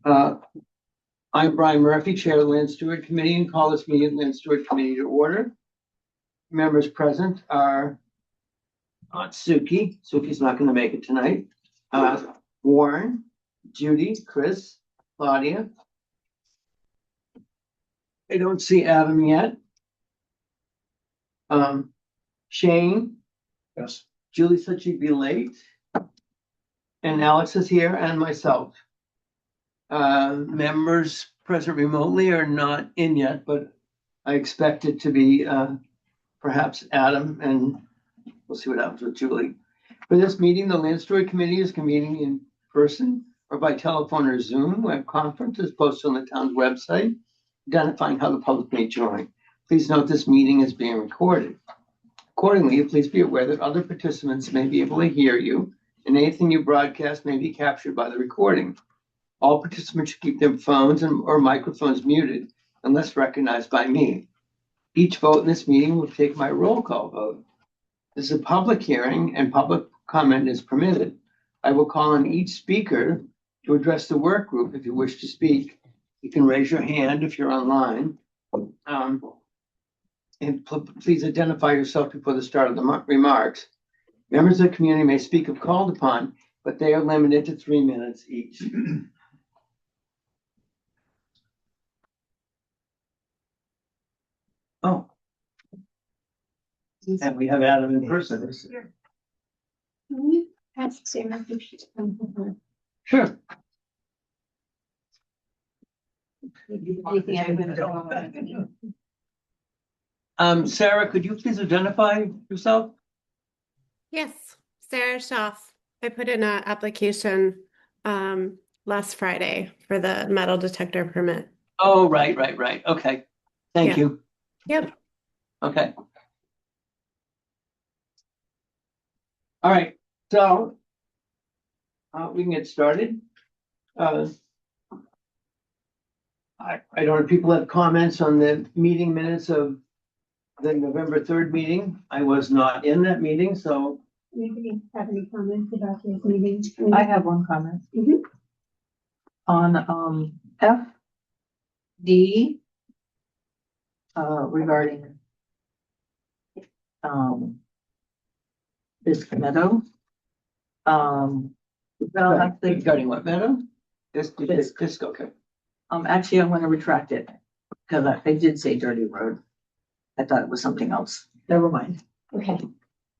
Uh, I'm Brian Murphy, Chair of the Land Steward Committee, and call this meeting of the Land Steward Committee to order. Members present are Aunt Suki. Suki's not going to make it tonight. Warren, Judy, Chris, Claudia. I don't see Adam yet. Shane. Yes. Julie said she'd be late. And Alex is here, and myself. Members present remotely are not in yet, but I expect it to be perhaps Adam, and we'll see what happens with Julie. For this meeting, the Land Steward Committee is convening in person or by telephone or Zoom. Web conference is posted on the town's website, identifying how the public may join. Please note this meeting is being recorded. Accordingly, please be aware that other participants may be able to hear you, and anything you broadcast may be captured by the recording. All participants should keep their phones or microphones muted unless recognized by me. Each vote in this meeting will take my roll call vote. This is a public hearing and public comment is permitted. I will call on each speaker to address the work group if you wish to speak. You can raise your hand if you're online. And please identify yourself before the start of the remarks. Members of the community may speak if called upon, but they are limited to 3 minutes each. Oh. And we have Adam in person. Can you ask Sarah if she's come from her? Sure. Sarah, could you please identify yourself? Yes, Sarah Schaff. I put in an application last Friday for the metal detector permit. Oh, right. Okay. Thank you. Yep. Okay. All right. So we can get started. I don't know if people have comments on the meeting minutes of the November 3rd meeting. I was not in that meeting, so. Anybody have any comments about this meeting? I have one comment. Mhm. On FD regarding this meadow. Well, actually, Regarding what, madam? This, okay. actually, I'm going to retract it because I did say dirty road. I thought it was something else. Never mind. Okay.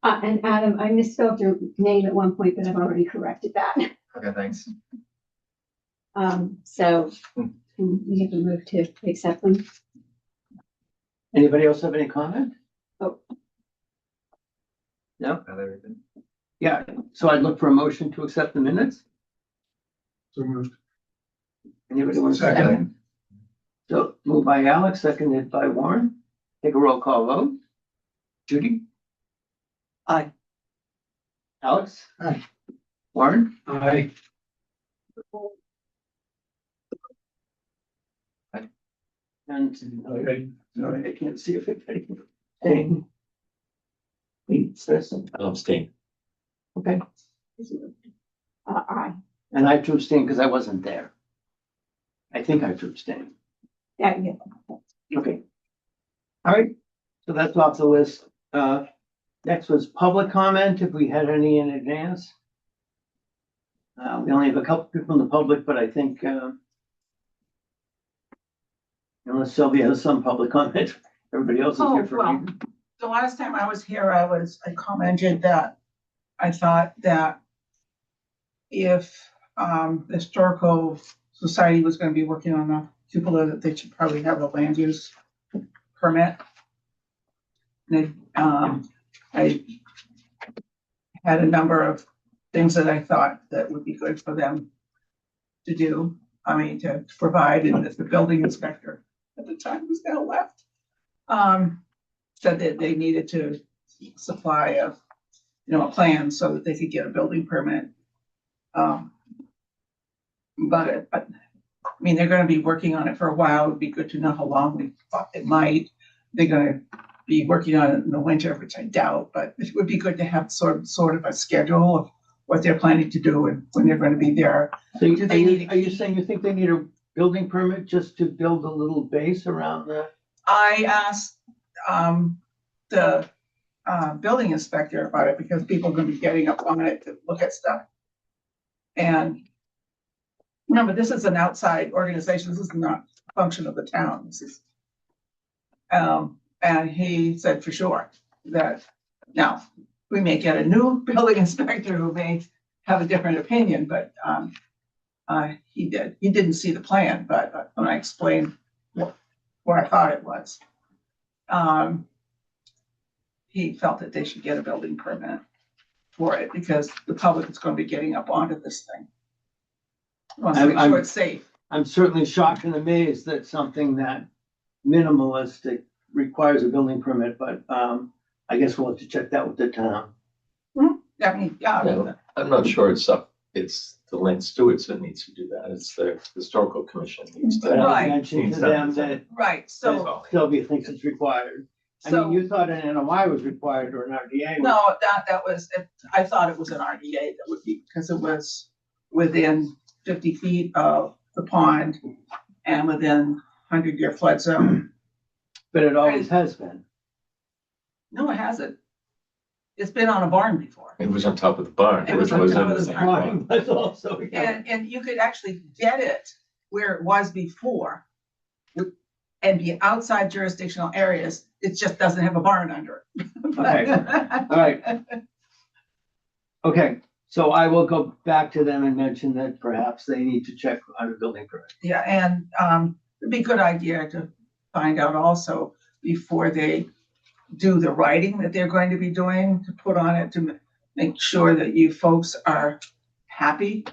And Adam, I misspelled your name at one point, but I've already corrected that. Okay, thanks. So we have to move to accept them. Anybody else have any comment? Oh. No? Everything. Yeah, so I'd look for a motion to accept the minutes. So moved. Anybody want to second? So moved by Alex, seconded by Warren. Take a roll call vote. Judy? Aye. Alex? Aye. Warren? Aye. And Okay. I can't see if anybody can abstain. Wait, says I'll abstain. okay. Aye. And I have to abstain because I wasn't there. I think I have to abstain. Yeah. Okay. All right, so that's off the list. Next was public comment, if we had any in advance. We only have a couple people in the public, but I think, unless Sylvia has some public comment, everybody else is here for me. The last time I was here, I commented that I thought that if the historical society was going to be working on a cupola, that they should probably have a land use permit. And I had a number of things that I thought that would be good for them to do. I mean, to provide, and that the building inspector at the time who's now left said that they needed to supply a plan so that they could get a building permit. But I mean, they're going to be working on it for a while. It would be good to know how long we thought it might. They're going to be working on it in the winter, which I doubt, but it would be good to have sort of a schedule of what they're planning to do and when they're gonna be there. So Do they need a are you key? saying you think they need a building permit just to build a little base around the? I asked, the, building inspector about it because people are gonna be getting up on it to look at stuff. And remember, this is an outside organization. This is not a function of the town. This is, and he said for sure that now we may get a new building inspector who may have a different opinion, but, he didn't see the plan, but when I explained what I thought it was, he felt that they should get a building permit for it because the public is going to be getting up onto this thing. Wants to make sure it's safe. I'm certainly shocked and amazed that something that minimalistic requires a building permit, but I guess we'll have to check that with the town. I mean, yeah, Yeah. I'm not sure it's the land stewards that needs to do that. It's the historical commission needs But to. I Right. mentioned to them that right, so, Sylvia thinks it's required. I mean, so, you thought an NOI was required or an RDA. no, that was, I thought it was an RDA that would be, because it was within 50 feet of the pond and within 100-year flood zone. But it always has been. No, it hasn't. It's been on a barn before. It was on top of the barn. It was on which top under of the the barn. But also, yeah. And you could actually get it where it was before and be outside jurisdictional areas. It just doesn't have a barn under it. Okay. All right. Okay, so I will go back to them and mention that perhaps they need to check on a building permit. Yeah, and it'd be a good idea to find out also before they do the writing that they're going to be doing, to put on it to make sure that you folks are happy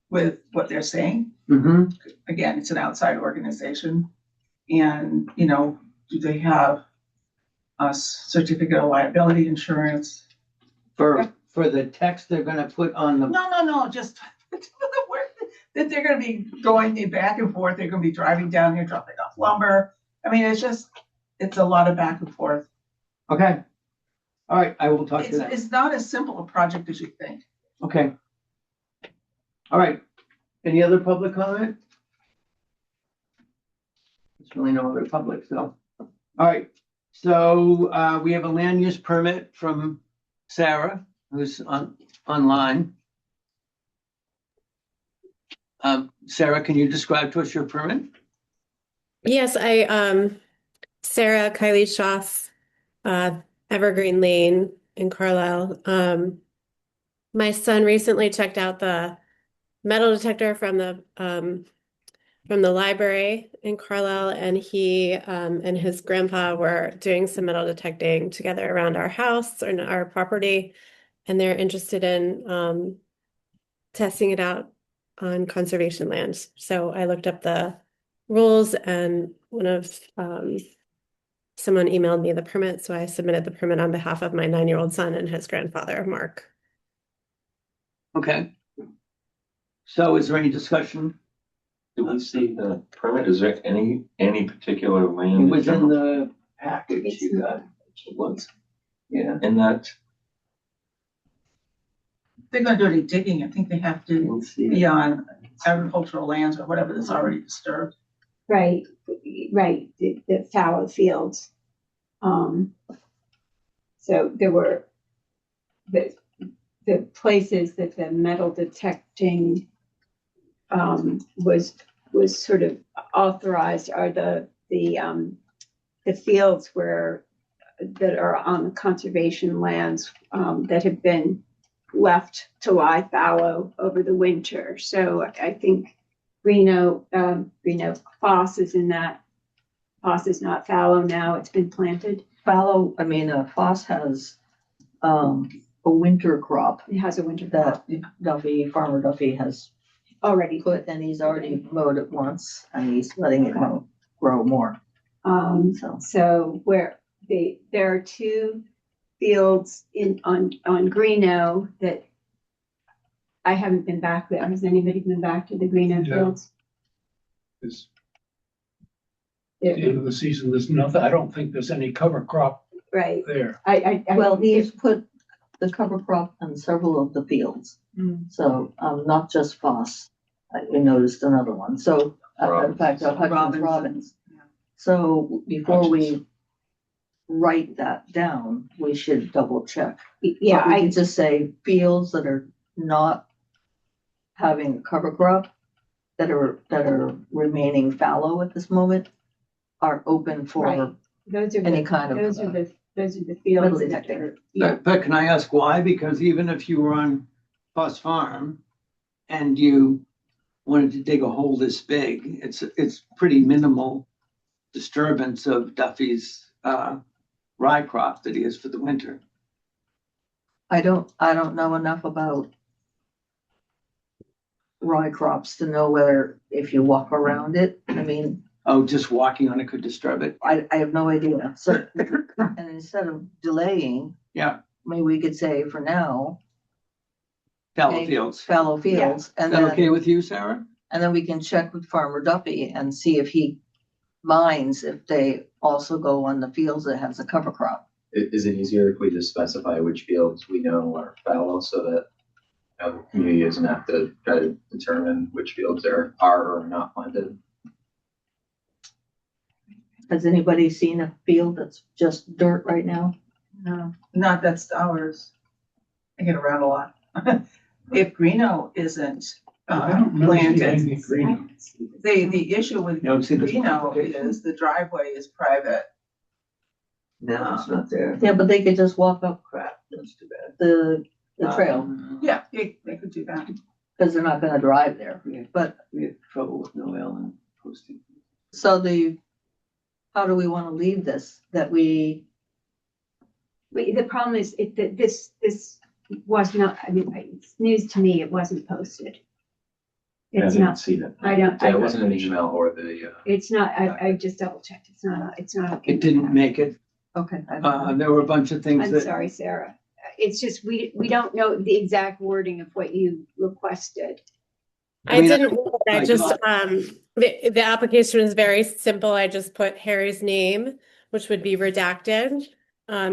with what they're saying. Mm-hmm. Again, it's an outside organization. And, you know, do they have a certificate of liability insurance? For the text they're gonna put on the, No, just the work that they're gonna be going back and forth. They're gonna be driving down here, dropping off lumber. I mean, it's a lot of back and forth. okay. All right, I will talk to them. It's not as simple a project as you think. Okay. All right. Any other public comment? There's really no other public, so. All right, so we have a land use permit from Sarah, who's online. Sarah, can you describe to us your permit? Yes, Sarah Kylie Schaff, Evergreen Lane in Carlisle. My son recently checked out the metal detector from the library in Carlisle, and he and his grandpa were doing some metal detecting together around our house or our property, and they're interested in testing it out on conservation land. So I looked up the rules, and someone emailed me the permit, so I submitted the permit on behalf of my 9-year-old son and his grandfather, Mark. Okay. So is there any discussion? Do we see the permit? Is there any particular It land? was in the package you got. It was. Yeah. And that, If they're gonna do any digging, I think they have to Let's see. be on agricultural lands or whatever that's already disturbed. Right, the fallow fields. So there were the places that the metal detecting was sort of authorized are the fields that are on the conservation lands that have been left to lie fallow over the winter. So I think Reno Foss is in that. Foss is not fallow now, it's been planted. Fallow, Foss has a winter crop It has a winter that crop Farmer Duffy has already. put, and he's already mowed it once, and he's letting it grow more. So there are 2 fields on Greeno that I haven't been back there. Has anybody been back to the Greeno Yeah. fields? It's Yeah, the end of the season, there's nothing, I don't think there's any cover crop right. there. I Well, he's put the cover crop on several of the fields. Mm. So, not just Foss. I noticed another one. So, in fact, Hutchins Robbins. Yeah. So before we write that down, we should double check. Yeah, We I, can just say fields that are not having a cover crop, that are remaining fallow at this moment, are open for Right. those are any the, kind of. those are the metal fields that detecting. are, yeah, But can I ask why? Because even if you were on Foss Farm and you wanted to dig a hole this big, it's pretty minimal disturbance of Duffy's rye crop that he has for the winter. I don't know enough about rye crops to know whether if you walk around it, I mean, Oh, just walking on it could disturb it. I have no idea. So, and instead of delaying, Yeah, maybe we could say for now, fallow Okay. fields. Is fallow fields, and that okay then, with you, Sarah? and then we can check with Farmer Duffy and see if he minds if they also go on the fields that has a cover crop. Is it easier if we just specify which fields we know are fallow so that the community doesn't have to try to determine which fields are or not planted? Has anybody seen a field that's just dirt right now? No, not that's ours. I get around a lot. If Greeno isn't planted, the issue with You don't see the- Greeno is the driveway is private. No, it's not there. Yeah, but they could just walk up Crap, that's too bad. the trail, Yeah, they could do that. because they're not gonna drive there. But We had trouble with Noel and posting. so how do we want to leave this? That we, but the problem is that this was not, I mean, it's news to me, it wasn't posted. I It's didn't not, see that. I don't, Yeah, it wasn't an email or the, it's not, I just double checked, it's not. It didn't make it. okay. There were a bunch of things I'm that, sorry, Sarah. It's just, we don't know the exact wording of what you requested. I I mean, didn't, I I just, got- the application is very simple. I just put Harry's name, which would be redacted,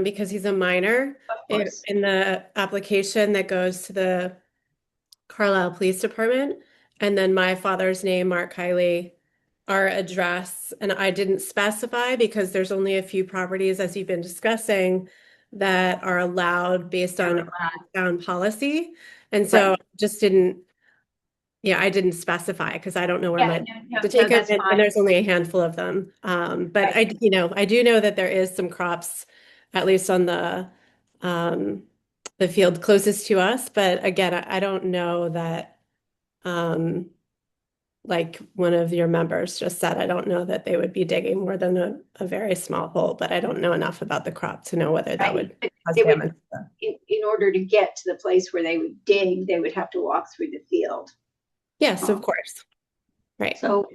because he's a minor course. in the application that goes to the Carlisle Police Department. And then my father's name, Mark Kiley, our address, and I didn't specify because there's only a few properties, as you've been discussing, that are allowed based on town policy. And so just didn't, yeah, I didn't specify because I don't know where Yeah, my no, to take that's it, fine. and there's only a handful of them. But I do know that there is some crops, at least on the field closest to us. But again, I don't know that, like one of your members just said, I don't know that they would be digging more than a very small hole, but I don't know enough about the crop to know whether that would Right. cause They would- damage. In order to get to the place where they would dig, they would have to walk through the field. Yes, of course. Right. So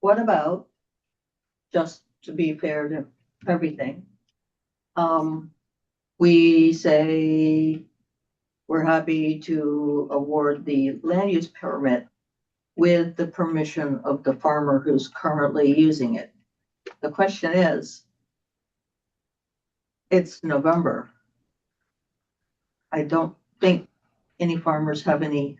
what about, just to be fair to everything, we say we're happy to award the land use permit with the permission of the farmer who's currently using it. The question is, it's November. I don't think any farmers have any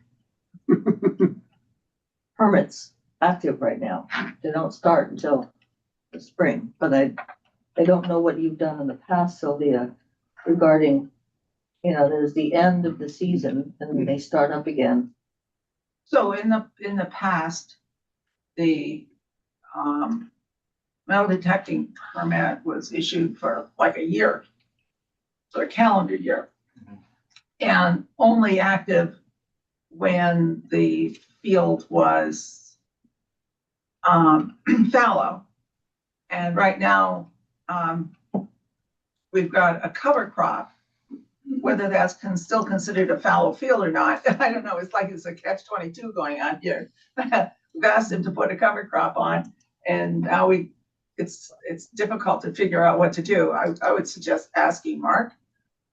permits active right now. They don't start until the spring, but I don't know what you've done in the past, Sylvia, regarding, there's the end of the season and then they start up again. So in the past, the metal detecting permit was issued for like a year, so a calendar year. And only active when the field was fallow. And right now, we've got a cover crop. Whether that's still considered a fallow field or not, I don't know. It's like it's a catch-22 going on here. We've asked him to put a cover crop on, and now it's difficult to figure out what to do. I would suggest asking Mark,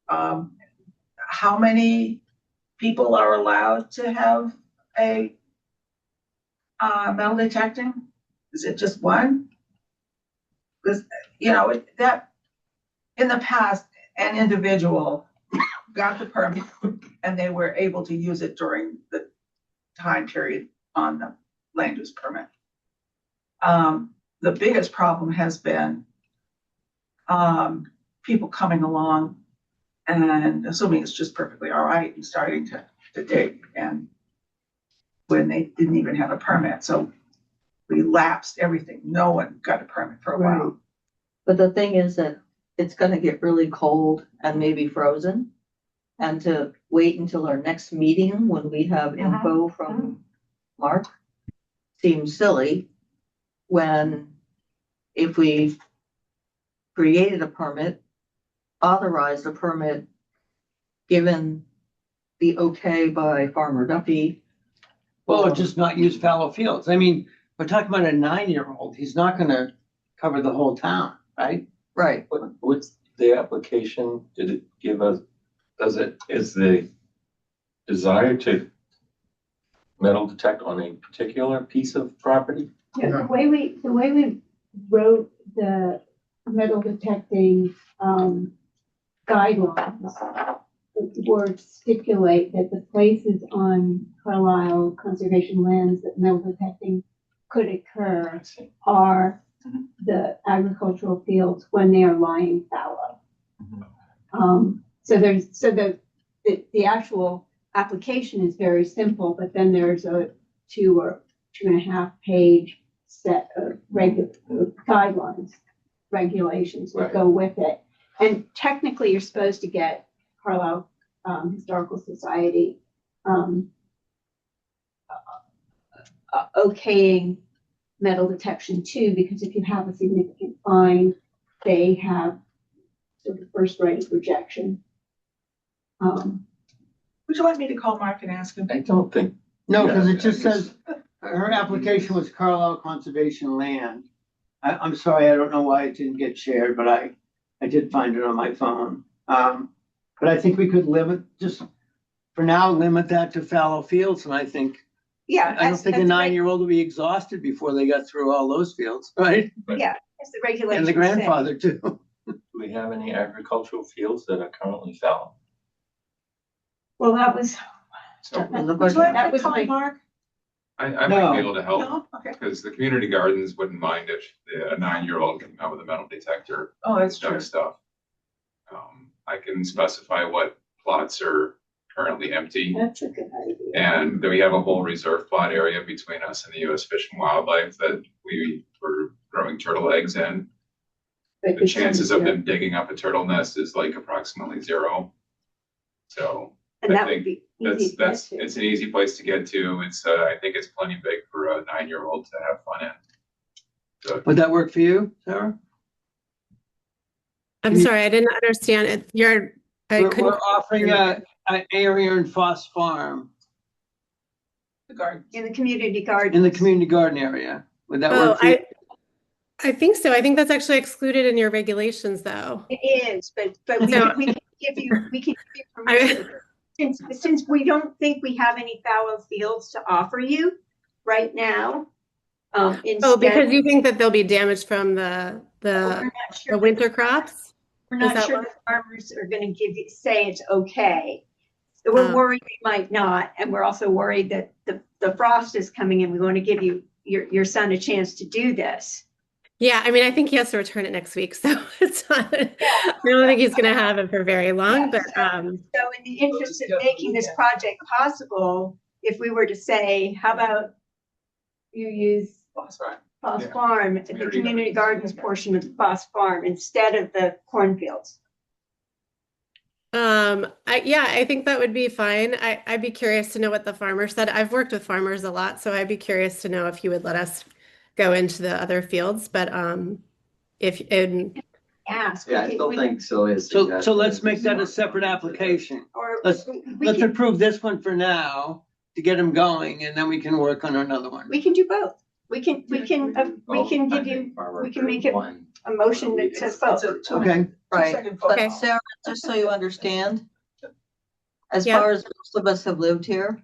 how many people are allowed to have a metal detecting? Is it just one? Because, that in the past, an individual got the permit and they were able to use it during the time period on the land use permit. The biggest problem has been people coming along and assuming it's just perfectly all right and starting to dig, and when they didn't even have a permit. So we lapsed everything. No one got a permit for a while. But the thing is that it's gonna get really cold and maybe frozen. And to wait until our next meeting when we have info from Mark seems silly. When if we created a permit, authorized a permit, given the okay by Farmer Duffy. Well, or just not use fallow fields. I mean, we're talking about a 9-year-old. He's not gonna cover the whole town, right? Right. What's the application? Did it give us, is the desire to metal detect on a particular piece of property? Yeah, the way we wrote the metal detecting guidelines, the words stipulate that the places on Carlisle conservation lands that metal detecting could occur I see. are the agricultural fields when they are lying fallow. So the actual application is very simple, but then there's a 2 or 2.5 page set of guidelines, regulations that go with it. And technically, you're supposed to get Carlisle Historical Society okaying metal detection too, because if you have a significant find, they have sort of first right of rejection. Would you like me to call Mark and ask him? I don't think. No, because Yeah, it just I guess- says her application was Carlisle Conservation Land. I'm sorry, I don't know why it didn't get shared, but I did find it on my phone. But I think we could just, for now, limit that to fallow fields, and I think, Yeah. I don't think a 9-year-old will be exhausted before they got through all those fields, right? Yeah, as the regulations And the say. grandfather too. Do we have any agricultural fields that are currently fallow? Well, that was, So Would you like That me to was call my- Mark? I No. might be able to help, No? Okay. because the community gardens wouldn't mind if a 9-year-old came out with a metal detector Oh, and that's true. dug stuff. I can specify what plots are currently empty, that's a good idea. and then we have a whole reserve plot area between us and the US Fish and Wildlife that we were growing turtle eggs in. But The it's chances of easier. them digging up a turtle nest is like approximately 0. So And I that would think be easy to get that's to. it's an easy place to get to. It's I think it's plenty big for a 9-year-old to have fun in. So Would that work for you, Sarah? I'm Can you- sorry, I didn't understand it. I We're couldn't. offering an area in Foss Farm, The garden. In the community garden. in the community garden area. Would that Oh, work for you? I think so. I think that's actually excluded in your regulations, though. It is, but So- we can give you I- permission. Since we don't think we have any fallow fields to offer you right now. Oh, Instead, because you think that they'll be damaged from we're the not sure the winter crops? We're Is not that sure what- the farmers are gonna say it's okay. So we're Oh. worried they might not, and we're also worried that the frost is coming in. We want to give your son a chance to do this. Yeah, I mean, I think he has to return it next week, so it's not. I don't think he's going to have it for very long, but So in the interest of making this project possible, if we were to say, how about you use That's right. Foss Yeah. Farm, the community gardens portion of Foss Farm instead of the cornfields? I think that would be fine. I'd be curious to know what the farmer said. I've worked with farmers a lot, so I'd be curious to know if he would let us go into the other fields. But Ask. Yeah, I still think Sylvia's. So let's suggestion make is that a more separate fun. application. Or Let's- we Let's can, approve this one for now to get him going, and then we can work on another one. we can do both. We can give you, Farmer we can make it one. a motion that says both. Okay, Right, Second but Okay. Sarah, just so you understand, as Yeah. far as most of us have lived here,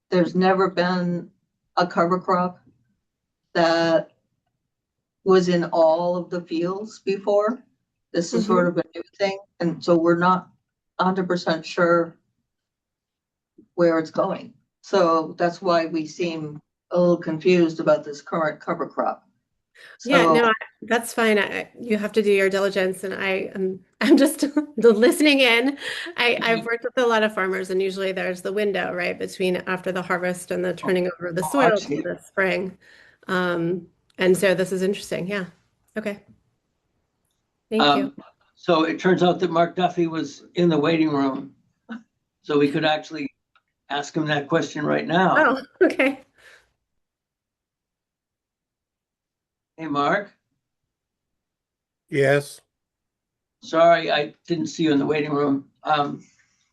there's never been a cover crop that was in all of the fields before. This is sort of a new thing, and so we're not 100% sure where it's going. So that's why we seem a little confused about this current cover crop. Yeah, So, no, that's fine. You have to do your diligence, and I'm just listening in. I've worked with a lot of farmers, and usually there's the window, right, between after the harvest and the turning over of the Oh, I've soil seen to the spring. And so this is interesting. Yeah. Okay. Thank you. So it turns out that Mark Duffy was in the waiting room. So we could actually ask him that question right now. Oh, okay. Hey, Mark, Yes, sorry, I didn't see you in the waiting room.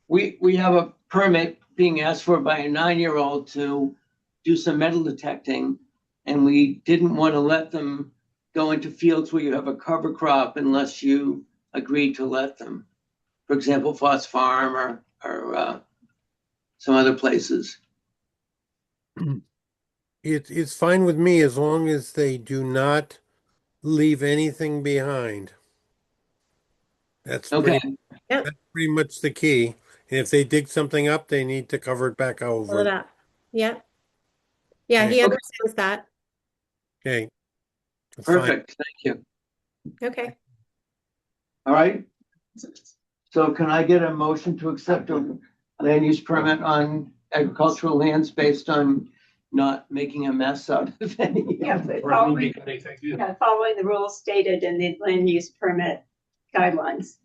We have a permit being asked for by a 9-year-old to do some metal detecting. And we didn't want to let them go into fields where you have a cover crop unless you agreed to let them. For example, Foss Farm or some other places. it's fine with me as long as they do not leave anything behind. That's Okay, pretty much the key. And if they dig something up, they need to cover it back Pull it over. up. Yeah. Yeah, he Okay. understands that. Okay. That's fine. perfect. Thank you. Okay. All right. So can I get a motion to accept a land use permit on agricultural lands based on not making a mess out of any? Yeah, but following the rules stated in the land use permit guidelines.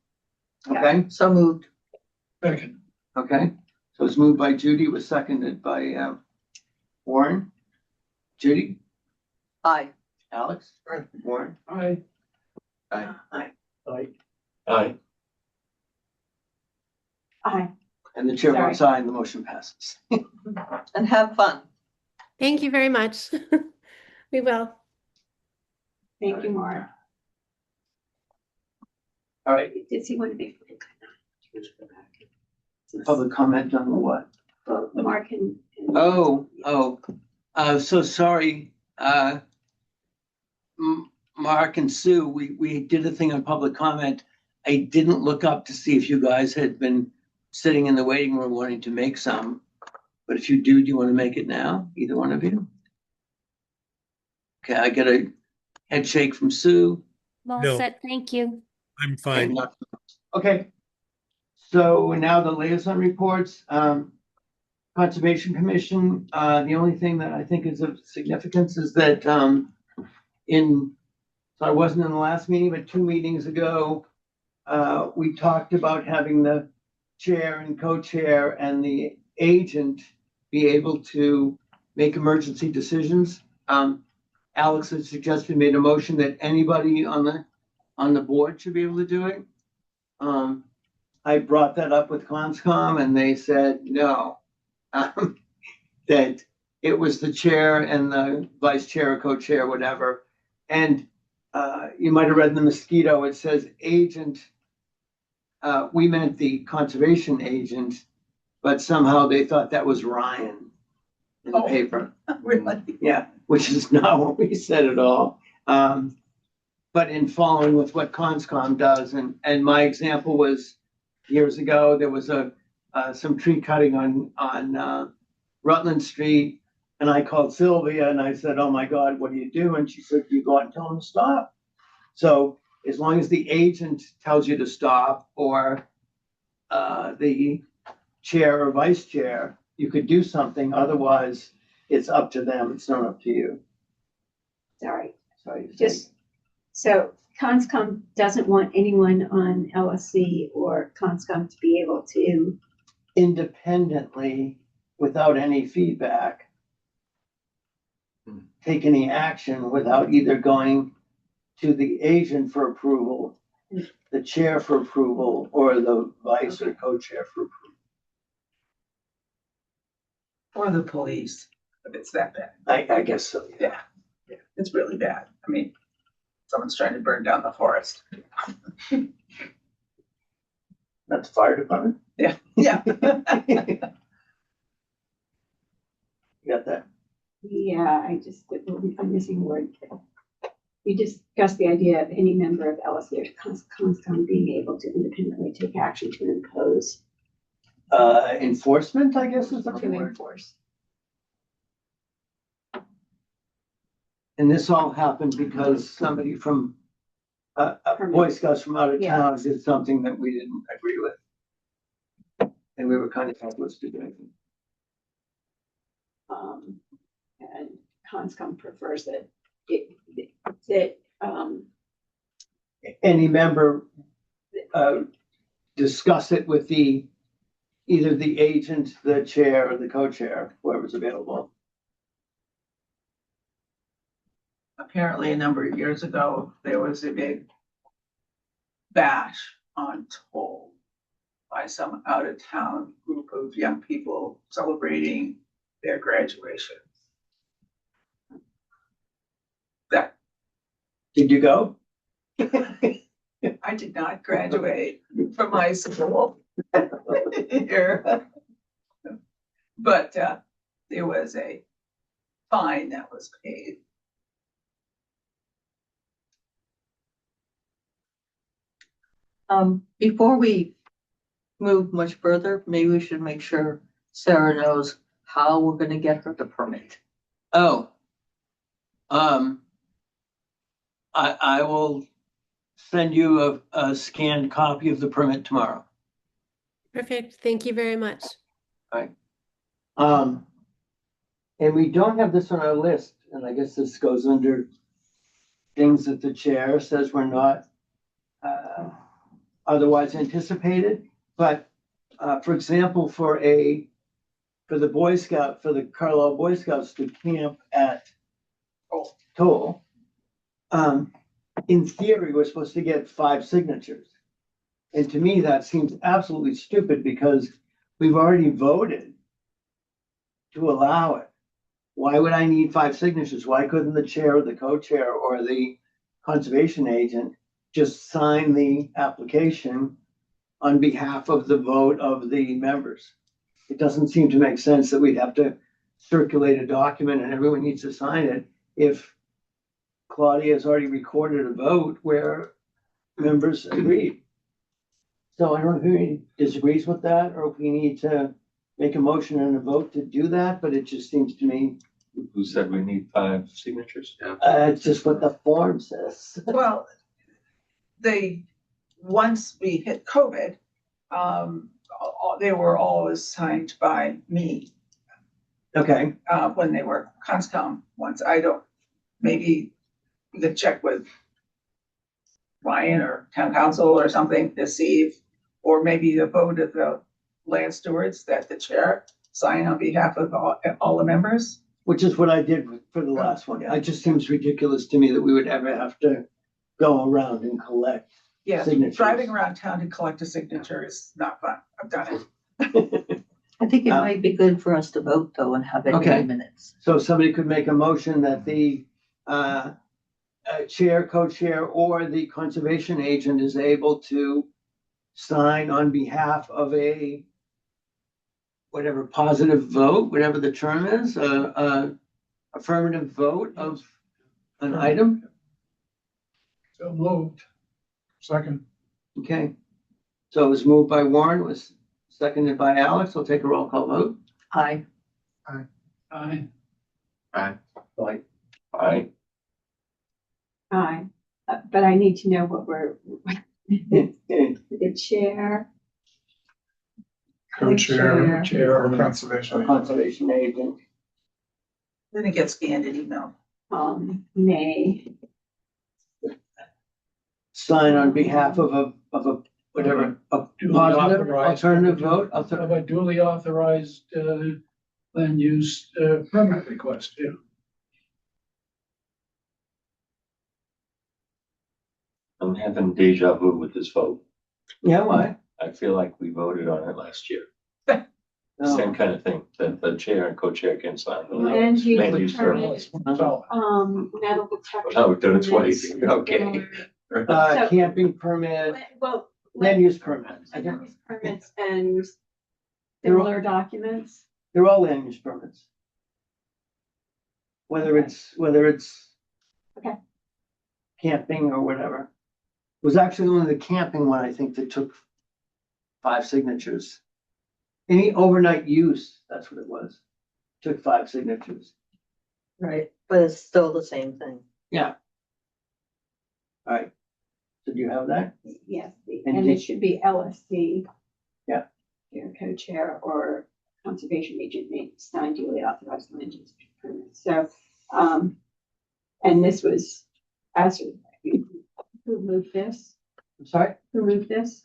Okay, so moved. okay. So it's moved by Judy, was seconded by Warren. Judy, Aye. Alex, Warren. Aye. Aye. Aye. Aye. And the chair votes aye and the motion passes. And have fun. Thank you very much. We will. Thank you, Mark. All right, Does he want to make? public comment on the what? Well, Mark and. So sorry, Mark and Sue, we did a thing on public comment. I didn't look up to see if you guys had been sitting in the waiting room wanting to make some. But if you do you want to make it now? Either one of you? Okay, I get a head shake from Sue. No. Well said, thank you. I'm fine. Okay. So now the liaison reports, Conservation Commission, the only thing that I think is of significance is that, so I wasn't in the last meeting, but 2 meetings ago, we talked about having the chair and co-chair and the agent be able to make emergency decisions. Alex had suggested, made a motion that anybody on the board should be able to do it. I brought that up with Conscom and they said no, that it was the chair and the vice chair or co-chair, whatever. And you might have read in the Mosquito, it says agent. We meant the conservation agent, but somehow they thought that was Ryan in the paper. Really? Yeah, which is not what we said at all. But in following with what Conscom does, and my example was years ago, there was some tree cutting on Rutland Street, and I called Sylvia and I said, "Oh my God, what do you do?" And she said, "You go out and tell them to stop." So as long as the agent tells you to stop, or the chair or vice chair, you could do something. Otherwise, it's up to them. It's not up to you. Sorry, Sorry. just, so Conscom doesn't want anyone on LSC or Conscom to be able to. Independently, without any feedback, take any action without either going to the agent for approval, the chair for approval, or the vice or co-chair for approval. Or the police, if it's that bad. I guess so. Yeah, it's really bad. I mean, someone's trying to burn down the forest. That's the fire department. Yeah. You got that? Yeah, I'm missing a word. we discussed the idea of any member of LSC or CONSCOM being able to independently take action to impose, Enforcement, I guess is the to word. enforce. And this all happened because somebody from, Boy Scouts from out of Yeah. town did something that we didn't agree with. And we were kind of helpless to do anything. And CONSCOM prefers that Any member, discuss it with either the agent, the chair, or the co-chair, whoever's available. Apparently, a number of years ago, there was a big bash on Toll by some out-of-town group of young people celebrating their graduation. That, Did you go? I did not graduate from high school here. But there was a fine that was paid. Before we move much further, maybe we should make sure Sarah knows how we're gonna get her the permit. Oh. I will send you a scanned copy of the permit tomorrow. Perfect. Thank you very much. And we don't have this on our list, and I guess this goes under things that the chair says were not otherwise anticipated. But for example, for the Carlisle Boy Scouts to camp at Toll, in theory, we're supposed to get 5 signatures. And to me, that seems absolutely stupid because we've already voted to allow it. Why would I need 5 signatures? Why couldn't the chair or the co-chair or the conservation agent just sign the application on behalf of the vote of the members? It doesn't seem to make sense that we'd have to circulate a document and everyone needs to sign it if Claudia has already recorded a vote where members agreed. So I don't know who disagrees with that or if we need to make a motion and a vote to do that, but it just seems to me. Who said we need 5 signatures? It's just what the form says. Well, once we hit COVID, they were always signed by me. Okay, When they were CONSCOM ones. Maybe we could check with Ryan or town council or something to see if, or maybe the vote of the land stewards that the chair sign on behalf of all the members. which is what I did for the last one. It just seems ridiculous to me that we would ever have to go around and collect Yeah, signatures. driving around town to collect a signature is not fun. I've done it. I think it might be good for us to vote though and have it in Okay. the minutes. So somebody could make a motion that the chair, co-chair, or the conservation agent is able to sign on behalf of a whatever positive vote, whatever the term is, affirmative vote of an item. So moved. Second. Okay. So it was moved by Warren, it was seconded by Alex. I'll take a roll call vote. Aye. Aye. Like, Aye. Aye, but I need to know what we're, the chair. Co-chair, chair, or conservation. conservation agent. Then it gets scanned and emailed. May, Sign on behalf of a whatever, a Duly positive authorized. alternative vote. Of a duly authorized, land use, permit request, yeah. I'm having deja vu with this vote. Yeah, why? I feel like we voted on it last year. No. Same kind of thing, that the chair and co-chair can sign. the land land use use permit, So, metal detector. Oh, we've done it twice. permits, Okay. So- Camping permit, Well. land use permits. Land use permits and They're all- similar documents. They're all land use permits. Whether it's. Okay. camping or whatever. It was actually only the camping one, I think, that took 5 signatures. Any overnight use, that's what it was, took 5 signatures. Right, but it's still the same thing. Yeah. All right. So do you have that? Yes, And and did- it should be LSC. Yeah. Chair, co-chair, or conservation agent may sign duly authorized land use permit. So, and this was, as, who moved this? I'm sorry? Who moved this?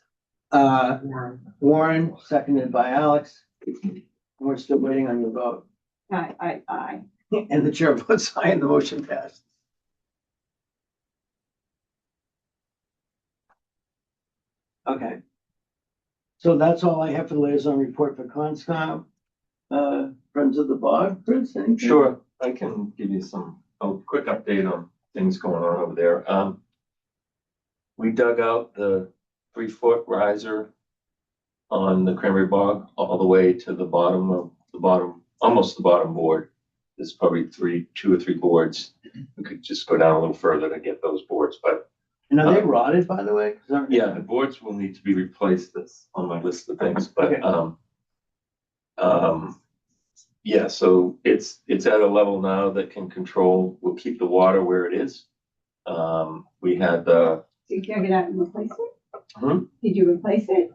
Warren, seconded by Alex. We're still waiting on your vote. I. And the chair votes aye and the motion passed. Okay. So that's all I have for the liaison report for Conscom. Friends of the Bog, Chris, anything? Sure, I can give you a quick update on things going on over there. We dug out the 3-foot riser on the Cranberry Bog all the way to the bottom, almost the bottom board. There's probably 2 or 3 boards. We could just go down a little further to get those boards, but And are they rotted, by the way? 'Cause I'm- yeah, the boards will need to be replaced. That's on my list of things, but, yeah, so it's at a level now that can control, we'll keep the water where it is. We had So you dug it out and replace it? Hmm? Did you replace it?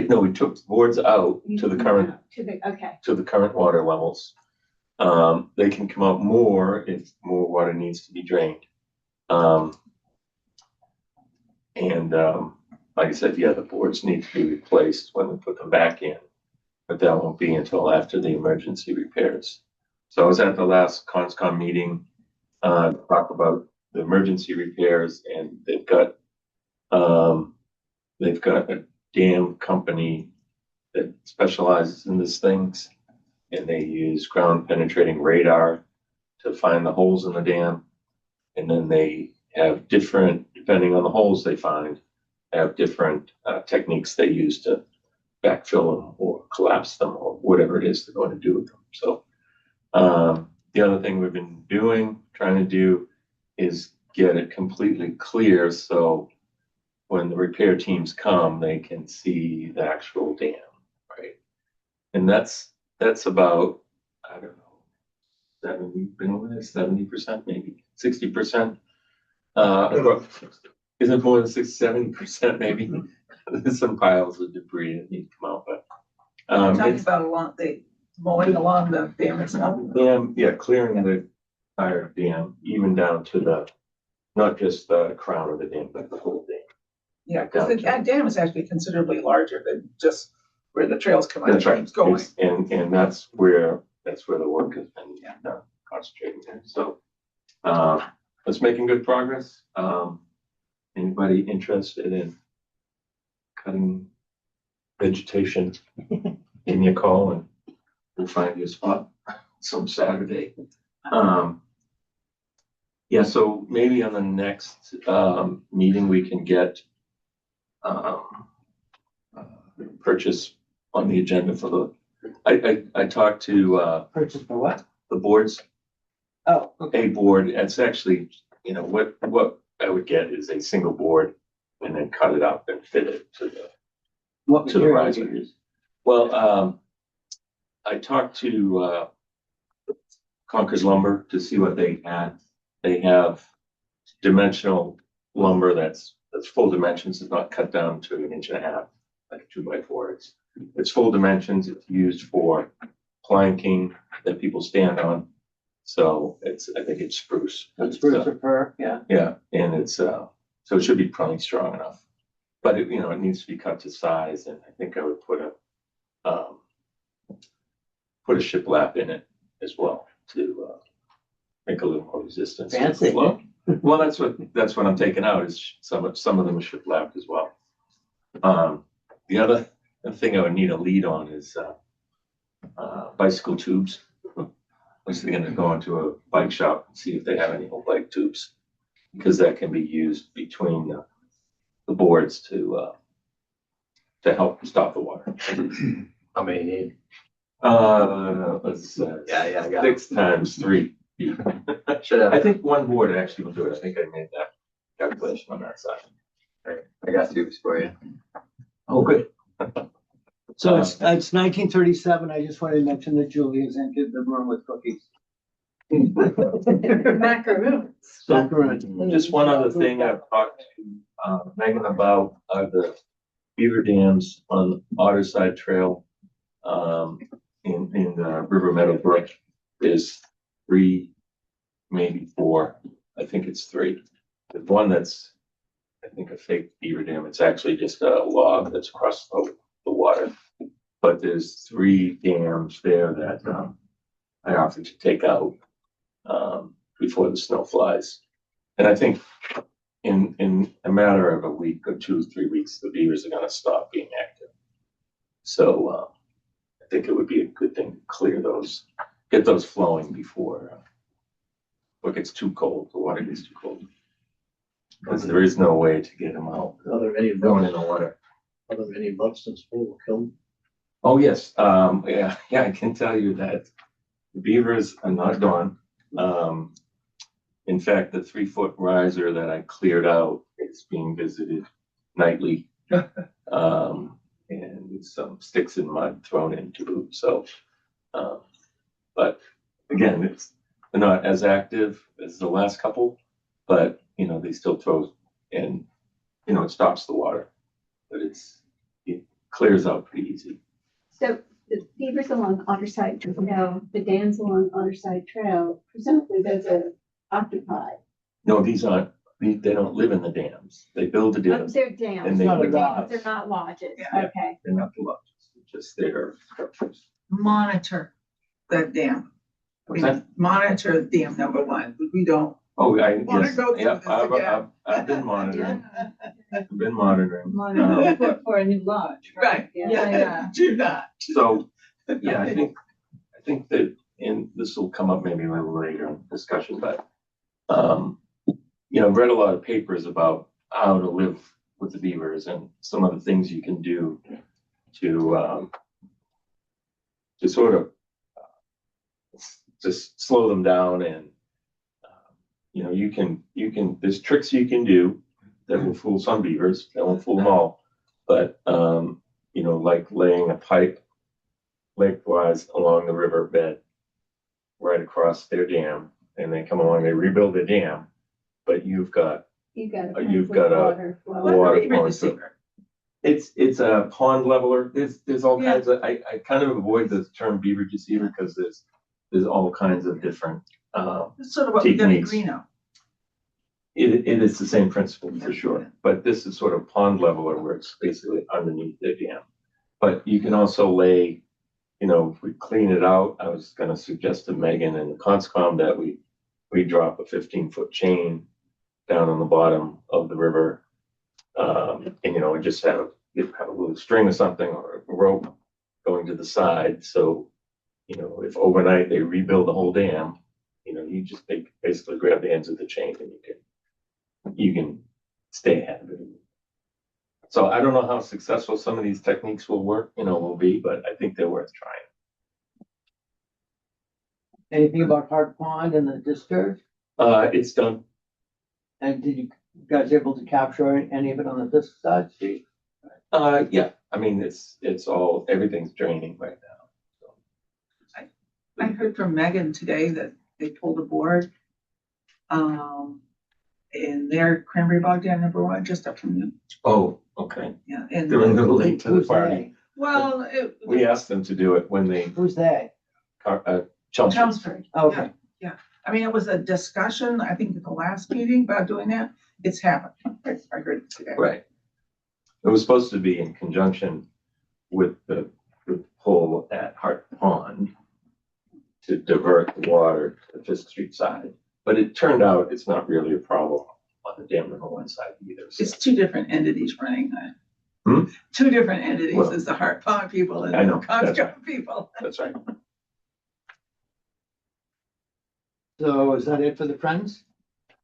no, we took the boards out to the current, Okay, to the current water levels. They can come out more if more water needs to be drained. Like I said, yeah, the boards need to be replaced when we put them back in, but that won't be until after the emergency repairs. So I was at the last Conscom meeting, to talk about the emergency repairs, and they've got a dam company that specializes in these things, and they use ground penetrating radar to find the holes in the dam. And then they have different, depending on the holes they find, have different techniques they use to backfill them or collapse them or whatever it is they're going to do with them. So the other thing we've been trying to do is get it completely clear, so when the repair teams come, they can see the actual dam, right? And that's about, I don't know, we've been over there, 70%, maybe 60%. Isn't more than 70%, maybe. There's some piles of debris that need to come out, but Talking it's about mowing along the dam itself. dam, yeah, clearing the entire dam, even down to not just the crown of the dam, but the whole dam. Yeah, because that dam is actually considerably larger than just where the trails come out. That's right. It's going. And that's where the work has been concentrating there. So it's making good progress. Anybody interested in cutting vegetation, give me a call and we'll find you a spot some Saturday. Yeah, so maybe on the next meeting, we can get purchase on the agenda for I talked to Purchase for what? the boards, Oh, okay. a board. It's actually, what I would get is a single board and then cut it up and fit it to the What to the material riser. do you use? Well, I talked to Concord Lumber to see what they had. They have dimensional lumber that's full dimensions. It's not cut down to 1.5 inches, like a 2x4. It's full dimensions. It's used for planking that people stand on. So I think it's spruce. That's spruce or fir, yeah. Yeah, and it's so it should be probably strong enough, but it needs to be cut to size, and I think I would put a shiplap in it as well to make a little more resistance to the Fancy. flow. Well, that's what I'm taking out is some of them are shiplapped as well. The other thing I would need a lead on is bicycle tubes. I was thinking of going to a bike shop and see if they have any old bike tubes, because that can be used between the boards to help stop the water. How many need? Let's Yeah, I got 6 times 3 feet. Should have. I think one board actually will do it. I think I made that circulation on that side. I got tubes for you. Oh, good. So it's 1937. I just wanted to mention that Julie has entered the room with cookies. Macaroons. Macaroon. Just one other thing I've talked to Megan about are the beaver dams on Otterside Trail in River Meadow Brook. There's 3, maybe 4. I think it's 3. There's one that's, I think, a fake beaver dam. It's actually just a log that's across the water. But there's 3 dams there that I offered to take out before the snow flies. And I think in a matter of a week or 2, 3 weeks, the beavers are going to stop being active. So I think it would be a good thing to clear those, get those flowing before it gets too cold. The water gets too cold. Because there is no way to get them out. Are there any Going in the water. Are there any substance will kill them? Oh, yes. Yeah, I can tell you that the beavers are not gone. In fact, the 3-foot riser that I cleared out is being visited nightly. And with some sticks and mud thrown into it. So, but again, they're not as active as the last couple, but they still throw, and it stops the water, but it clears out pretty easy. So the beavers along Otterside Trail, the dams along Otterside Trail, presumably those are occupied. No, these aren't. They don't live in the dams. They build the dams. They're dams. And they They're live dams. in They're not lodges. Yeah. Okay. They're not the lodges. They're just their structures. Monitor the dam. What's that? Monitor dam number 1. We don't. Oh, Wanna yes, go through yeah, this again. I've been monitoring. I've been monitoring. For a new lodge. Right, yeah, do not. So, yeah, I think that, and this will come up maybe a little later in discussion, but, I've read a lot of papers about how to live with the beavers and some of the things you can do to sort of just slow them down. And, there's tricks you can do that will fool some beavers, that won't fool them all. But, like laying a pipe lengthwise along the riverbed right across their dam, and they come along, they rebuild the dam, but you've got You've got a water flow. water Beaver flowing. deceiver. It's a pond leveler. There's all Yeah. kinds of, I kind of avoid the term beaver deceiver because there's all kinds of different, That's sort of what we did in techniques. Greeno. it is the same principle for sure, but this is sort of pond leveler where it's basically underneath the dam. But you can also lay, if we clean it out, I was gonna suggest to Megan and the Conscom that we drop a 15-foot chain down on the bottom of the river. And just have a little string or something or a rope going to the side. So, if overnight they rebuild the whole dam, you just basically grab the ends of the chain and you can stay ahead of it. So I don't know how successful some of these techniques will be, but I think they're worth trying. Anything about Hart Pond and the discharge? It's done. And did you guys able to capture any of it on the disc side sheet? Yeah, I mean, everything's draining right now. So. I heard from Megan today that they pulled a board in their Cranberry Bog Dam number 1, just up from you. Oh, okay. Yeah, and They're a little late to the Who's party. well, We asked them to do it when they, Who's they? Chelmsford. Chelmsford. Okay. I mean, it was a discussion, I think, at the last meeting about doing that. It's happened. I heard it today. Right. It was supposed to be in conjunction with the pull at Hart Pond to divert the water to the Fisk Street side. But it turned out it's not really a problem on the dam number 1 side either. So. It's 2 different entities running that. Hmm? 2 different entities. Well, It's the Hart Pond people and I know, the that's Conscom people. That's right. So is that it for the Friends?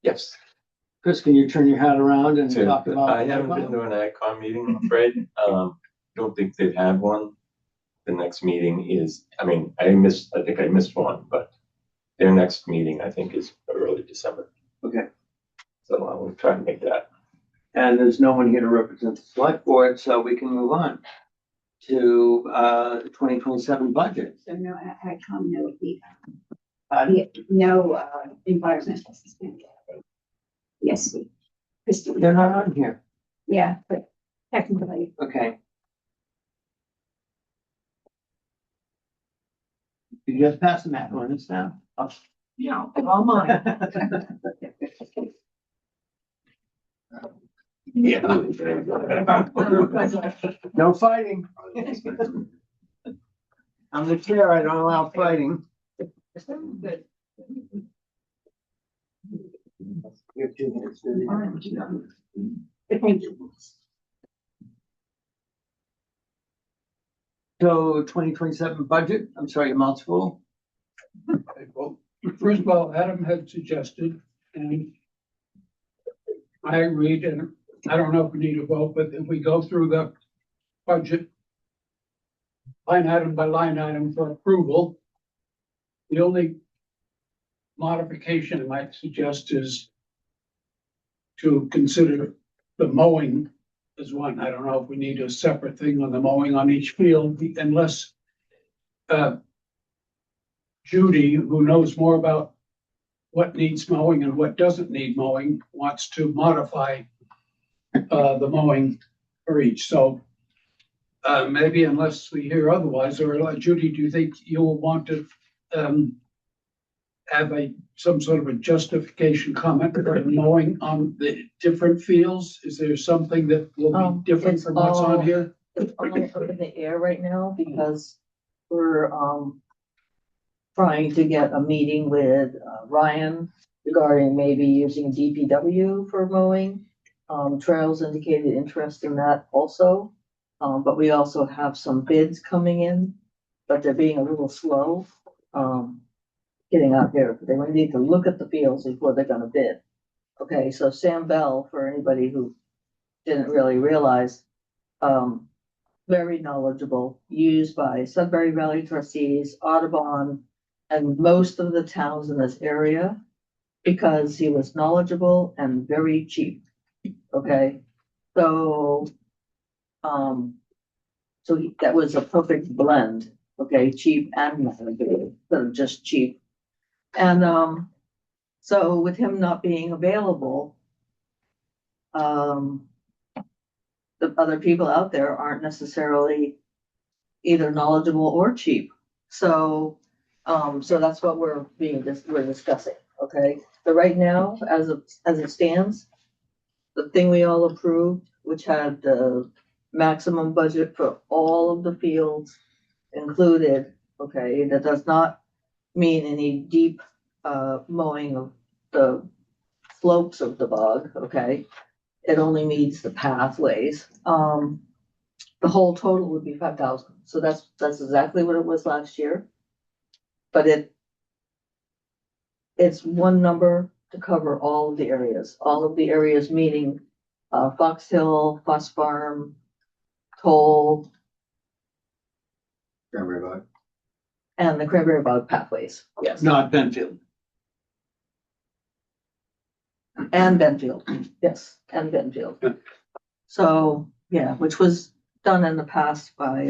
Yes. Chris, can you turn your hat around and talk about? I haven't been to an AgCom meeting, I'm afraid. Don't think they've had one. The next meeting is, I think I missed one, but their next meeting, I think, is early December. Okay. So try and make that. And there's no one here to represent the select board, so we can move on to, the 2027 budget. So no AdCom, no, Pardon? no, environmental sustainability. Yes, Christine. They're not on here. Yeah, but technically, Okay. You just pass the map on this now? yeah, all mine. Yeah. No fighting. I'm the chair, I don't allow fighting. Good. You have 2 minutes. Thank you. So 2027 budget, I'm sorry, amounts full. Okay, well, first of all, Adam had suggested, and I agreed, and I don't know if we need a vote, but if we go through the budget line item by line item for approval, the only modification I might suggest is to consider the mowing as one. I don't know if we need a separate thing on the mowing on each field unless Judy, who knows more about what needs mowing and what doesn't need mowing, wants to modify the mowing for each. So maybe unless we hear otherwise, or Judy, do you think you'll want to have some sort of a justification comment for mowing on the different fields? Is there something that will be different It's from what's on all- here? It's all up in the air right now because we're, trying to get a meeting with Ryan regarding maybe using DPW for mowing. Trails indicated interest in that also. But we also have some bids coming in, but they're being a little slow. Getting out there. They need to look at the fields before they're gonna bid. Okay, so Sam Bell, for anybody who didn't really realize, very knowledgeable, used by Sudbury Valley trustees, Audubon, and most of the towns in this area, because he was knowledgeable and very cheap. Okay, so, that was a perfect blend, okay, cheap and knowledgeable, instead of just cheap. And, so with him not being available, the other people out there aren't necessarily either knowledgeable or cheap. So, so that's what we're discussing, okay? So right now, as it stands, the thing we all approved, which had the maximum budget for all of the fields included, okay, that does not mean any deep, mowing of the slopes of the bog, okay? It only means the pathways. The whole total would be 5,000. So that's exactly what it was last year. But it's one number to cover all of the areas meaning, Fox Hill, Foss Farm, Toll, Cranberry bog. and the Cranberry Bog pathways, yes. Not Benfield. And Benfield, yes, and Benfield. So, yeah, which was done in the past by,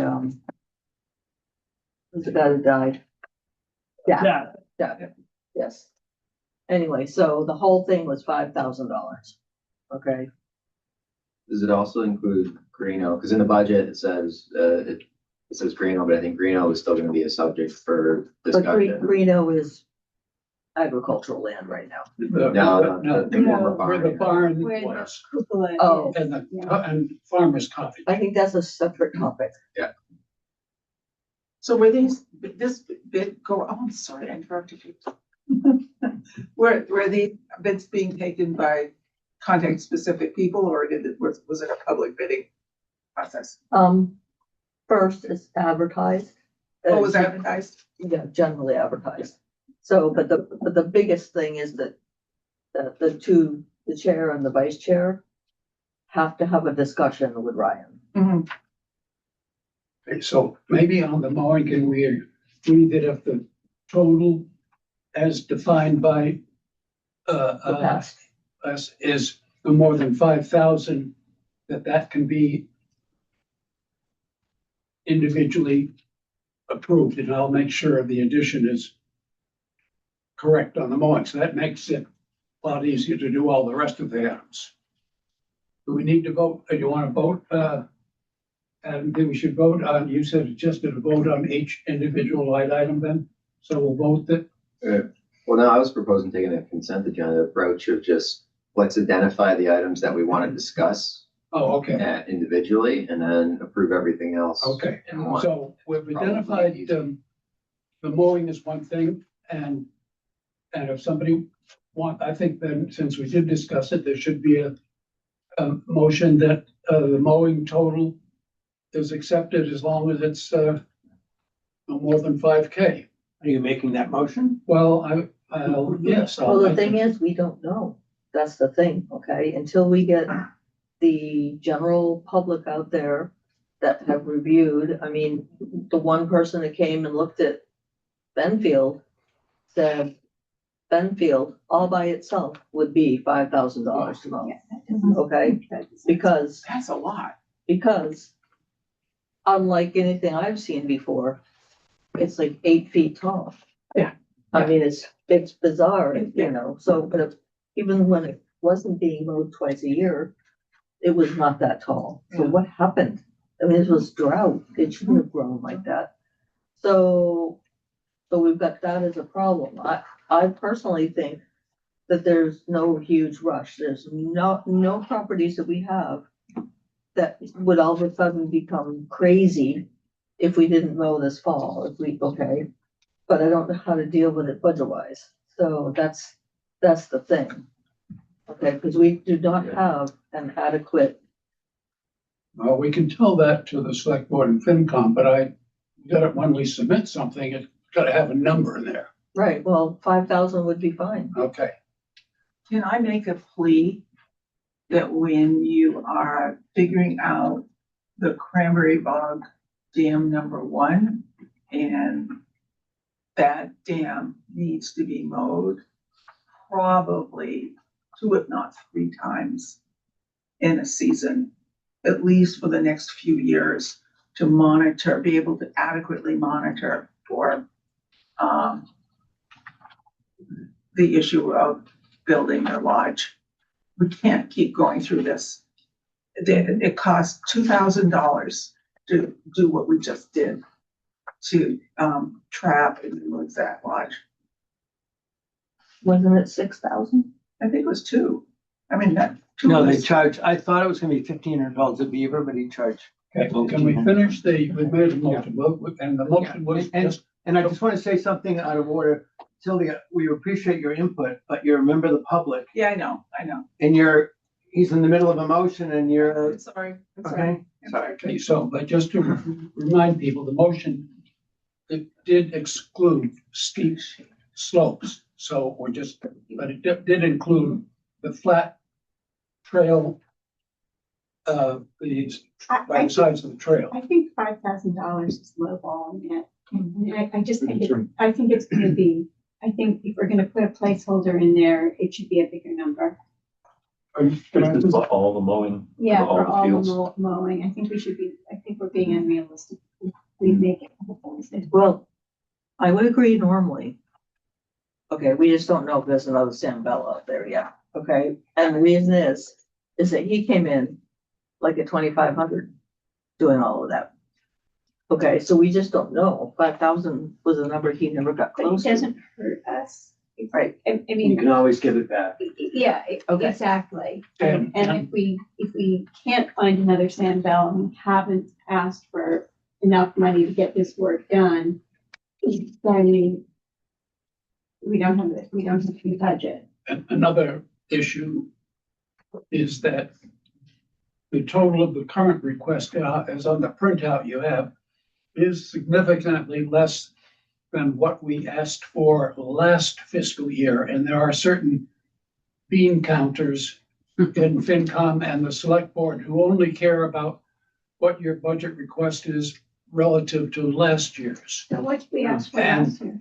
who's the guy that died? Yeah, yes. Anyway, so the whole thing was $5,000, okay? Does it also include Greeno? Because in the budget, it says, it says Greeno, but I think Greeno is still gonna be a subject for But discussion. Reno is agricultural land right now. No, the former Where the barn Where the was, cupola Oh. is. and farmer's cottage. I think that's a separate topic. So were this bid go, oh, I'm sorry, I interrupted you. Were the bids being taken by contact specific people or was it a public bidding process? First it's advertised. What was advertised? Yeah, generally advertised. So, but the biggest thing is that the chair and the vice chair have to have a discussion with Ryan. Mhm. Okay, so maybe on the mowing, can we agree that if the total as defined by The past. us is no more than 5,000, that can be individually approved, and I'll make sure the addition is correct on the mowing, so that makes it a lot easier to do all the rest of the items. Do we need to vote, or do you want to vote, and then we should vote on, you said just a vote on each individual line item then? So we'll vote that, Well, no, I was proposing taking a consent agenda approach of just, let's identify the items that we want to discuss oh, okay, individually and then approve everything else. okay. in one. So we've identified, the mowing is one thing, and if somebody I think then, since we did discuss it, there should be a motion that, the mowing total is accepted as long as it's, no more than 5K. Are you making that motion? Well, yes. Well, the thing is, we don't know. That's the thing, okay? Until we get the general public out there that have reviewed, I mean, the one person that came and looked at Benfield said Benfield all by itself would be $5,000 to mow, okay? Because That's a lot. unlike anything I've seen before, it's like 8 feet tall. Yeah. I mean, it's bizarre, you know, so, but even when it wasn't being mowed twice a year, it was not that tall. So what happened? I mean, it was drought. It shouldn't have grown like that. So we've got that as a problem. I personally think that there's no huge rush. There's no properties that we have that would all of a sudden become crazy if we didn't mow this fall, okay. But I don't know how to deal with it budget-wise. So that's the thing. Okay, because we do not have an adequate. Well, we can tell that to the select board and FinCom, but when we submit something, it's gotta have a number in there. Right, well, 5,000 would be fine. Okay. Can I make a plea that when you are figuring out the Cranberry Bog Dam #1, and that dam needs to be mowed probably 2, if not 3 times in a season, at least for the next few years, to be able to adequately monitor for the issue of building a lodge. We can't keep going through this. It costs $2,000 to do what we just did, to trap and remove that lodge. Wasn't it 6,000? I think it was 2. I mean, that. No, they charge, I thought it was gonna be $1,500 a beaver, but he charged. Okay, can we finish we made a motion, and the motion was just, And I just want to say something out of order. Sylvia, we appreciate your input, but you're a member of the public Yeah, I know. and he's in the middle of a motion and you're, I'm sorry. okay? Sorry. okay, so, but just to remind people, the motion, it did exclude steep slopes, so but it did include the flat trail, these, by the sides of the trail. I think $5,000 is lowballing it. And I just think it's gonna be, I think if we're gonna put a placeholder in there, it should be a bigger number. This is for all the mowing. Yeah, for all fields. the mowing, I think we're being unrealistic. We make it. Well, I would agree normally. Okay, we just don't know if there's another Sam Bell out there yet, okay? And the reason is that he came in like at 2,500 doing all of that. Okay, so we just don't know. 5,000 was a number he never got But close it to. doesn't hurt us. Right. I You mean, can always give it back. yeah, Okay. exactly. And- And if we can't find another Sam Bell and we haven't asked for enough money to get this work done, then we don't have the budget. And another issue is that the total of the current request, as on the printout you have, is significantly less than what we asked for last fiscal year. And there are certain bean counters in FinCom and the select board who only care about what your budget request is relative to last year's. So what we asked for last year?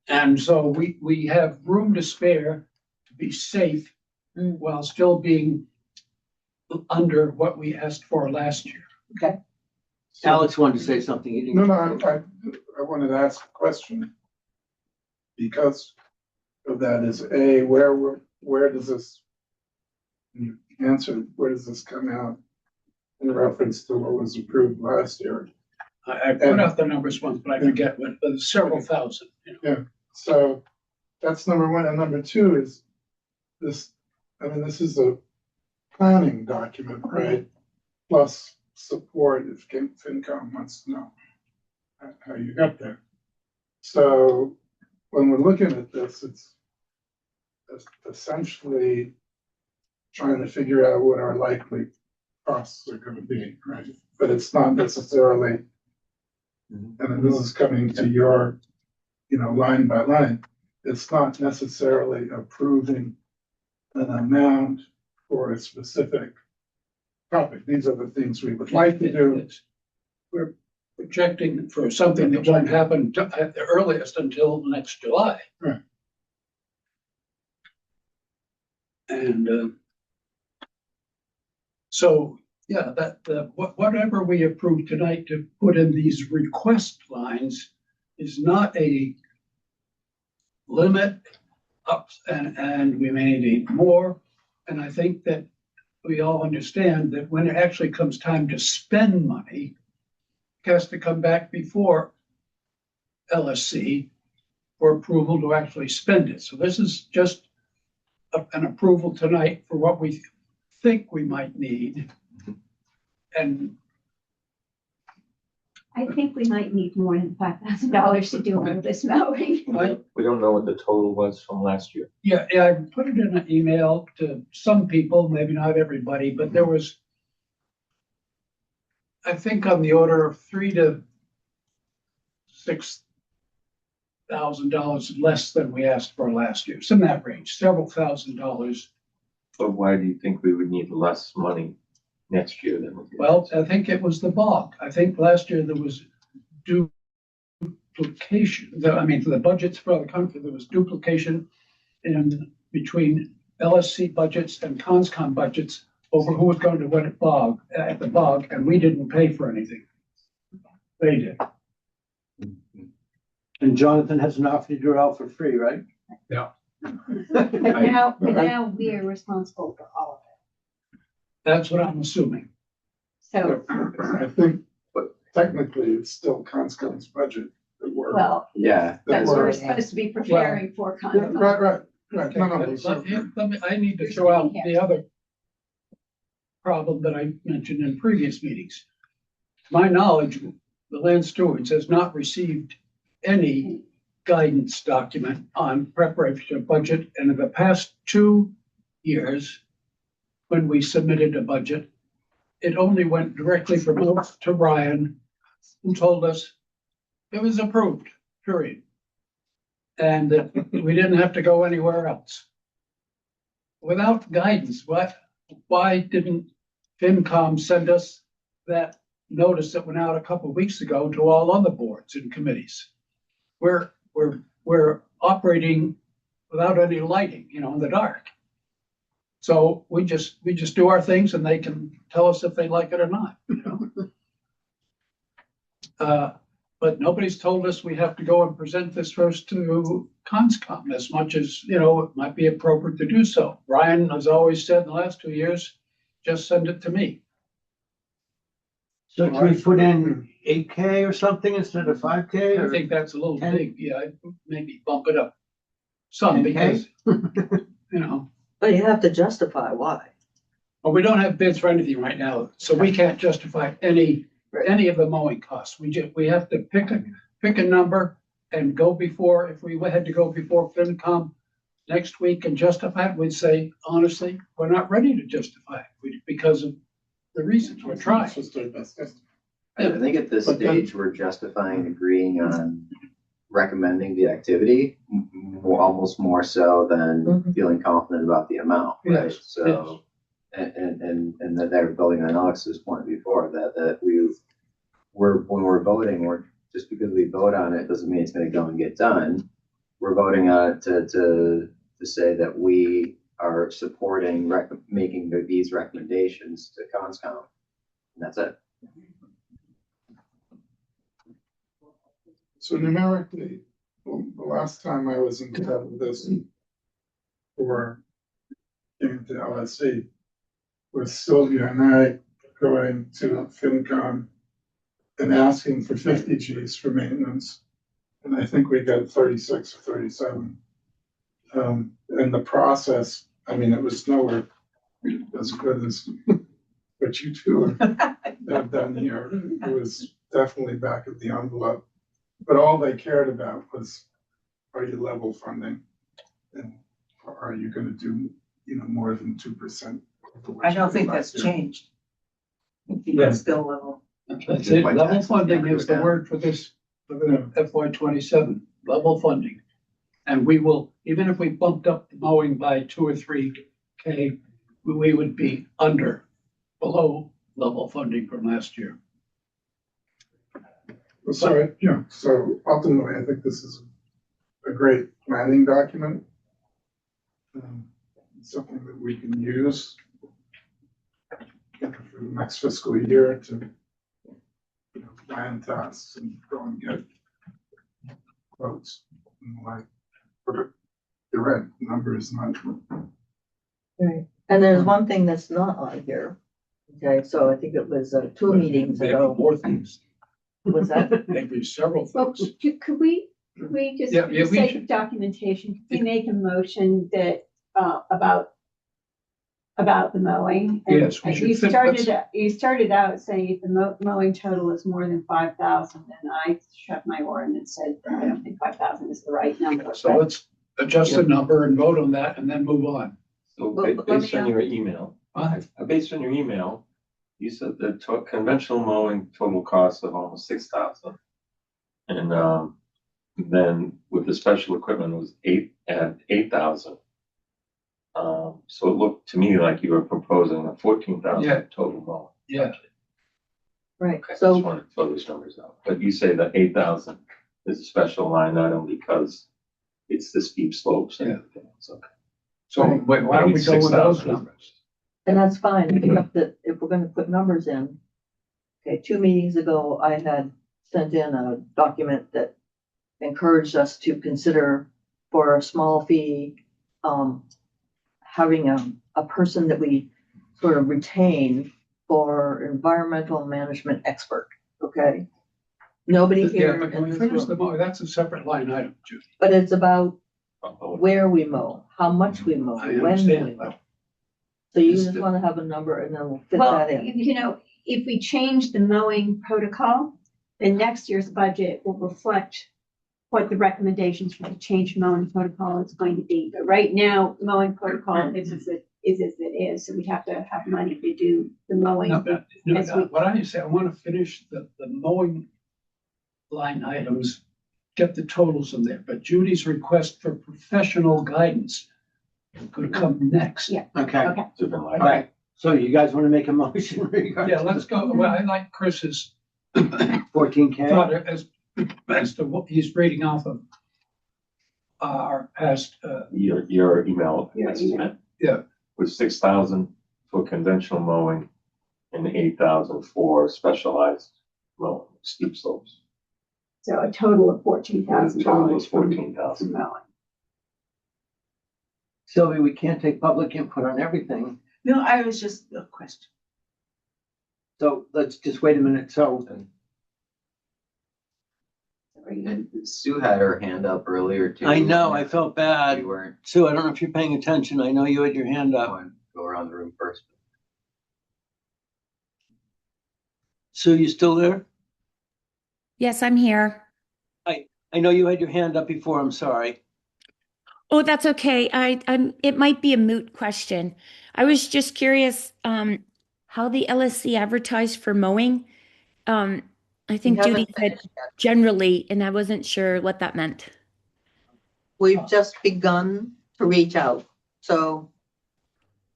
And so we have room to spare to be safe while still being under what we asked for last year. Alex wanted to say something. He No, didn't. no, I wanted to ask a question. Because of that is where does this, you answered, where does this come out in reference to what was approved last year? I put out the numbers once, but I forget, but several thousand, you know. Yeah, so that's number one, and number two is this, I mean, this is a planning document, right? Plus support if FinCom wants to know how you got there. So when we're looking at this, it's essentially trying to figure out what our likely costs are gonna be, right? But it's not necessarily, and then this is coming to your, line by line, it's not necessarily approving an amount for a specific topic. These are the things we would like to do. We're projecting for something that won't happen at the earliest until next July. Right. And so, yeah, whatever we approve tonight to put in these request lines is not a limit up, and we may need more. And I think that we all understand that when it actually comes time to spend money, it has to come back before LSC for approval to actually spend it. So this is just an approval tonight for what we think we might need. And I think we might need more than $5,000 to do all of this mowing. We don't know what the total was from last year. yeah, I put it in an email to some people, maybe not everybody, but there was, I think, on the order of $3,000 to $6,000 less than we asked for last year. It's in that range, several $1,000s. But why do you think we would need less money next year than we did? Well, I think it was the bog. I think last year there was duplication. I mean, for the budgets for the country, there was duplication in between LSC budgets and CONSCOM budgets over who was going to win at the bog, and we didn't pay for anything. They did. And Jonathan has an offer to do it all for free, right? But now we are responsible for all of it. That's what I'm assuming. So, I think, but technically, it's still CONSCOM's budget that we're. well, Yeah. that's That what we're we're- supposed to be preparing for. Yeah, right. No, no, Okay, so- I need to throw out the other problem that I mentioned in previous meetings. To my knowledge, the land stewards has not received any guidance document on preparation of budget. And in the past 2 years, when we submitted a budget, it only went directly from us to Ryan, who told us it was approved, period. And that we didn't have to go anywhere else. Without guidance, why didn't FinCom send us that notice that went out a couple of weeks ago to all other boards and committees? We're operating without any lighting, in the dark. So we just do our things and they can tell us if they like it or not, But nobody's told us we have to go and present this first to CONSCOM as much as, it might be appropriate to do so. Ryan has always said in the last 2 years, just send it to me. So can we put in 8K or something instead of 5K? I Or think that's a little 10? big. Yeah, I'd maybe bump it up some because, But you have to justify why. well, we don't have bids for anything right now, so we can't justify any of the mowing costs. We have to pick a number and go before, if we had to go before FinCom next week and justify it, we'd say, honestly, we're not ready to justify it because of the reasons we're trying. It's just our best estimate. I think at this But then- stage, we're justifying agreeing on recommending the activity, almost more so than Mhm. feeling confident about the amount, right? Yes, So, and that they're building on Alex's point before, that when we're voting, just because we vote on it doesn't mean it's gonna go and get done. We're voting on it to say that we are supporting making these recommendations to conscom. And that's it. So numerically, well, the last time I was involved with this for came to LSC was Sylvia and I going to FinCom and asking for 50 Gs for maintenance. And I think we got 36 or 37. And the process, I mean, it was nowhere as good as what you two have done here. It was definitely back of the envelope. But all they cared about was, are you level funding? And are you gonna do, more than 2%? I don't think that's changed. I think Yeah. it's still level. That's it. Level funding is the word for this, for the FY 27, level funding. And we will, even if we bumped up the mowing by 2 or 3K, we would be below level funding from last year. So, so ultimately, I think this is a great planning document. Something that we can use for the next fiscal year to plan tasks and go and get quotes. And like, but you're right, the number is not. Right. And there's one thing that's not on here. Okay, so I think it was 2 meetings Maybe ago. more things, Was that? maybe several Well, things. could we just, Yeah, for yeah, the we sake should- of documentation, could we make a motion that, about the mowing? And Yes, we should You fit- started out saying if the mowing total is more than 5,000, and I shut my horn and said, I don't think 5,000 is the right number. So let's adjust the number and vote on that and then move on. So Well, let based me on ask- your email, Huh? based on your email, you said the conventional mowing total cost of almost 6,000. And then with the special equipment was 8,000. So it looked to me like you were proposing a 14,000 Yeah. total mowing. Yeah, Right, Okay, just so, wanted to throw those numbers out. But you say that 8,000 is a special line item because it's the steep slopes and Yeah. everything. It's okay. so why don't we go with those 6,000. numbers? and that's fine, except that if we're gonna put numbers in. Okay, 2 meetings ago, I had sent in a document that encouraged us to consider for a small fee, having a person that we sort of retain for environmental management expert, okay? Nobody Yeah, here but can in we this finish the room, mowing? That's a separate line item, Judy. but it's about Oh, where we mow, how much we mow, I when we understand mow. that. So you Is just the- wanna have a number and then we'll fit Well, that in. if we change the mowing protocol, then next year's budget will reflect what the recommendations for the change mowing protocol is going to be. But right now, mowing protocol is as it is, so we have to have money to do the mowing. As we- What I say, I want to finish the mowing line items, get the totals in there, but Judy's request for professional guidance could come next. Yeah. Okay, Okay. different line. all right. So you guys want to make a motion regarding Yeah, let's go. Well, I like Chris's 14K? thought as to what he's reading off of our past, Your email Your estimate. Yeah. Was 6,000 for conventional mowing and 8,000 for specialized mowing, steep slopes. So a total of $14,000 Total was for 14,000. mowing. Sylvia, we can't take public input on everything, No, I was just a question. so let's just wait a minute. So And Sue had her hand up earlier too. I know, I felt We bad. weren't Sue, I don't know if you're paying attention. I know you had your hand up. going to go around the room first. Sue, you still there? Yes, I'm here. I know you had your hand up before. I'm sorry. Oh, that's okay. It might be a moot question. I was just curious, how the LSC advertised for mowing. I think We haven't Judy said finished yet. generally, and I wasn't sure what that meant. We've just begun to reach out, so.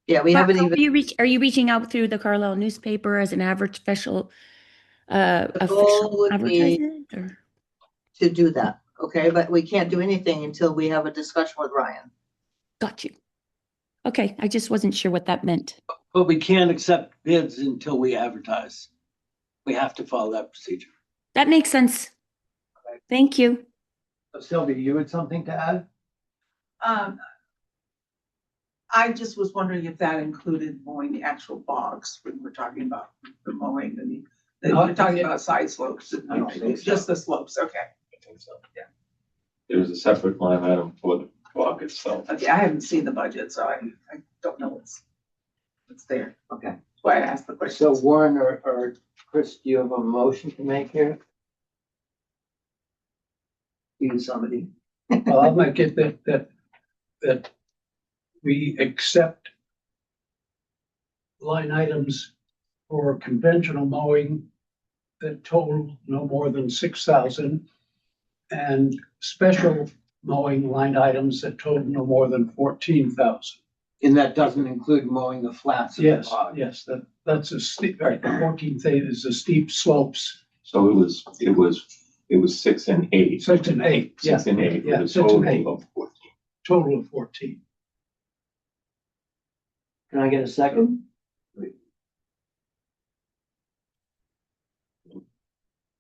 Yeah, we haven't How even, are you reaching out through the Carlisle newspaper as an goal official would be- advertisement? Or? to do that, okay, but we can't do anything until we have a discussion with Ryan. Got you. Okay, I just wasn't sure what that meant. But we can't accept bids until we advertise. We have to follow that procedure. That makes sense. Thank you. So Sylvia, you had something to add? I just was wondering if that included mowing the actual bogs when we're talking about the mowing and we're talking about side slopes. I don't think so. Just the slopes, okay. I think so. Yeah. There's a separate line item for the block itself. Okay, I haven't seen the budget, so I don't know what's there. Okay. That's why I asked the So question. Warren or Chris, do you have a motion to make here? You, somebody. Well, I'll make it that we accept line items for conventional mowing that total no more than 6,000 and special mowing line items that total no more than 14,000. And that doesn't include mowing the flats of the Yes, bog. yes, that's a steep, right, the 14th is the steep slopes, So it was 6 and 8. 6 and 8, yeah, 6 and 8 yeah, with a 6 and 8. total of 14. Total of 14. Can I get a second?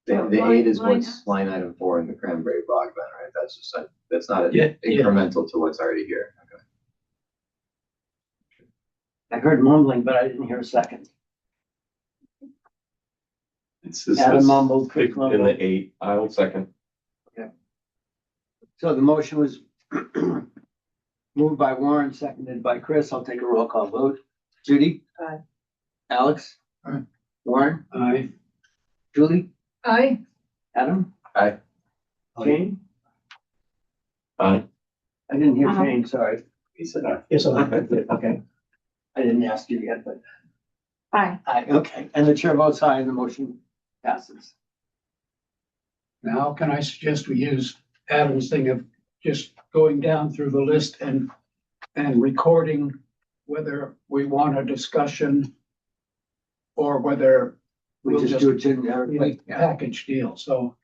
The 8 is what's line item 4 in the cranberry bog then, right? That's just, that's not Yeah, yeah. incremental to what's already here. Okay. I heard mumbling, but I didn't hear a second. It's this Adam is mumbled, Chris in mumbled. the 8. I'll second. So the motion was moved by Warren, seconded by Chris. I'll take a roll call vote. Judy? Aye. Alex? Aye. Warren? Aye. Julie? Aye. Adam? Aye. Jane? Aye. I didn't hear Jane, sorry. He said aye. Yes, okay. I didn't ask you yet, but Aye. aye, okay. And the chair votes aye and the motion passes. Now, can I suggest we use Adam's thing of just going down through the list and recording whether we want a discussion or whether We we'll just just do it generically. package deal, so.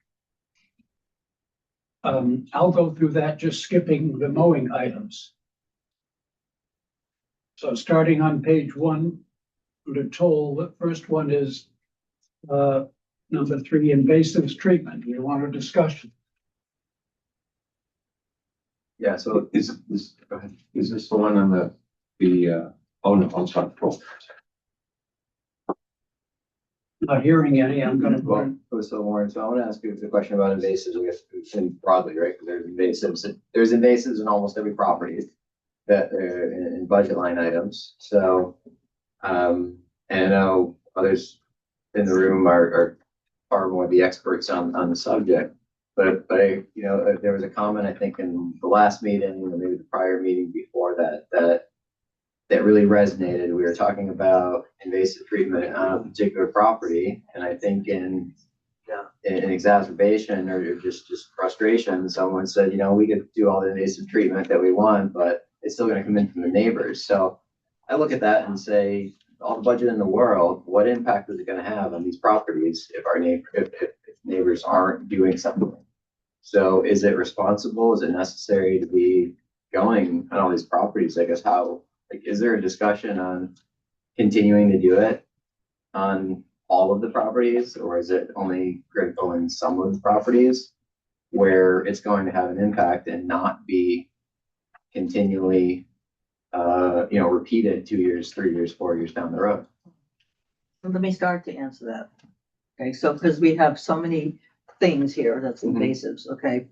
I'll go through that, just skipping the mowing items. So starting on page 1, the toll, the first one is, number 3, invasives treatment. We want a discussion. Yeah, so Go ahead. Is this the one on oh no, I'm sorry. Not hearing any, I'm gonna go. so Warren, so I want to ask you the question about invasives, I guess, broadly, right? Because there's invasives in almost every property that are in budget line items. So, and I know others in the room are far more the experts on the subject. But I, there was a comment, I think, in the last meeting, or maybe the prior meeting before that really resonated. We were talking about invasive treatment on a particular property, and I think in exacerbation or just frustration, someone said, we could do all the invasive treatment that we want, but it's still going to come in from the neighbors. So I look at that and say, all the budget in the world, what impact is it going to have on these properties if our neighbors aren't doing something? So is it responsible? Is it necessary to be going on all these properties? I guess is there a discussion on continuing to do it on all of the properties, or is it only critical in some of the properties where it's going to have an impact and not be continually, repeated 2 years, 3 years, 4 years down the road? Let me start to answer that. Okay, so because we have so many things here that's invasives, okay?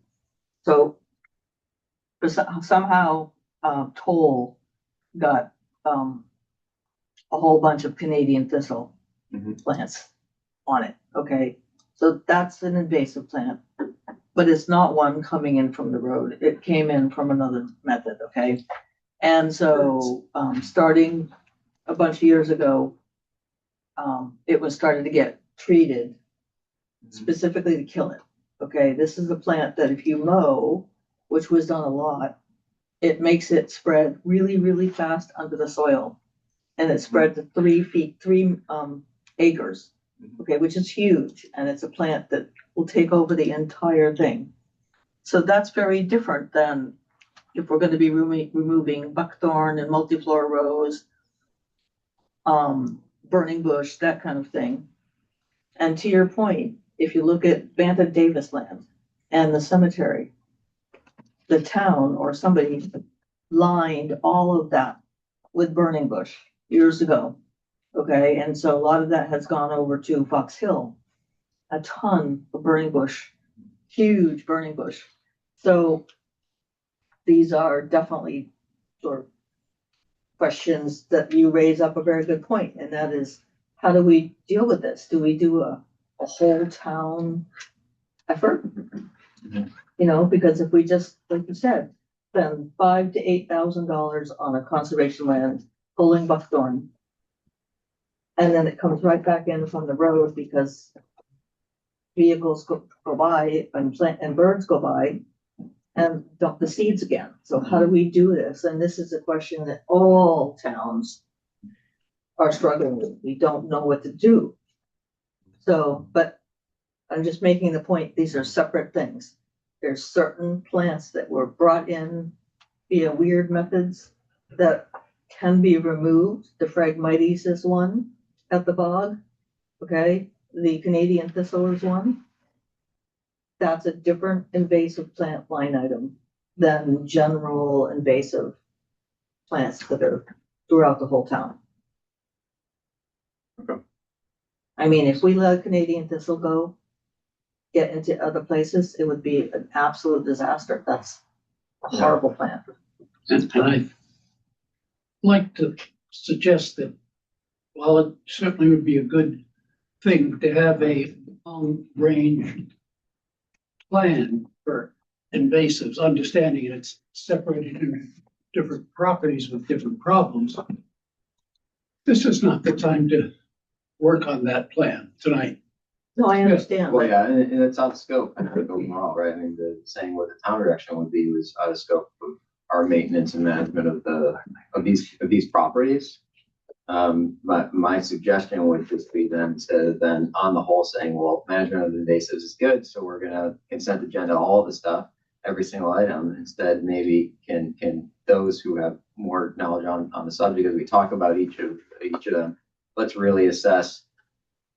So somehow Toll got a whole bunch of Canadian thistle plants on it, okay? So that's an invasive plant, but it's not one coming in from the road. It came in from another method, okay? And so starting a bunch of years ago, it was starting to get treated specifically to kill it. Okay, this is a plant that if you mow, which was done a lot, it makes it spread really, really fast under the soil. And it spread to 3 acres, okay, which is huge. And it's a plant that will take over the entire thing. So that's very different than if we're gonna be removing buckthorn and multiflora rose, burning bush, that kind of thing. And to your point, if you look at Banta Davis land and the cemetery, the town or somebody lined all of that with burning bush years ago. Okay, and so a lot of that has gone over to Fox Hill. A ton of burning bush, huge burning bush. So these are definitely sort of questions that you raise up a very good point, and that is, how do we deal with this? Do we do a whole town effort? You know, because if we just, like you said, spend $5,000 to $8,000 on a conservation land, pulling buckthorn, and then it comes right back in from the road because vehicles go by and birds go by and dump the seeds again. So how do we do this? And this is a question that all towns are struggling with. We don't know what to do. So, but I'm just making the point, these are separate things. There's certain plants that were brought in via weird methods that can be removed. The Phragmites is one at the bog, okay? The Canadian thistle is one. That's a different invasive plant line item than general invasive plants that are throughout the whole town. Okay. I mean, if we let Canadian thistle go, get into other places, it would be an absolute disaster. That's a horrible plant. And I'd like to suggest that while it certainly would be a good thing to have a long-range plan for invasives, understanding it's separated into different properties with different problems, this is not the time to work on that plan tonight. No, I understand. Well, yeah, and it's out of scope overall, right? I mean, saying what the town direction would be was out of scope of our maintenance and management of these properties. My suggestion would just be then to then on the whole saying, well, management of invasives is good, so we're gonna consent agenda all the stuff, every single item. Instead, maybe can those who have more knowledge on the subject, as we talk about each of them, let's really assess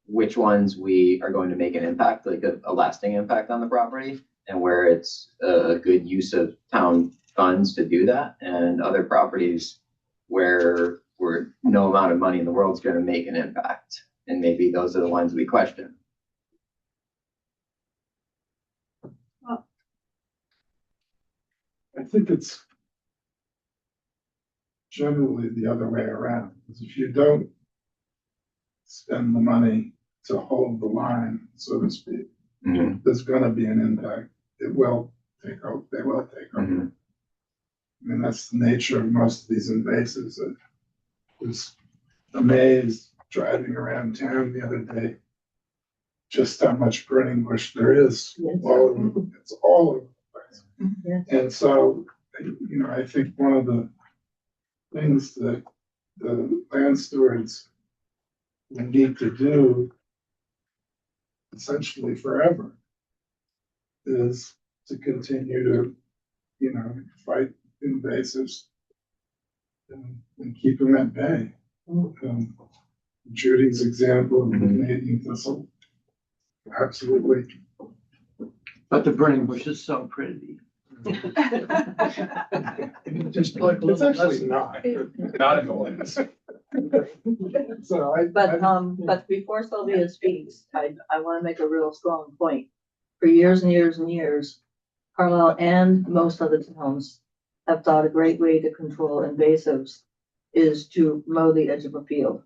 which ones we are going to make an impact, like a lasting impact on the property, and where it's a good use of town funds to do that, and other properties where no amount of money in the world is going to make an impact, and maybe those are the ones we question. I think it's generally the other way around, because if you don't spend the money to hold the line, so to speak, there's gonna be an impact. It will take over, they will take over. I mean, that's the nature of most of these invasives. I was amazed driving around town the other day, just how much burning bush there is. Yes. All over, it's all over the place. Yes. And so, you know, I think one of the things that the land stewards will need to do essentially forever is to continue to, you know, fight invasives and keep them at bay. Judy's example of the Canadian thistle, absolutely. But the burning bush is so pretty. Just like a It's little actually lesson. not. Not in the lens. So But before Sylvia speaks, I want to make a real strong point. For years and years and years, Carlisle and most other towns have thought a great way to control invasives is to mow the edge of a field.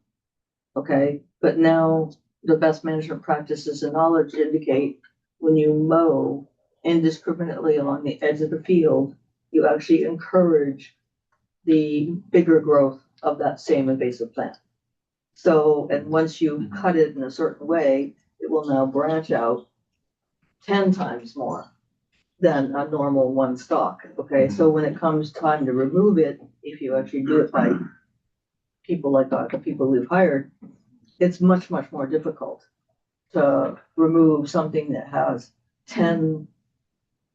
Okay, but now the best management practices and knowledge indicate when you mow indiscriminately along the edge of the field, you actually encourage the bigger growth of that same invasive plant. So, and once you cut it in a certain way, it will now branch out 10 times more than a normal one stalk. Okay, so when it comes time to remove it, if you actually do it by people like the people we've hired, it's much, much more difficult to remove something that has 10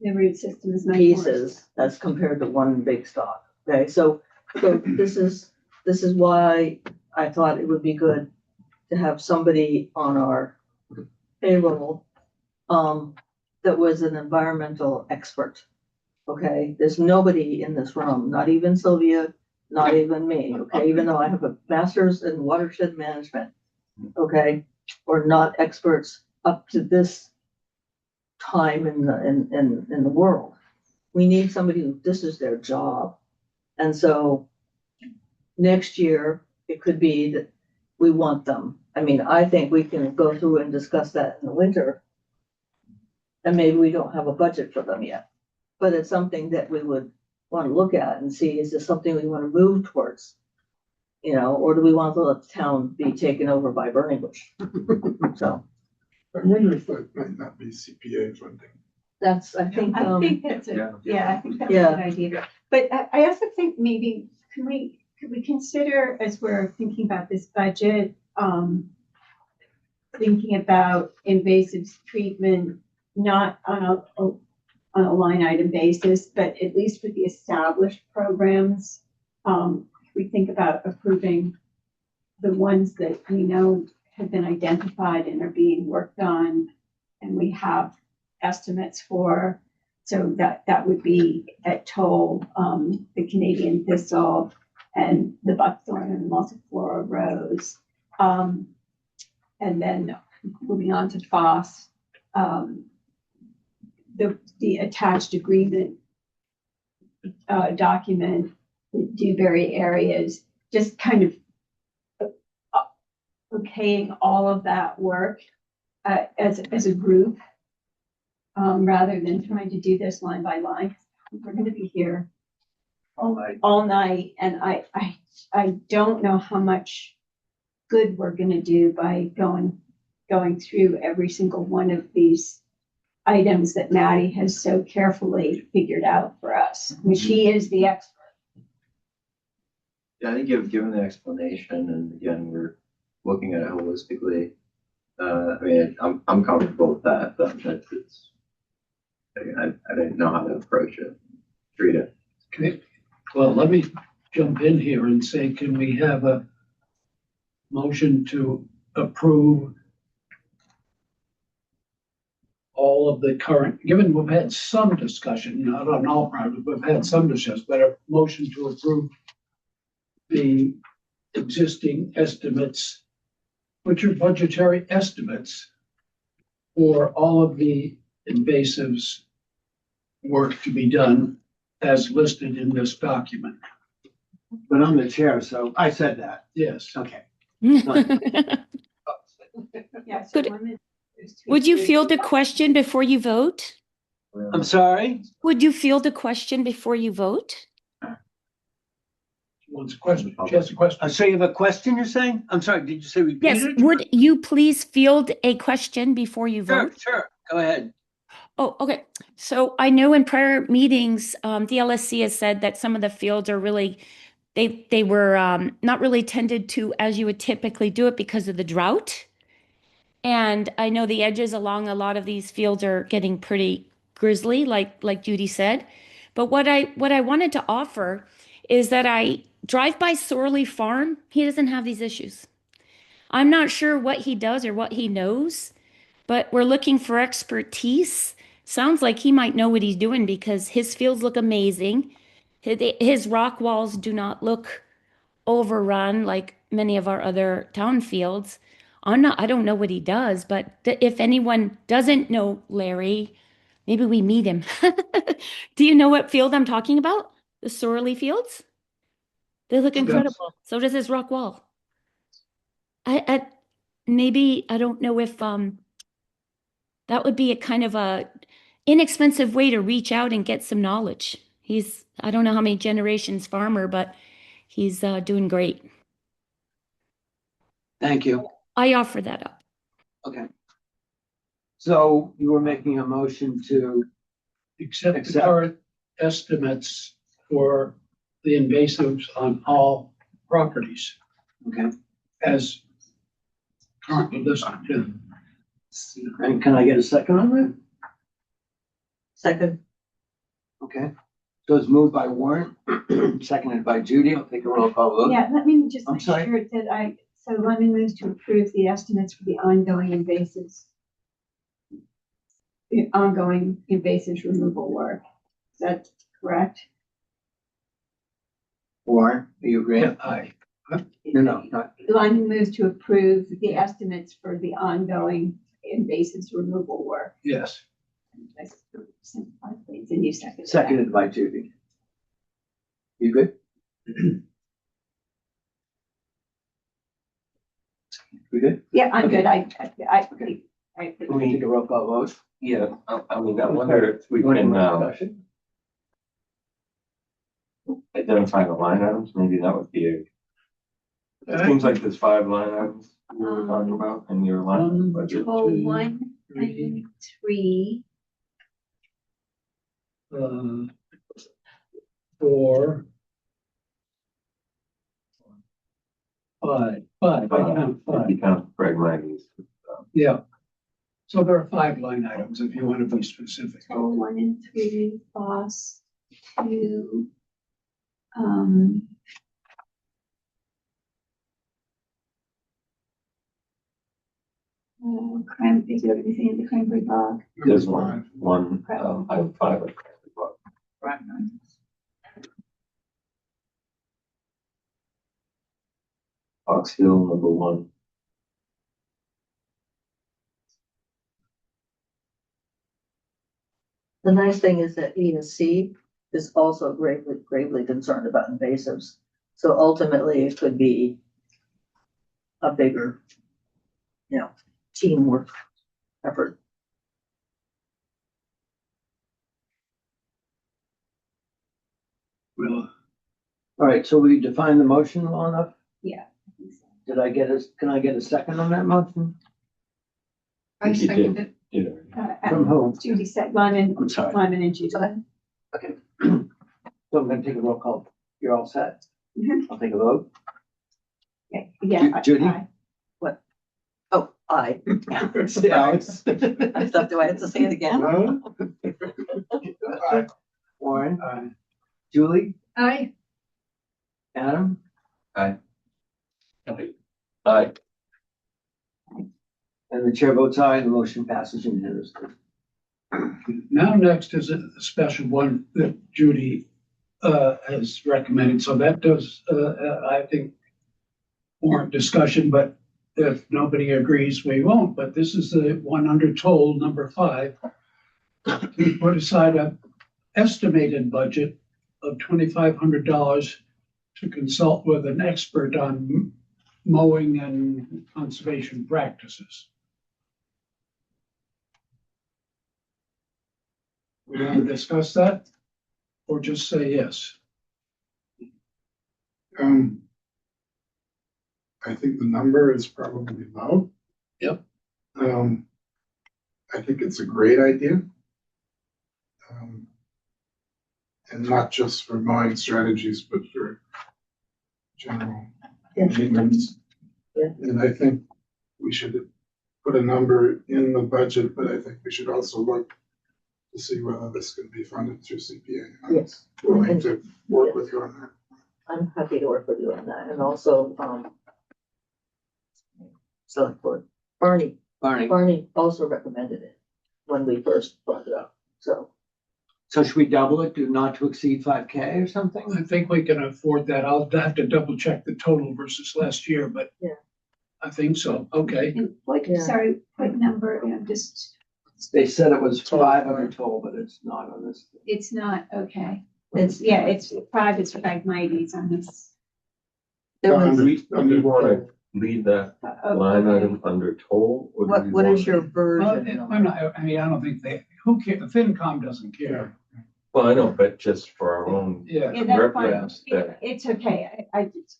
The root system is much worse. pieces as compared to one big stock. Okay, so this is why I thought it would be good to have somebody on our payroll that was an environmental expert. Okay, there's nobody in this room, not even Sylvia, not even me, okay, even though I have a master's in watershed management, okay, we're not experts up to this time in the world. We need somebody who, this is their job. And so next year, it could be that we want them. I mean, I think we can go through and discuss that in the winter. And maybe we don't have a budget for them yet, but it's something that we would want to look at and see, is this something we want to move towards? You know, or do we want to let the town be taken over by Burning Bush? So I wonder if that might not be CPA funding. that's, I think, I think that's a, yeah, I think that's a Yeah. good idea. But I also think maybe, could we consider, as we're thinking about this budget, thinking about invasive treatment, not on a line item basis, but at least with the established programs, we think about approving the ones that we know have been identified and are being worked on, and we have estimates for. So that would be at Toll, the Canadian thistle, and the buckthorn and multiflora rose. And then moving on to FOSS, the attached agreement document, the Dewberry areas, just kind of okaying all of that work as a group, rather than trying to do this line by line. We're going to be here all night, and I don't know how much good we're going to do by going through every single one of these items that Maddie has so carefully figured out for us. I mean, she is the expert. Yeah, I think you've given the explanation, and again, we're looking at it holistically. I mean, I'm comfortable with that, but it's, I didn't know how to approach it, treat it. Okay, well, let me jump in here and say, can we have a motion to approve all of the current, given we've had some discussion, not on all projects, we've had some discussion, but a motion to approve the existing estimates, which are budgetary estimates for all of the invasives work to be done as listed in this document. But I'm the chair, so I said that. Yes. Okay. Yeah, so Good. Would you field a question before you vote? I'm sorry? Would you field a question before you vote? She wants a question. She has a question. So you have a question, you're saying? I'm sorry, did you say repeat Yes, it? would you please field a question before you Sure, vote? sure. Go ahead. Oh, okay. So I know in prior meetings, the LSC has said that some of the fields are really, they were not really tended to as you would typically do it because of the drought. And I know the edges along a lot of these fields are getting pretty grizzly, like Judy said. But what I wanted to offer is that I drive by Sorley Farm. He doesn't have these issues. I'm not sure what he does or what he knows, but we're looking for expertise. Sounds like he might know what he's doing because his fields look amazing. His rock walls do not look overrun like many of our other town fields. I don't know what he does, but if anyone doesn't know Larry, maybe we meet him. Do you know what field I'm talking about? The Sorley fields? They look incredible. So does his rock wall. I maybe I don't know if that would be a kind of a inexpensive way to reach out and get some knowledge. I don't know how many generations farmer, but he's doing great. Thank you. I offer that up. Okay. So you were making a motion to, Accept the current estimates for the invasives on all properties okay, as currently listed. and can I get a second on that? second, Okay, so it's moved by Warren, seconded by Judy. I'll take a roll call vote. Yeah, let me just I'm make sorry. sure that so let me move to approve the estimates for the ongoing invasives. The ongoing invasives removal work. Is that correct? Warren, are you agreeing? Aye. No, not. Let me move to approve the estimates for the ongoing invasives removal work. Yes. Simplify things, and you second. Seconded by Judy. You good? We good? Yeah, I'm Okay. good. I agree. Can we take a roll call vote? Yeah, I mean, I wonder if we can, Discussion? identify the line items, maybe that would be a. It seems like there's 5 line items we were talking about in your line item budget. Oh, 1 and 3. 4, 5, I count 5. You count Greg Maggie's. Yeah. So there are 5 line items if you want to be specific. Oh, 1 and 3, boss, 2, crime, is there anything in the cranberry bog? There's one, item 5. Fox Hill, number 1. The nice thing is that E and C is also gravely concerned about invasives. So ultimately, it could be a bigger, teamwork effort. Well, All right, so we define the motion well enough? Yeah, I think so. Can I get a second on that motion? I second it. Yeah. From whom? Judy said, Lyman, I'm sorry. Lyman and Judy. Okay. So I'm gonna take a roll call. You're all set? Mhm. I'll take a vote. Yeah. Judy? Aye. Oh, I. Alex? I thought, do I have to say it again? Warren? Julie? Aye. Adam? Aye. And the chair votes aye, and the motion passes unanimously. now next is a special one that Judy has recommended. So that does, I think, warrant discussion, but if nobody agrees, we won't. But this is the one under toll, number 5. We put aside an estimated budget of $2,500 to consult with an expert on mowing and conservation practices. We want to discuss that or just say yes? I think the number is probably low. Yep. I think it's a great idea. And not just for mowing strategies, but for general maintenance. Yeah. And I think we should put a number in the budget, but I think we should also look to see whether this can be funded through CPA. I'm Yes. willing to work with you on that. I'm happy to work with you on that. And also, select board, Barney also recommended it when we first brought it up. So should we double it to not to exceed 5K or something? I think we can afford that. I'll have to double check the total versus last year, but Yeah. I think so. Okay. And what, Yeah. sorry, what number, just, They said it was 5 under toll, but it's not on this. it's not, okay. It's 5 is Phragmites on this. There was, Do we want to leave that line Okay. item under toll? Or do we what is want- your Well, version? I mean, I don't think who cares? The FinCom doesn't care. Well, I know, but just for our own Yeah. Yeah, that's fine. reference, that It's okay. I just,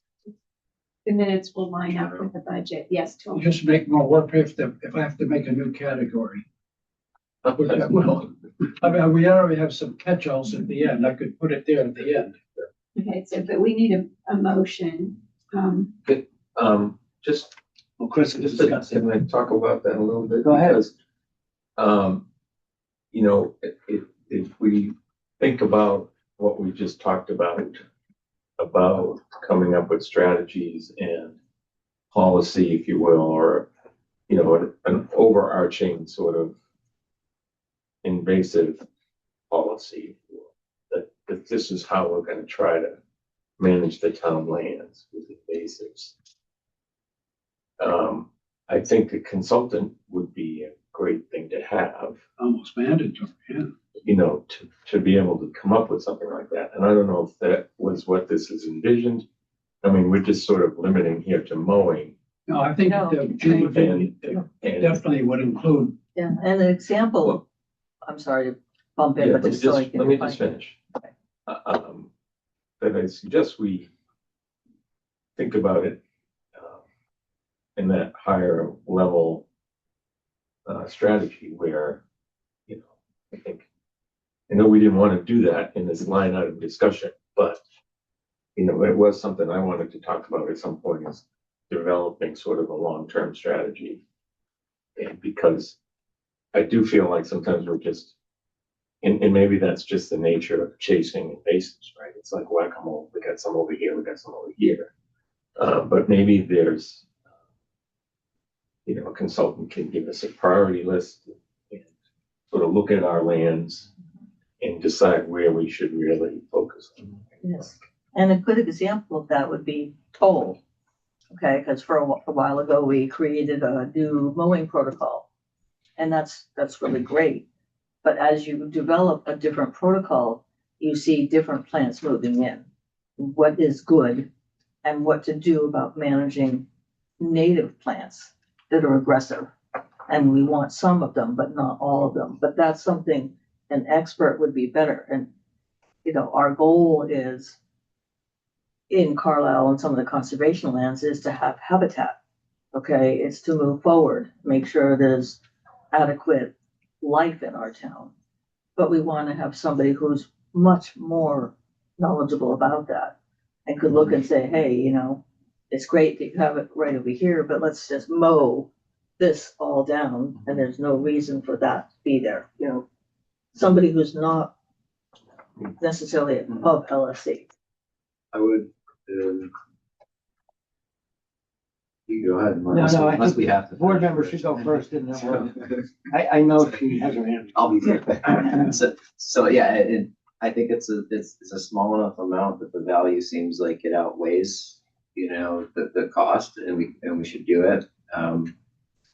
the minutes will line up with the budget. Yes, It'll totally. just make more work if I have to make a new category. Which I will. I mean, we already have some catch-alls at the end. I could put it there at the end. Okay, so, but we need a motion. just, Well, Chris, just can I talk about that a little bit? Go ahead. Because, if think about what we just talked about coming up with strategies and policy, if you will, or, you know, an overarching sort of invasive policy, if you will, that this is how we're going to try to manage the town lands with invasives. I think a consultant would be a great thing to have, Almost mandatory, yeah. you know, to be able to come up with something like that. And I don't know if that was what this is envisioned. I mean, we're just sort of limiting here to mowing. No, I think No. it definitely would include, Yeah, and an example, I'm sorry to bump in, Yeah, but let me just so I just, can. let me just finish. But I suggest we think about it in that higher level strategy where, you know, I know we didn't want to do that in this line item discussion, but, you know, it was something I wanted to talk about at some point, is developing sort of a long-term strategy. And because I do feel like sometimes we're just, and maybe that's just the nature of chasing invasives, right? It's like whack-a-mole. We got some over here, we got some over here. But maybe there's, you know, a consultant can give us a priority list and sort of look at our lands and decide where we should really focus on. Yes, and a good example of that would be toll. Okay, because for a while ago, we created a new mowing protocol. And that's really great. But as you develop a different protocol, you see different plants moving in. What is good and what to do about managing native plants that are aggressive. And we want some of them, but not all of them. But that's something an expert would be better. And, you know, our goal is in Carlisle and some of the conservation lands is to have habitat. Okay, it's to move forward, make sure there's adequate life in our town. But we want to have somebody who's much more knowledgeable about that and could look and say, hey, you know, it's great that you have it right over here, but let's just mow this all down and there's no reason for that to be there. You know, somebody who's not necessarily of LSC. I would, you go ahead. No, no, I Unless think we have to. board members should go first and then we'll, I know she has her hand. I'll be quick. So yeah, I think it's a small enough amount that the value seems like it outweighs, you know, the cost, and we should do it.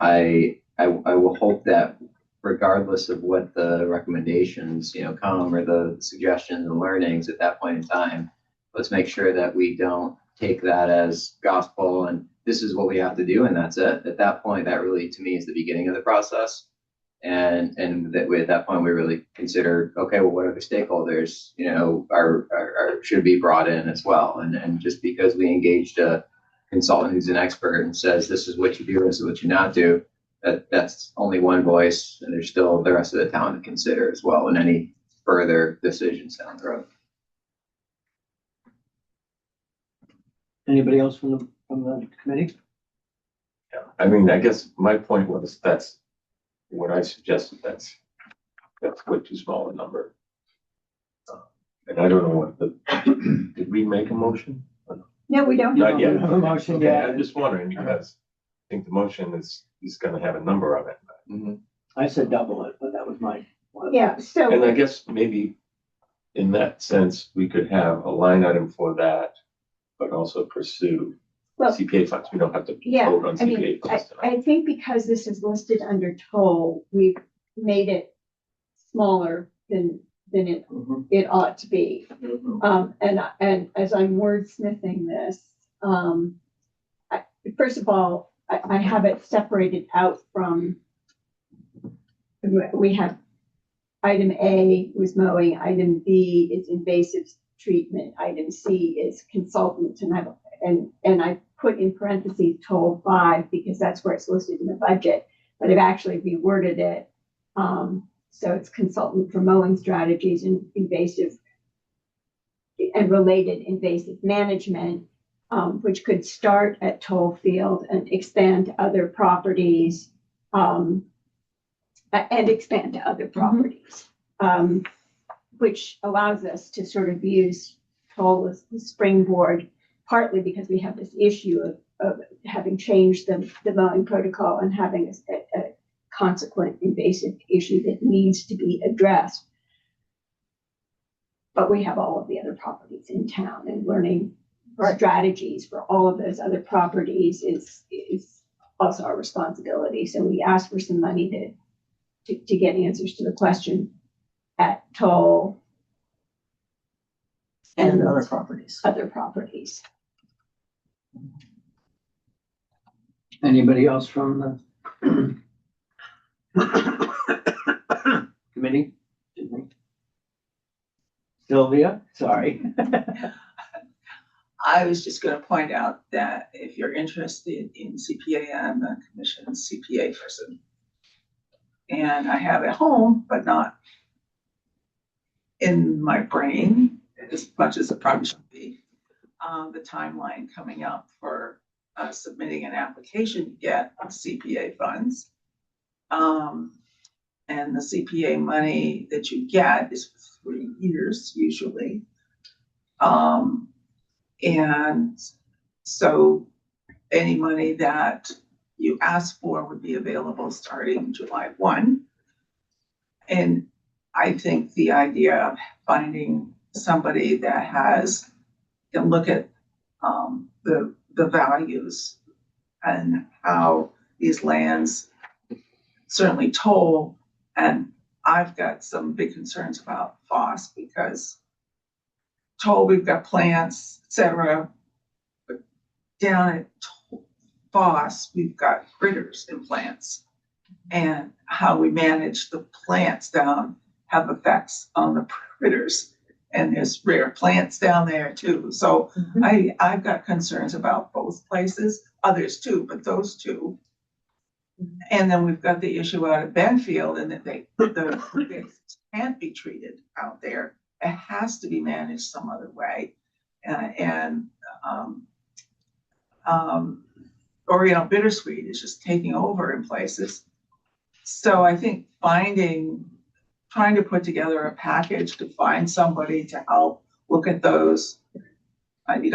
I will hope that regardless of what the recommendations, you know, come, or the suggestions and learnings at that point in time, let's make sure that we don't take that as gospel and this is what we have to do and that's it. At that point, that really, to me, is the beginning of the process. And that at that point, we really consider, okay, well, what are the stakeholders, you know, are should be brought in as well. And just because we engaged a consultant who's an expert and says, this is what you do, this is what you not do, that's only one voice, and there's still the rest of the town to consider as well in any further decisions down the road. Anybody else from the committee? Yeah, I mean, I guess my point was that's what I suggested. That's way too small a number. And I don't know what did we make a motion? No, we don't. Not yet. Have a motion, Okay, yeah. I'm just wondering because I think the motion is going to have a number of it. I said double it, but that was my. Yeah, And so, I guess maybe in that sense, we could have a line item for that, but also pursue well, CPA funds. We don't have to yeah, vote on I mean, CPA funds tonight. I think because this is listed under toll, we've made it smaller than it ought to be. And as I'm wordsmithing this, first of all, I have it separated out from, we have item A was mowing, item B is invasive treatment, item C is consultant, and I put in parentheses toll 5 because that's where it's listed in the budget, but I've actually reworded it. So it's consultant for mowing strategies and invasive and related invasive management, which could start at Toll Field and expand to other properties, which allows us to sort of use Toll as the springboard, partly because we have this issue of having changed the mowing protocol and having a consequent invasive issue that needs to be addressed. But we have all of the other properties in town, and learning strategies for all of those other properties is also our responsibility. So we asked for some money to get answers to the question at Toll And other properties. other properties. Anybody else from the committee? Sylvia, sorry. I was just gonna point out that if you're interested in CPA, I'm the commission's CPA person. And I have at home, but not in my brain as much as it probably should be, the timeline coming up for submitting an application to get CPA funds. And the CPA money that you get is for 3 years usually. And so any money that you ask for would be available starting July 1. And I think the idea of finding somebody that can look at the values and how these lands certainly Toll, and I've got some big concerns about Foss because Toll, we've got plants, etc. But down at Foss, we've got critters and plants. And how we manage the plants down have effects on the critters. And there's rare plants down there too. So I've got concerns about both places, others too, but those two. And then we've got the issue out at Benfield, and that the can't be treated out there. It has to be managed some other way. Or bittersweet is just taking over in places. So I think trying to put together a package to find somebody to help look at those. You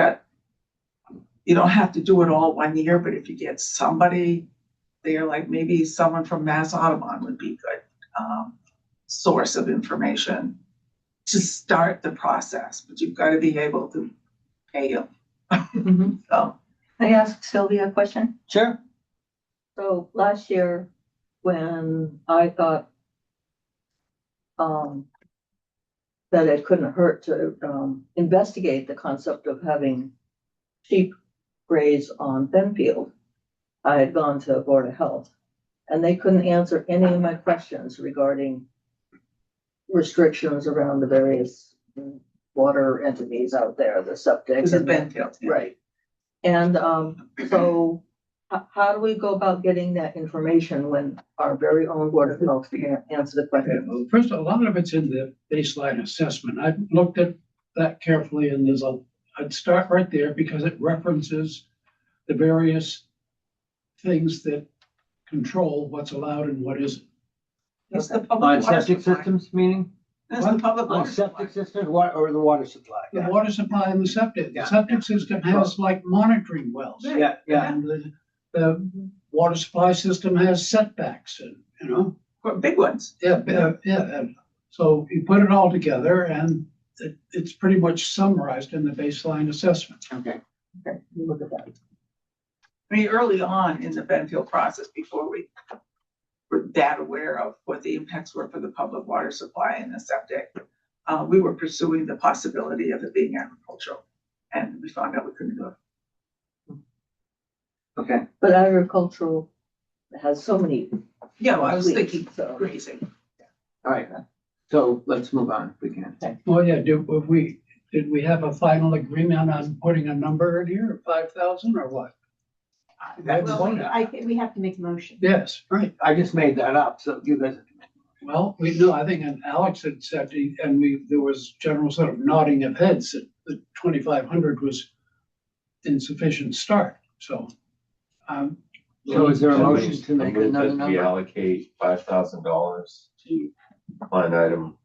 don't have to do it all 1 year, but if you get somebody there, like maybe someone from Mass Audubon would be a good source of information to start the process, but you've got to be able to pay them. So. Can I ask Sylvia a question? Sure. So last year, when I thought that it couldn't hurt to investigate the concept of having sheep graze on Benfield, I had gone to Board of Health, and they couldn't answer any of my questions regarding restrictions around the various water entities out there, the septic. This is Benfield. Yeah. Right. And so how do we go about getting that information when our very own Board of Health can't answer the question? Well, first, a lot of it's in the baseline assessment. I've looked at that carefully, and I'd start right there because it references the various things that control what's allowed and what isn't. That's the On public water septic supply. systems, meaning? That's the public On water supply. septic systems, or the water supply? The water supply and the septic. Yeah. The septic system has like monitoring wells. Yeah, yeah. And the water supply system has setbacks and, Big ones. yeah. And so you put it all together and it's pretty much summarized in the baseline assessment. Okay. Okay, you look at that. I mean, early on in the Benfield process, before we were that aware of what the impacts were for the public water supply and the septic, we were pursuing the possibility of it being agricultural, and we found out we couldn't do it. Okay. But agricultural has so many. Yeah, well, I was weeds, thinking so. grazing. All right. So let's move on if we can. Well, yeah, did we have a final agreement on putting a number in here, 5,000 or what? That's Well, one. We have to make a motion. Yes, right. I just made that up, so you guys. Well, I think, and Alex had said, there was general sort of nodding of heads that the 2,500 was insufficient start, so. So is there a I motion move- to make I move another that we number? allocate $5,000 to line item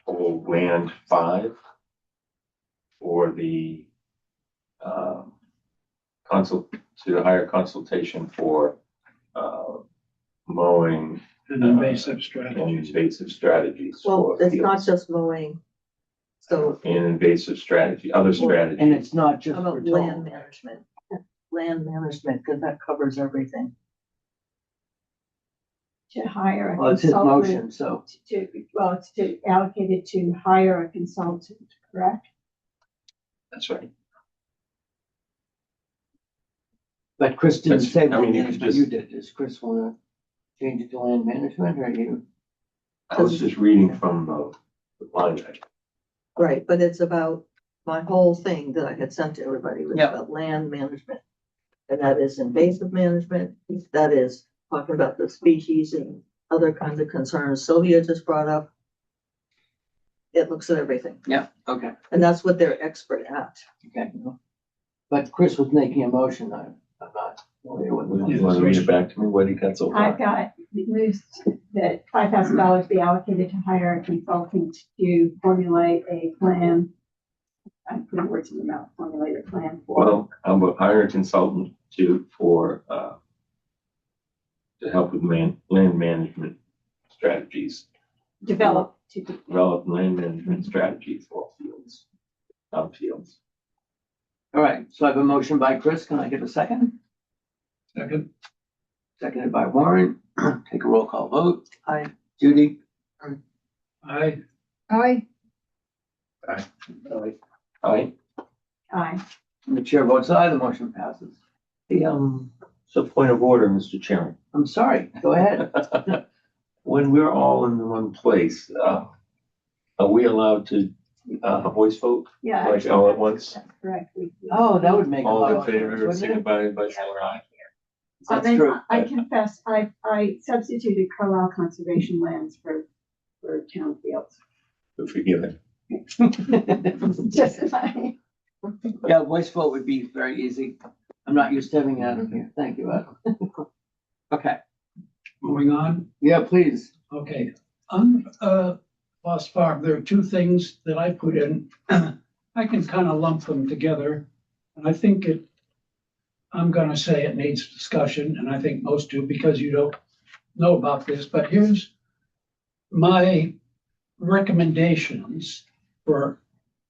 for Land 5 for the to hire consultation for mowing An invasive and strategy. invasive strategies. Well, for it's not fields. just mowing. So And invasive strategy, other And strategies. it's not just how for about land towing. management? Land management, because that covers everything. To hire a Well, it's his consultant. motion, so. It's to allocate it to hire a consultant, correct? That's right. But Chris didn't That's- say I land mean, you could management, just- you did. Does Chris wanna change it to land management or you? I was just reading from the line item. Right, but it's about, my whole thing that I had sent to everybody was Yeah. about land management. And that is invasive management, that is talking about the species and other kinds of concerns Sylvia just brought up. It looks at everything, Yeah, okay, and that's what they're expert at. okay. But Chris was making a motion, I'm not familiar with You it. want to read it back to me? What he got so I've far? got, it moves that $5,000 be allocated to hire a consultant to formulate a plan. I'm putting words in the mouth, formulate a plan for, Well, I'm gonna hire a consultant to help with land management strategies, develop, to develop land management strategies for fields, fields. All right, so I have a motion by Chris. Can I get a second? Second, Seconded by Warren. Take a roll call vote. Aye. Judy? I, Aye. Aye. Aye. And the chair votes aye, the motion passes. So point of order, Mr. Chairman. I'm sorry, go ahead. When we're all in one place, are we allowed to voice vote, Yeah. like all at once? That's correct. Oh, that would make a All lot in of sense, favor, wouldn't it? signify by saying aye. That's And true. I confess, I substituted Carlisle Conservation Lands for town fields. We're forgiven. Just fine. Yeah, voice vote would be very easy. I'm not used to having Adam here. Thank you, Adam. Okay, moving on. yeah, please. Okay, on, Lost Farm, there are two things that I put in. I can kind of lump them together. And I think I'm gonna say it needs discussion, and I think most do because you don't know about this, but here's my recommendations for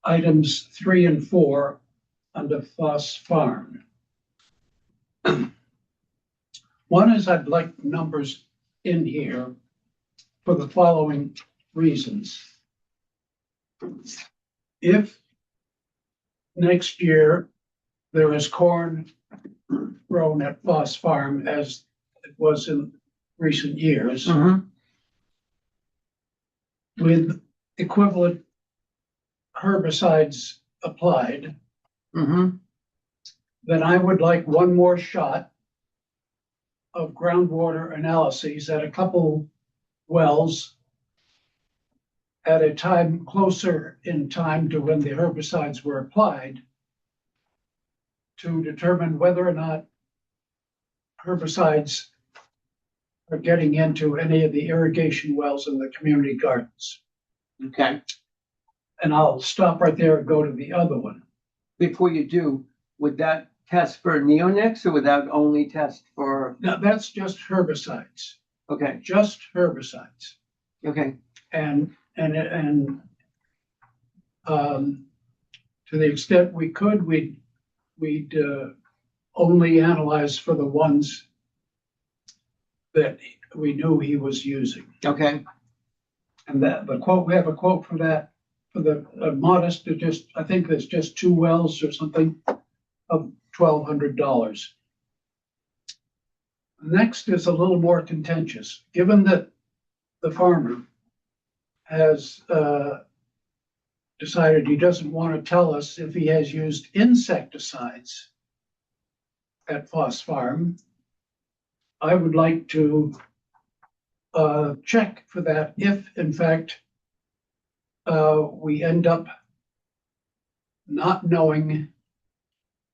items 3 and 4 under Foss Farm. One is I'd like numbers in here for the following reasons. If next year there is corn grown at Foss Farm as it was in recent years, Mm-hmm. with equivalent herbicides applied, Mm-hmm. then I would like one more shot of groundwater analyses at a couple wells at a time closer in time to when the herbicides were applied to determine whether or not herbicides are getting into any of the irrigation wells in the community gardens. Okay, And I'll stop right there and go to the other one. before you do, would that test for neonics or would that only test for, Now, that's just herbicides, okay, just herbicides. okay, And to the extent we could, we'd only analyze for the ones that we knew he was using. okay, And that the quote, we have a quote for that, for the modest, I think there's just 2 wells or something of $1,200. Next is a little more contentious. Given that the farmer has decided he doesn't want to tell us if he has used insecticides at Foss Farm, I would like to check for that if, in fact, we end up not knowing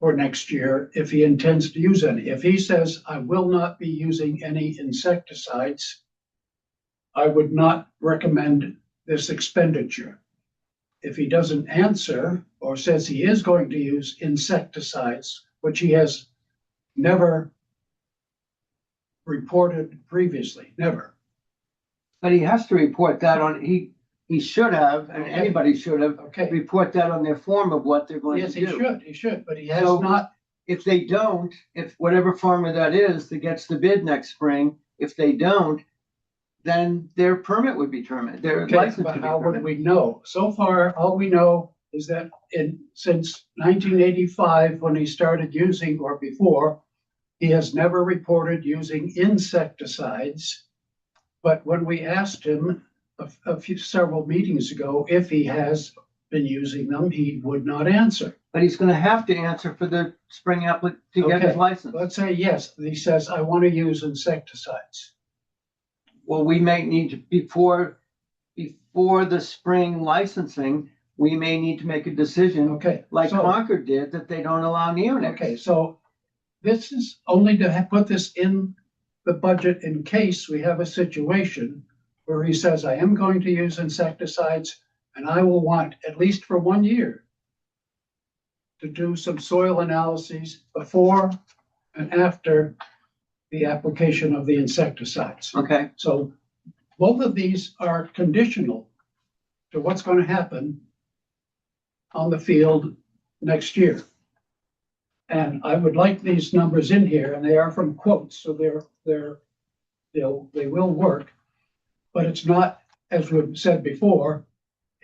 for next year if he intends to use any. If he says, I will not be using any insecticides, I would not recommend this expenditure. If he doesn't answer or says he is going to use insecticides, which he has never reported previously, never. But he has to report that he should have, and Okay. anybody should have, Okay, report that on their form of what they're going yes, to he do. should, but he has So- not. If they don't, if whatever farmer that is that gets the bid next spring, if they don't, then their permit would be terminated, their Okay, license but would be how would terminated. we know? So far, all we know is that since 1985, when he started using, or before, he has never reported using insecticides. But when we asked him several meetings ago if he has been using them, he would not answer. But he's gonna have to answer for the spring to get his Okay. license. Let's say yes, he says, I want to use insecticides. Well, we may need to, before the spring licensing, we may need to make a decision, Okay. like so- Concord did, that they don't allow neonics. Okay, so this is only to put this in the budget in case we have a situation where he says, I am going to use insecticides and I will want, at least for 1 year, to do some soil analyses before and after the application of the insecticides. Okay, So both of these are conditional to what's going to happen on the field next year. And I would like these numbers in here, and they are from quotes, so they will work. But it's not, as we've said before,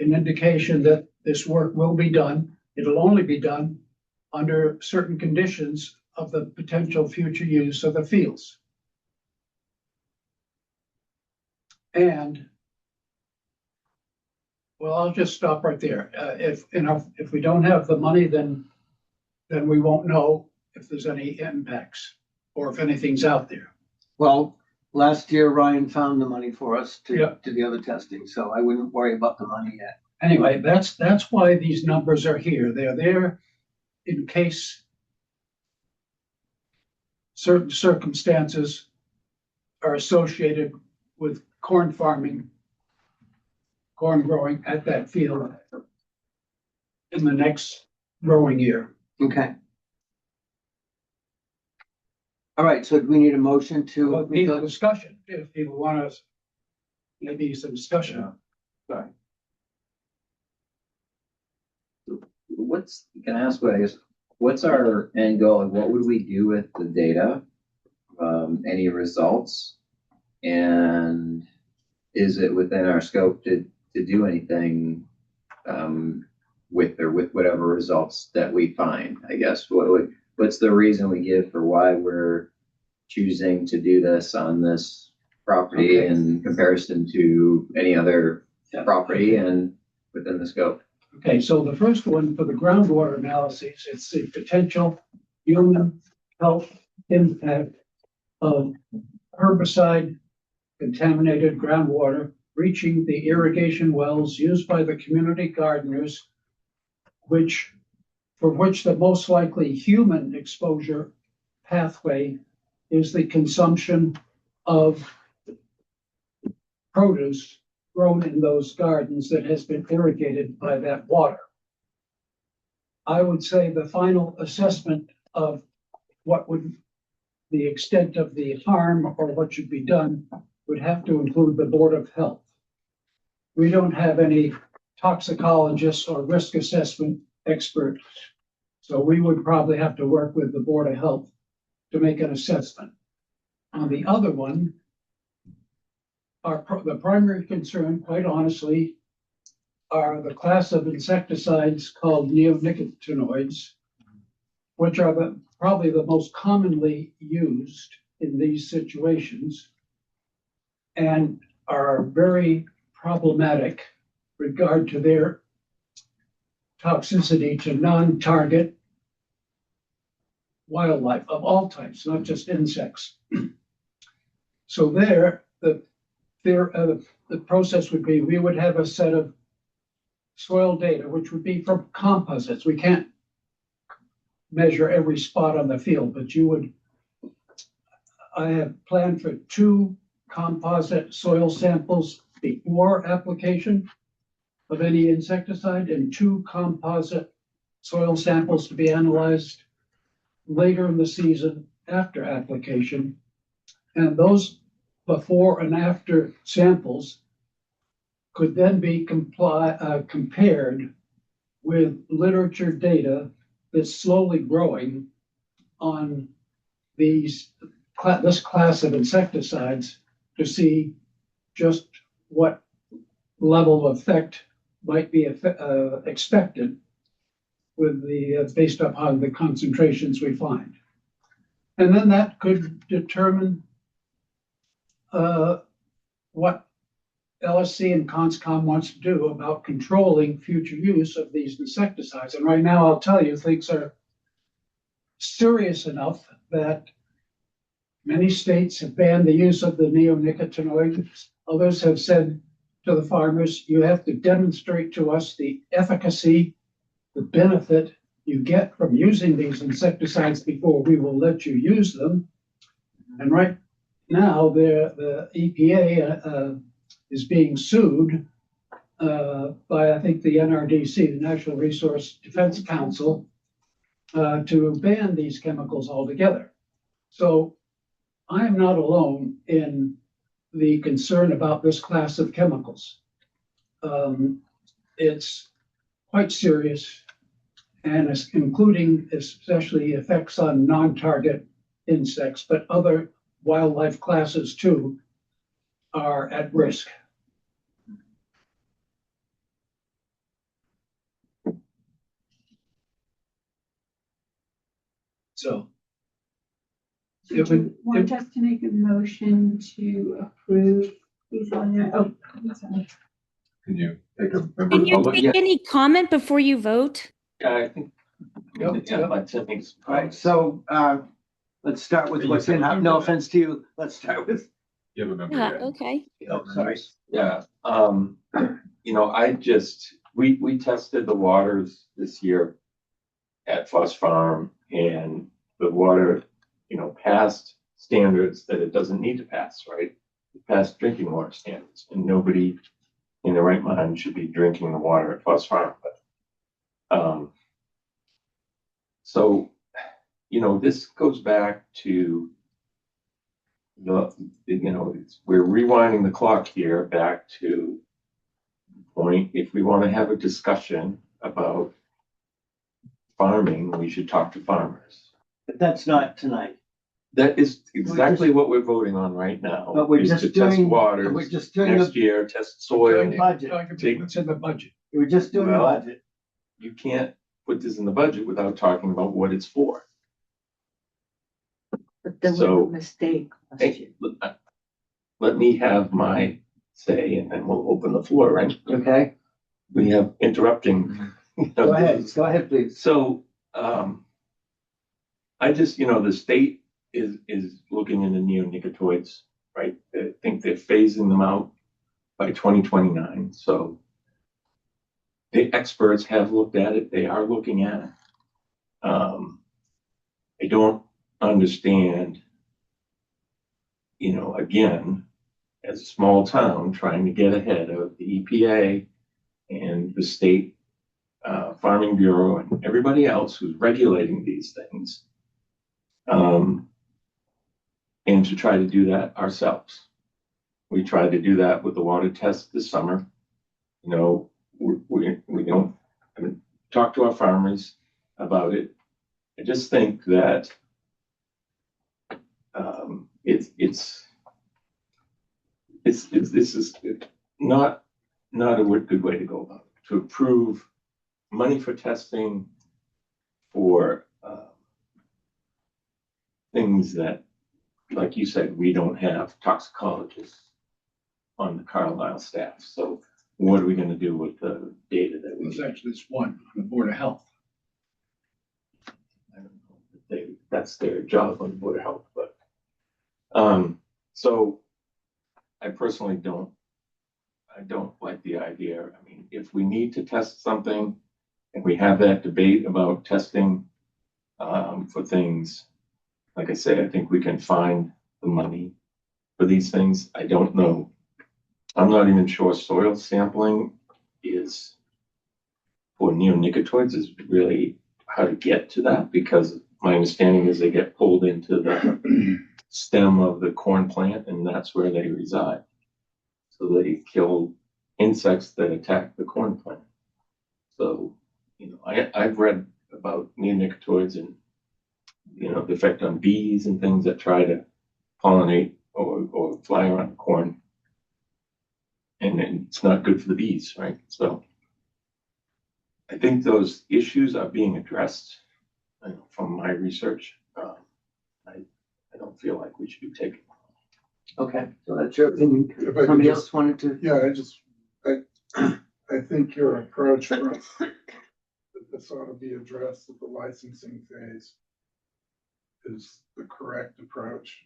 an indication that this work will be done. It'll only be done under certain conditions of the potential future use of the fields. And, well, I'll just stop right there. If we don't have the money, then we won't know if there's any impacts or if anything's out there. well, last year Ryan found the money for us Yeah. to do the other testing, so I wouldn't worry about the money yet. Anyway, that's why these numbers are here. They're there in case certain circumstances are associated with corn farming, corn growing at that field in the next growing year. Okay. All right, so do we need a motion to? But need a discussion, if people want us, maybe some discussion. Can I ask what, I guess, what's our end goal? Like, what would we do with the data? Any results? And is it within our scope to do anything, with whatever results that we find, I guess? What's the reason we give for why we're choosing to do this on this property in comparison to any other property and within the scope? Okay, so the first one for the groundwater analyses, it's the potential human health impact of herbicide contaminated groundwater reaching the irrigation wells used by the community gardeners, for which the most likely human exposure pathway is the consumption of produce grown in those gardens that has been irrigated by that water. I would say the final assessment of what would the extent of the harm or what should be done would have to include the Board of Health. We don't have any toxicologists or risk assessment experts, so we would probably have to work with the Board of Health to make an assessment. On the other one, the primary concern, quite honestly, are the class of insecticides called neonicotinoids, which are probably the most commonly used in these situations and are very problematic regard to their toxicity to non-target wildlife of all types, not just insects. So the process would be, we would have a set of soil data, which would be from composites. We can't measure every spot on the field, but I have planned for 2 composite soil samples before application of any insecticide and 2 composite soil samples to be analyzed later in the season after application. And those before and after samples could then be compared with literature data that's slowly growing on this class of insecticides to see just what level of effect might be expected with based upon the concentrations we find. And then that could determine what LSC and CONSCOM wants to do about controlling future use of these insecticides. And right now, I'll tell you, things are serious enough that many states have banned the use of the neonicotinoids. Others have said to the farmers, you have to demonstrate to us the efficacy, the benefit you get from using these insecticides before we will let you use them. And right now, the EPA is being sued by, I think, the NRDC, the National Resource Defense Council, to ban these chemicals altogether. So I am not alone in the concern about this class of chemicals. It's quite serious, and it's including especially effects on non-target insects, but other wildlife classes too are at risk. So Do you want us to make a motion to approve these on there? Oh, I'm sorry. Can you take a member Can of the you public? take any comment before you vote? Yeah, I think. Yeah, but I think. Right, so, let's start with what's in, no offense to you, let's start with, You have a member. Yeah, yet. okay. oh, sorry. Yeah, we tested the waters this year at Foss Farm, and the water, passed standards that it doesn't need to pass, right? It passed drinking water standards, and nobody in their right mind should be drinking the water at Foss Farm, but, so, this goes back to we're rewinding the clock here back to the point, if we want to have a discussion about farming, we should talk to farmers. But that's not tonight. That is exactly what we're voting on right now. But we're is just to test doing, waters we're just doing next the, year, test soil. budget. Talking what's in the budget. We're just doing the Well, budget. You can't put this in the budget without talking about what it's for. But there was So- a mistake last Hey, year. let me have my say, and then we'll open the floor, right? Okay, We have interrupting. go ahead, please. So, I just, the state is looking into neonicotinoids, right? I think they're phasing them out by 2029. So the experts have looked at it. They are looking at it. I don't understand, again, as a small town trying to get ahead of the EPA and the state Farming Bureau and everybody else who's regulating these things, and to try to do that ourselves. We tried to do that with the water test this summer. We don't talk to our farmers about it. I just think that this is not a good way to go about it. To approve money for testing for things that, like you said, we don't have toxicologists on the Carlisle staff. So what are we going to do with the data that we? There's actually this one on the Board of Health. I don't know if that's their job on the Board of Health, but so I personally don't like the idea. I mean, if we need to test something and we have that debate about testing for things, like I say, I think we can find the money for these things. I don't know I'm not even sure soil sampling is for neonicotinoids is really how to get to that, because my understanding is they get pulled into the stem of the corn plant and that's where they reside. So they kill insects that attack the corn plant. So, I've read about neonicotinoids and, the effect on bees and things that try to pollinate or fly around corn. And it's not good for the bees, right? So I think those issues are being addressed from my research. I don't feel like we should be taking. Okay, so that's your opinion. If I could Somebody just- else wanted to? Yeah, I think your approach was that this ought to be addressed at the licensing phase is the correct approach.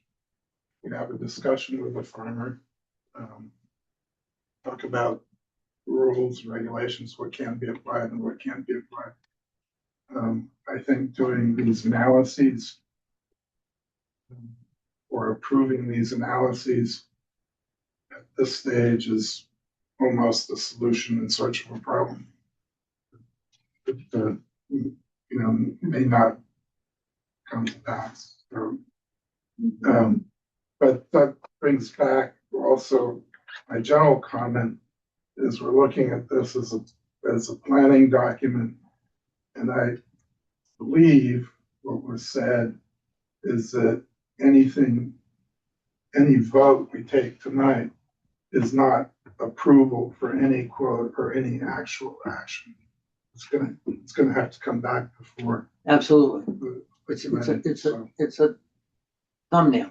You have a discussion with the farmer, talk about rules, regulations, what can be applied and what can't be applied. I think doing these analyses or approving these analyses at this stage is almost a solution in search of a problem. That, may not come to pass. So, but that brings back also my general comment is we're looking at this as a planning document, and I believe what was said is that any vote we take tonight is not approval for any quote or any actual action. It's gonna have to come back before. Absolutely. It's a thumbnail.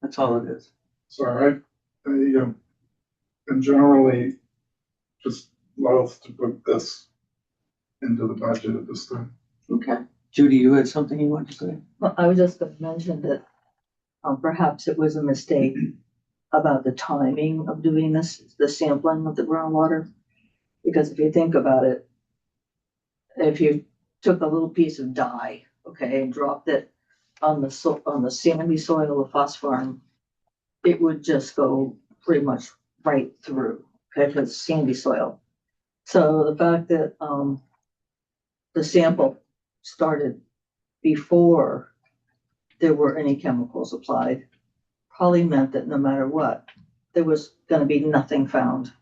That's all it is. So I am generally just loath to put this into the budget at this time. Okay. Judy, you had something you wanted to say? Well, I was just going to mention that perhaps it was a mistake about the timing of doing this, the sampling of the groundwater. Because if you think about it, if you took a little piece of dye, okay, and dropped it on the sandy soil of Foss Farm, it would just go pretty much right through, okay, because it's sandy soil. So the fact that the sample started before there were any chemicals applied probably meant that no matter what, there was going to be nothing found.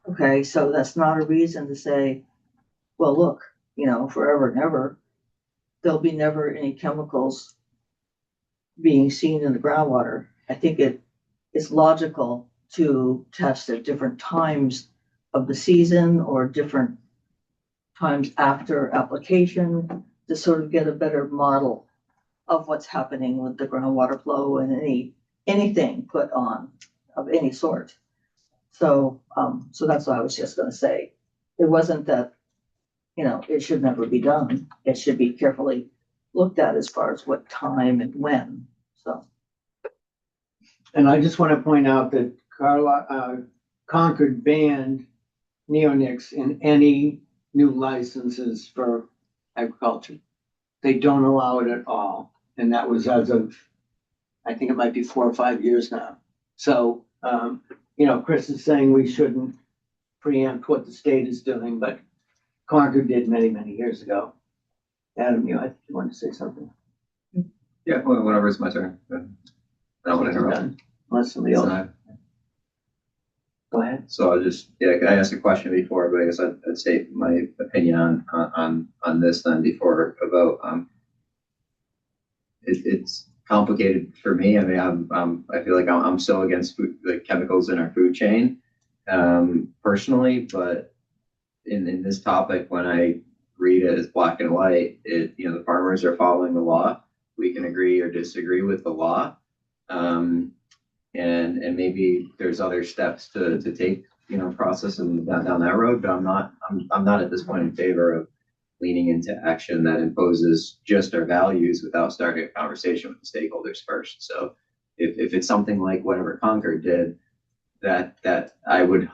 Okay, so that's not a reason to say, well, look, forever and ever, there'll be never any chemicals being seen in the groundwater. I think it is logical to test at different times of the season or different times after application to sort of get a better model of what's happening with the groundwater flow and anything put on of any sort. So that's what I was just going to say. It wasn't that, it should never be done. It should be carefully looked at as far as what time and when. So. And I just want to point out that Concord banned neonics in any new licenses for agriculture. They don't allow it at all. And that was as of, I think it might be 4 or 5 years now. So, Chris is saying we shouldn't preempt what the state is doing, but Concord did many, many years ago. Adam, you wanted to say something? Yeah, whenever it's my turn. I don't want to interrupt. Done. Unless somebody else. Go ahead. So I asked a question before, but I guess I'd state my opinion on this then before a vote. It's complicated for me. I mean, I feel like I'm still against the chemicals in our food chain, personally, but in this topic, when I read it as black and white, the farmers are following the law. We can agree or disagree with the law. And maybe there's other steps to take, process and down that road, but I'm not at this point in favor of leaning into action that imposes just our values without starting a conversation with the stakeholders first. So if it's something like whatever Concord did, that I would have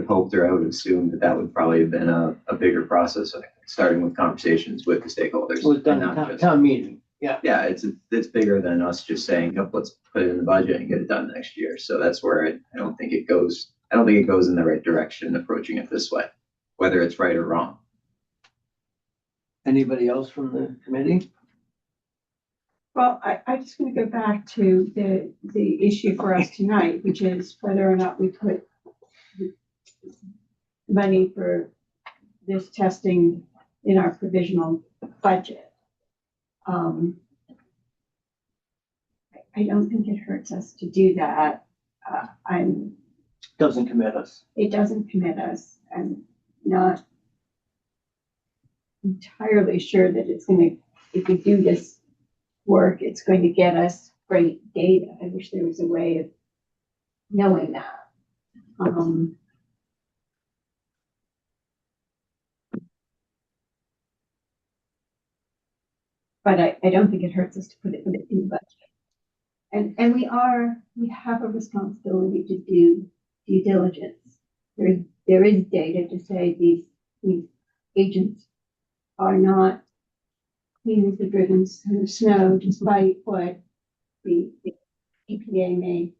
hoped, or I would assume that would probably have been a bigger process, starting with conversations with the stakeholders. It was done at town meeting. Yeah. Yeah, it's bigger than us just saying, let's put it in the budget and get it done next year. So that's where I don't think it goes I don't think it goes in the right direction approaching it this way, whether it's right or wrong. Anybody else from the committee? Well, I just want to go back to the issue for us tonight, which is whether or not we put money for this testing in our provisional budget. I don't think it hurts us to do that. Doesn't commit us. It doesn't commit us. I'm not entirely sure that it's going to, if we do this work, it's going to get us great data. I wish there was a way of knowing that. But I don't think it hurts us to put it in the budget. And we have a responsibility to do due diligence. There is data to say these agents are not clean as the driven snow, despite what the EPA may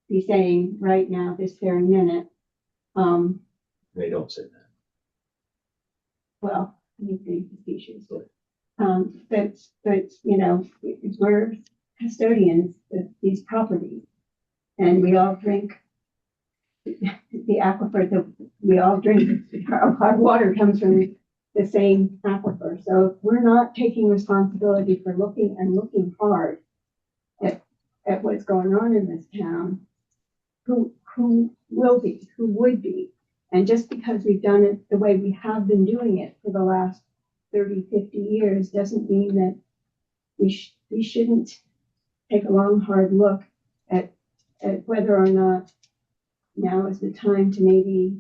be saying right now, this very minute. They don't say that. Well, anything species. But you know, we're custodians of these properties, and we all drink the aquifer that we all drink. Our water comes from the same aquifer. So if we're not taking responsibility for looking hard at what's going on in this town, who will be, who would be? And just because we've done it the way we have been doing it for the last 30, 50 years doesn't mean that we shouldn't take a long, hard look at whether or not now is the time to maybe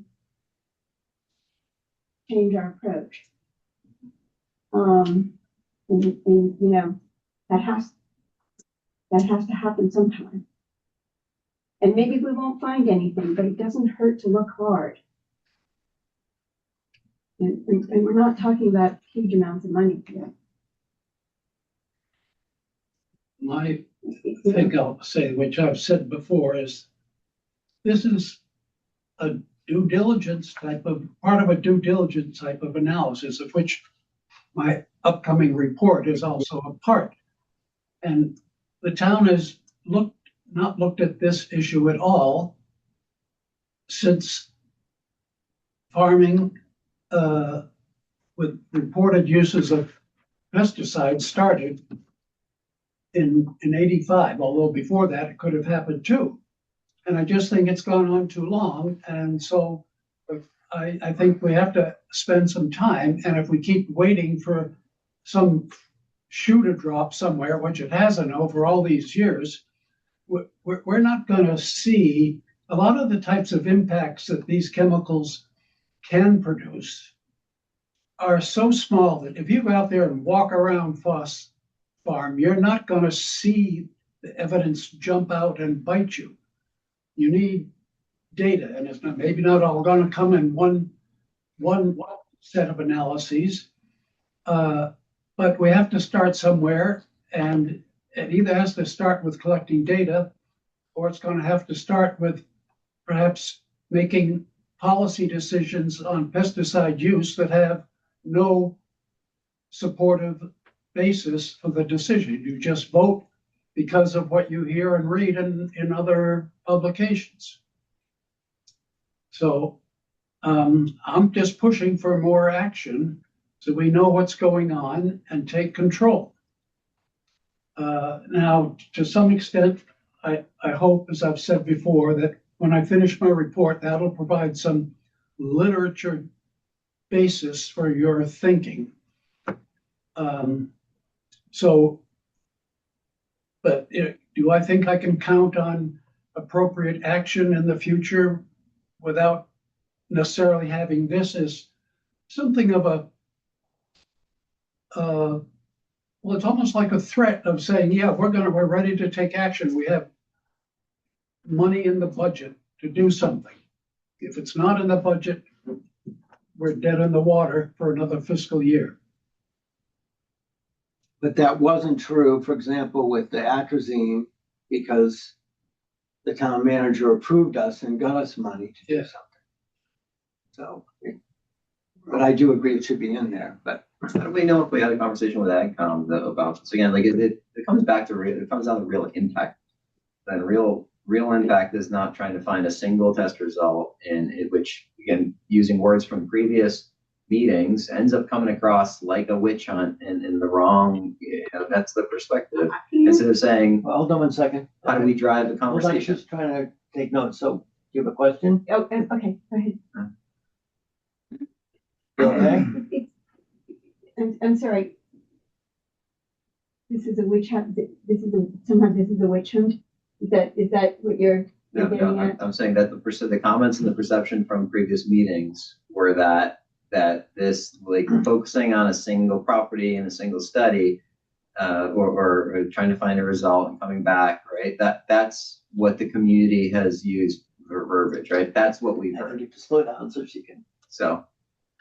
change our approach. And you know, that has to happen sometime. And maybe we won't find anything, but it doesn't hurt to look hard. And we're not talking about huge amounts of money here. My thing I'll say, which I've said before, is this is a due diligence type of, part of a due diligence type of analysis, of which my upcoming report is also a part. And the town has not looked at this issue at all since farming with reported uses of pesticides started in 85, although before that it could have happened too. And I just think it's gone on too long. And so I think we have to spend some time. And if we keep waiting for some shoe to drop somewhere, which it hasn't over all these years, we're not going to see a lot of the types of impacts that these chemicals can produce are so small that if you go out there and walk around Foss Farm, you're not going to see the evidence jump out and bite you. You need data, and it's not, maybe not all going to come in one set of analyses, but we have to start somewhere, and it either has to start with collecting data, or it's going to have to start with perhaps making policy decisions on pesticide use that have no supportive basis for the decision. You just vote because of what you hear and read in other publications. So I'm just pushing for more action so we know what's going on and take control. Now, to some extent, I hope, as I've said before, that when I finish my report, that'll provide some literature basis for your thinking. But do I think I can count on appropriate action in the future without necessarily having this as something of a, well, it's almost like a threat of saying, yeah, we're ready to take action. We have money in the budget to do something. If it's not in the budget, we're dead in the water for another fiscal year. But that wasn't true, for example, with the atrazine, because the town manager approved us and got us money to do Yeah. something. So, but I do agree it should be in there, but How do we know if we had a conversation with AgCom about this? Again, like it comes back to it comes down to real impact. And real impact is not trying to find a single test result in it, which again, using words from previous meetings, ends up coming across like a witch hunt and in the wrong, that's the perspective. Instead of saying, well, hold on 1 second. how do we drive the Hold on, conversation? just trying to take notes. So, do you have a question? Oh, okay, go ahead. You okay? I'm sorry. This is a witch hunt. Somehow this is a witch hunt. Is that what you're No, getting at? I'm saying that the comments and the perception from previous meetings were that this, like, focusing on a single property and a single study, or trying to find a result and coming back, right? That's what the community has used for verbiage, right? That's what we've I think heard. you have to slow down so she can. So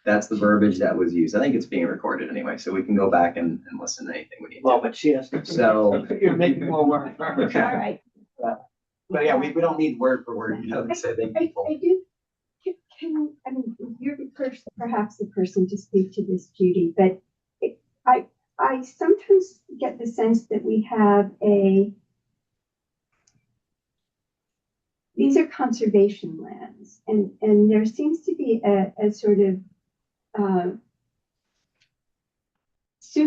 that's the verbiage that was used. I think it's being recorded anyway, so we can go back and listen to anything we need Well, to. but she has to. So- You're making more work for her. All right. But yeah, we don't need word for word, to say thank I people. do. I mean, you're perhaps the person to speak to this, Judy, but I sometimes get the sense that we have these are conservation lands, and there seems to be a sort of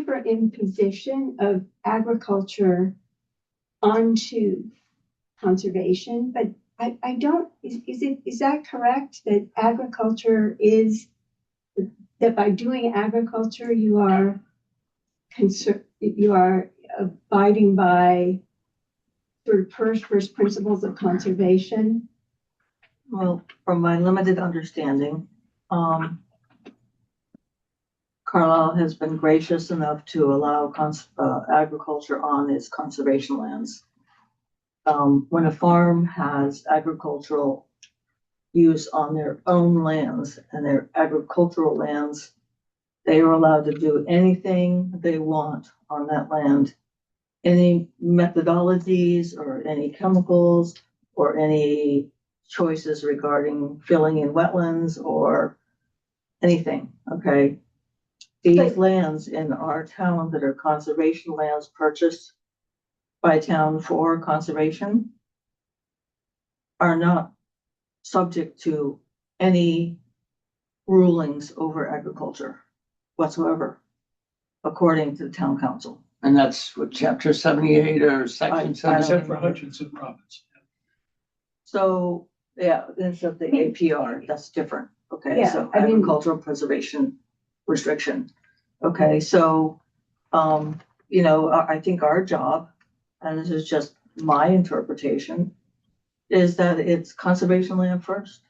superimposition of agriculture onto conservation, but I don't, is that correct? That agriculture is, that by doing agriculture, you are abiding by sort of first principles of conservation? Well, from my limited understanding, Carlisle has been gracious enough to allow agriculture on its conservation lands. When a farm has agricultural use on their own lands and their agricultural lands, they are allowed to do anything they want on that land. Any methodologies or any chemicals or any choices regarding filling in wetlands or anything, okay? These lands in our town that are conservation lands purchased by town for conservation are not subject to any rulings over agriculture whatsoever, according to the town council. And that's what, chapter 78 or section I don't Except 77? for Hutchinson Robbins. So, yeah, instead of the APR, that's different, okay, Yeah, so I mean- agricultural preservation restriction. Okay, so, I think our job, and this is just my interpretation, is that it's conservation land first.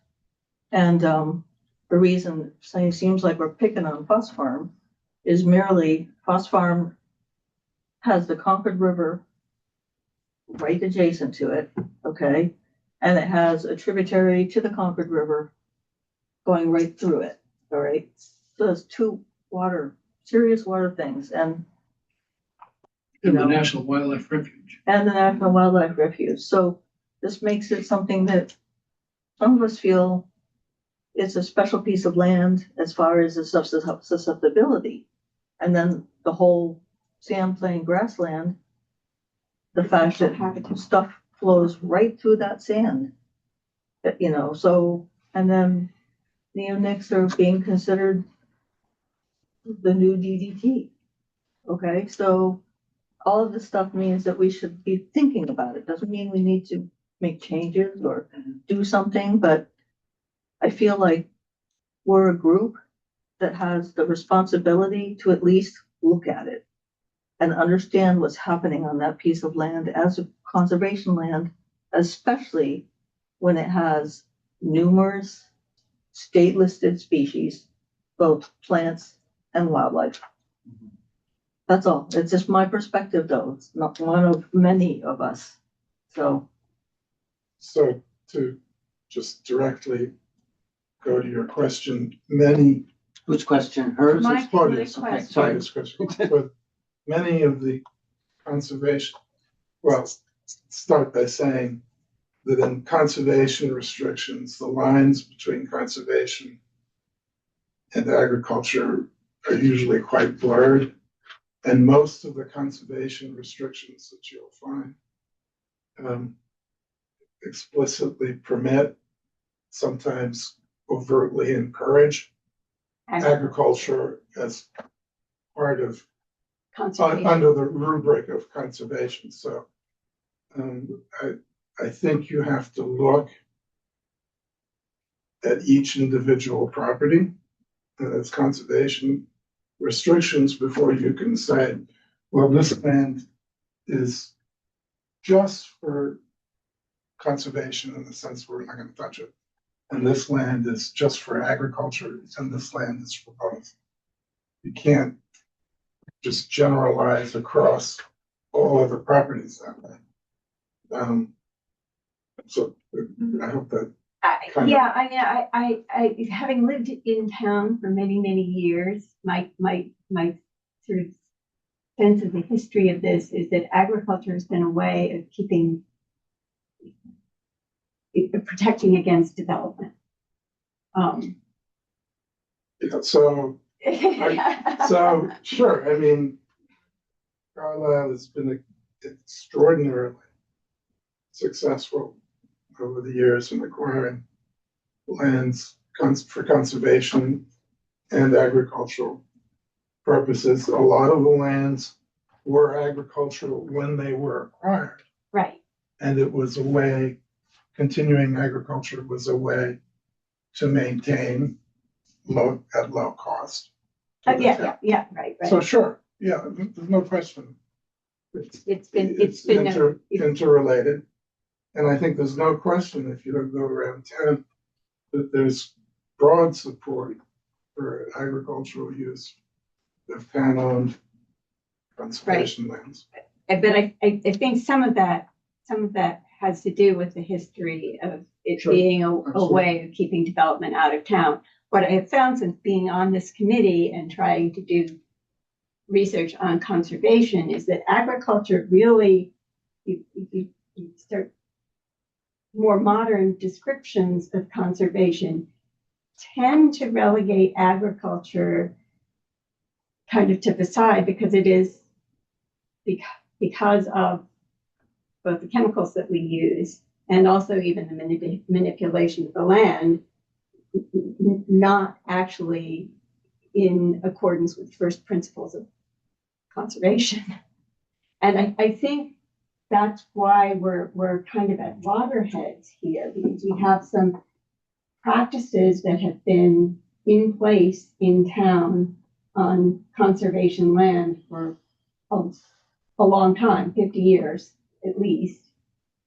And, the reason it seems like we're picking on Foss Farm is merely Foss Farm has the Concord River right adjacent to it, okay? And it has a tributary to the Concord River going right through it, all right? So there's two serious water things, and And the National Wildlife Refuge. and the National Wildlife Refuge. So this makes it something that some of us feel it's a special piece of land as far as the susceptibility. And then the whole sand plain grassland, the fact that stuff flows right through that sand. So, and then neonics are being considered the new DDT. Okay, so all of this stuff means that we should be thinking about it. Doesn't mean we need to make changes or do something, but I feel like we're a group that has the responsibility to at least look at it and understand what's happening on that piece of land as a conservation land, especially when it has numerous state listed species, both plants and wildlife. That's all. It's just my perspective, though. It's not one of many of us. So, So to just directly go to your question, many, Which question? Hers? My- it's Claudia's, my it's Claudia's question, but many of the conservation, well, start by saying that in conservation restrictions, the lines between conservation and agriculture are usually quite blurred. And most of the conservation restrictions that you'll find explicitly permit, sometimes overtly encourage agriculture as part of, Conservation. under the rubric of conservation. So I think you have to look at each individual property and its conservation restrictions before you can say, well, this land is just for conservation in the sense we're not going to touch it. And this land is just for agriculture, and this land is for both. You can't just generalize across all other properties that way. So I hope that. Yeah, I mean, I having lived in town for many, many years, my sort of sense of the history of this is that agriculture has been a way of protecting against development. Yeah, so sure. I mean, Carlisle has been extraordinarily successful over the years in acquiring lands for conservation and agricultural purposes. A lot of the lands were agricultural when they were acquired. Right. And it was a way, continuing agriculture was a way to maintain at low cost. Yeah, right. So sure, yeah, there's no question. It's been interrelated. And I think there's no question if you don't go around town that there's broad support for agricultural use of town-owned conservation lands. But I think some of that has to do with the history of it being a way of keeping development out of town. What I have found since being on this committee and trying to do research on conservation is that agriculture really, you start more modern descriptions of conservation tend to relegate agriculture kind of to the side because it is because of both the chemicals that we use and also even the manipulation of the land, not actually in accordance with first principles of conservation. And I think that's why we're kind of at loggerheads here, because we have some practices that have been in place in town on conservation land for a long time, 50 years at least,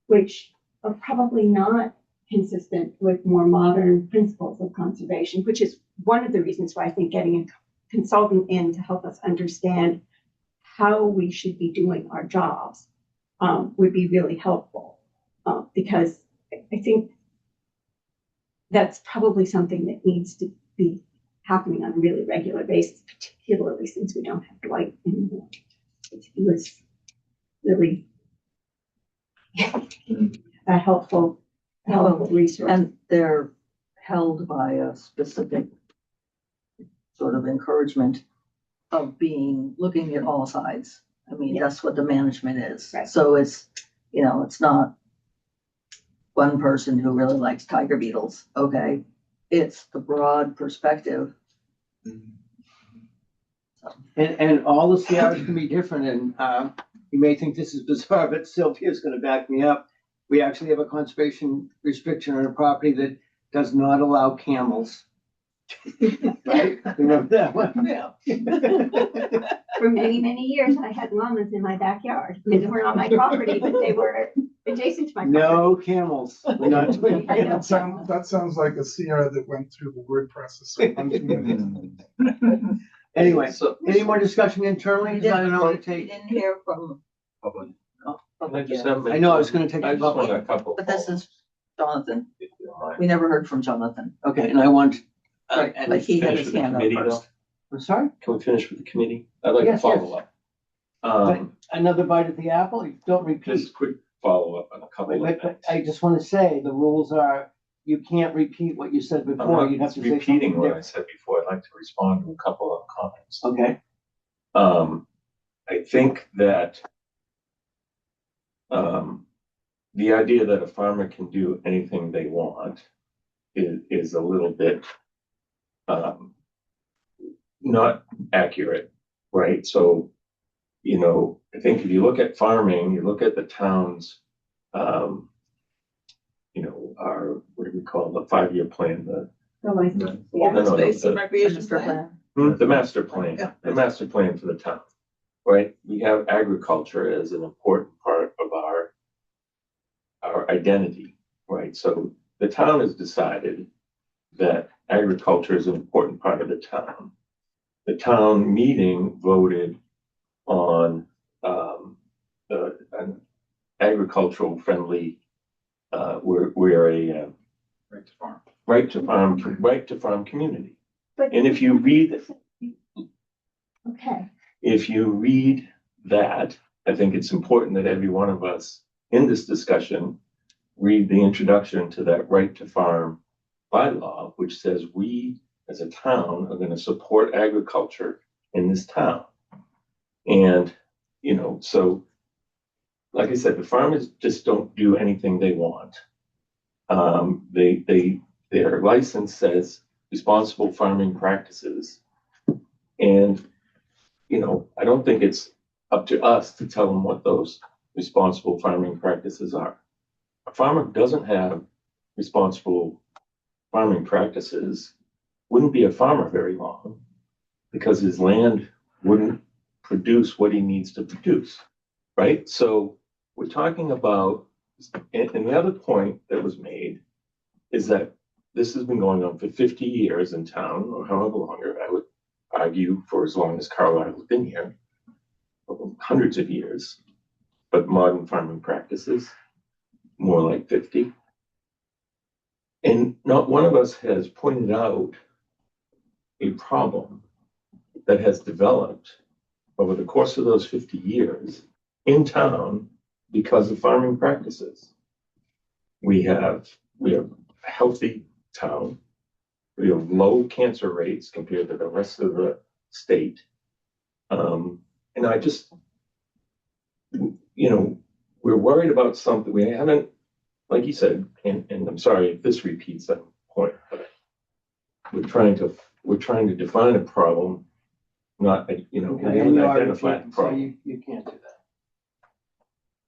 which are probably not consistent with more modern principles of conservation, which is one of the reasons why I think getting a consultant in to help us understand how we should be doing our jobs would be really helpful, because I think that's probably something that needs to be happening on a really regular basis, particularly since we don't have blight anymore. It was really a helpful resource. And they're held by a specific sort of encouragement of looking at all sides. I mean, that's what the management is. Right. So it's not one person who really likes tiger beetles. Okay. It's the broad perspective. And all the CRs can be different, and you may think this is bizarre, but Sylvia's gonna back me up. We actually have a conservation restriction on a property that does not allow camels. Right? Remember that one? Yeah. For many, many years, I had llamas in my backyard. They weren't on my property, but they were adjacent to my property. No camels. We're not doing I know. camels. That sounds like a CR that went through the word processor. Anyway, So, any more discussion internally? We 'Cause I don't know what to We take. didn't hear from public. public I just yet. have. I know, I was gonna take I a just want couple. a couple. But this is Jonathan. If you don't mind. We never heard from Jonathan. Okay, and I want, Right, and but he had finish his with the hand up committee, first. I'm sorry, Can we finish with the committee? I'd like to Yes, follow up. another bite at the apple, you don't repeat. Just quick, follow up on a couple of But things. I just want to say, the rules are, you can't repeat what you said I'm before, not you'd have to say repeating something what I different. said before. I'd like to respond to a couple of comments. Okay, I think that the idea that a farmer can do anything they want is a little bit not accurate, right? So, you know, I think if you look at farming, you look at the towns, you know, our, what do we call the 5-year plan, the Open no, space and the- recreation Master plan. the master plan, Yeah. the master plan for the town, right? We have agriculture as an important part of our identity, right? So the town has decided that agriculture is an important part of the town. The town meeting voted on an agricultural friendly, we're a Right to farm. right to farm community. And if you read, Okay. if you read that, I think it's important that every one of us in this discussion read the introduction to that right to farm bylaw, which says we as a town are going to support agriculture in this town. And, you know, so like I said, the farmers just don't do anything they want. Their license says responsible farming practices. And, you know, I don't think it's up to us to tell them what those responsible farming practices are. A farmer who doesn't have responsible farming practices wouldn't be a farmer very long because his land wouldn't produce what he needs to produce, right? So we're talking about, and the other point that was made is that this has been going on for 50 years in town, or however longer, I would argue for as long as Carlisle has been here, hundreds of years, but modern farming practices, more like 50. And not one of us has pointed out a problem that has developed over the course of those 50 years in town because of farming practices. We have a healthy town. We have low cancer rates compared to the rest of the state. And I just, you know, we're worried about something we haven't, like you said, and I'm sorry if this repeats that point, but we're trying to define a problem, not, you know, we okay, and haven't you are identified the repeating, so problem. you can't do that.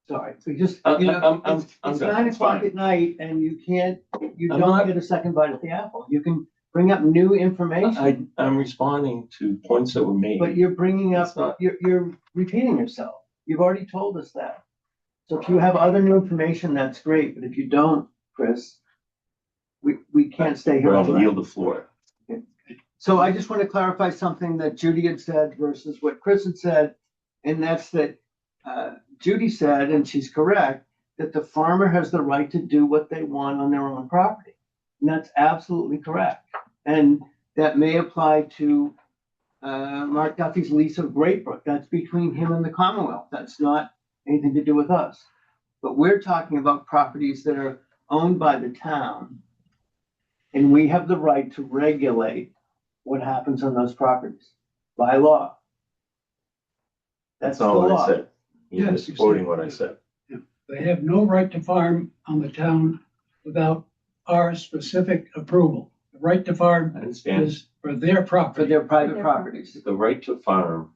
Sorry, we just, I'm you know, done. it's 9 It's o'clock fine. at night and you I'm don't not- get a second bite at the apple. You can bring up new information, I'm responding to points that were made. but you're bringing It's up, not- you're repeating yourself. You've already told us that. So if you have other new information, that's great, but if you don't, Chris, we can't stay here all I'll night. yield the floor. So I just want to clarify something that Judy had said versus what Chris had said. And that's that Judy said, and she's correct, that the farmer has the right to do what they want on their own property. And that's absolutely correct. And that may apply to Mark Duffy's lease of Great Brook. That's between him and the Commonwealth. That's not anything to do with us. But we're talking about properties that are owned by the town. And we have the right to regulate what happens on those properties by law. That's the all I law. said. You're Yes, just quoting what I said. They have no right to farm on the town without our specific approval. The right to farm I understand. is for their For property, their private Their properties. The right to farm.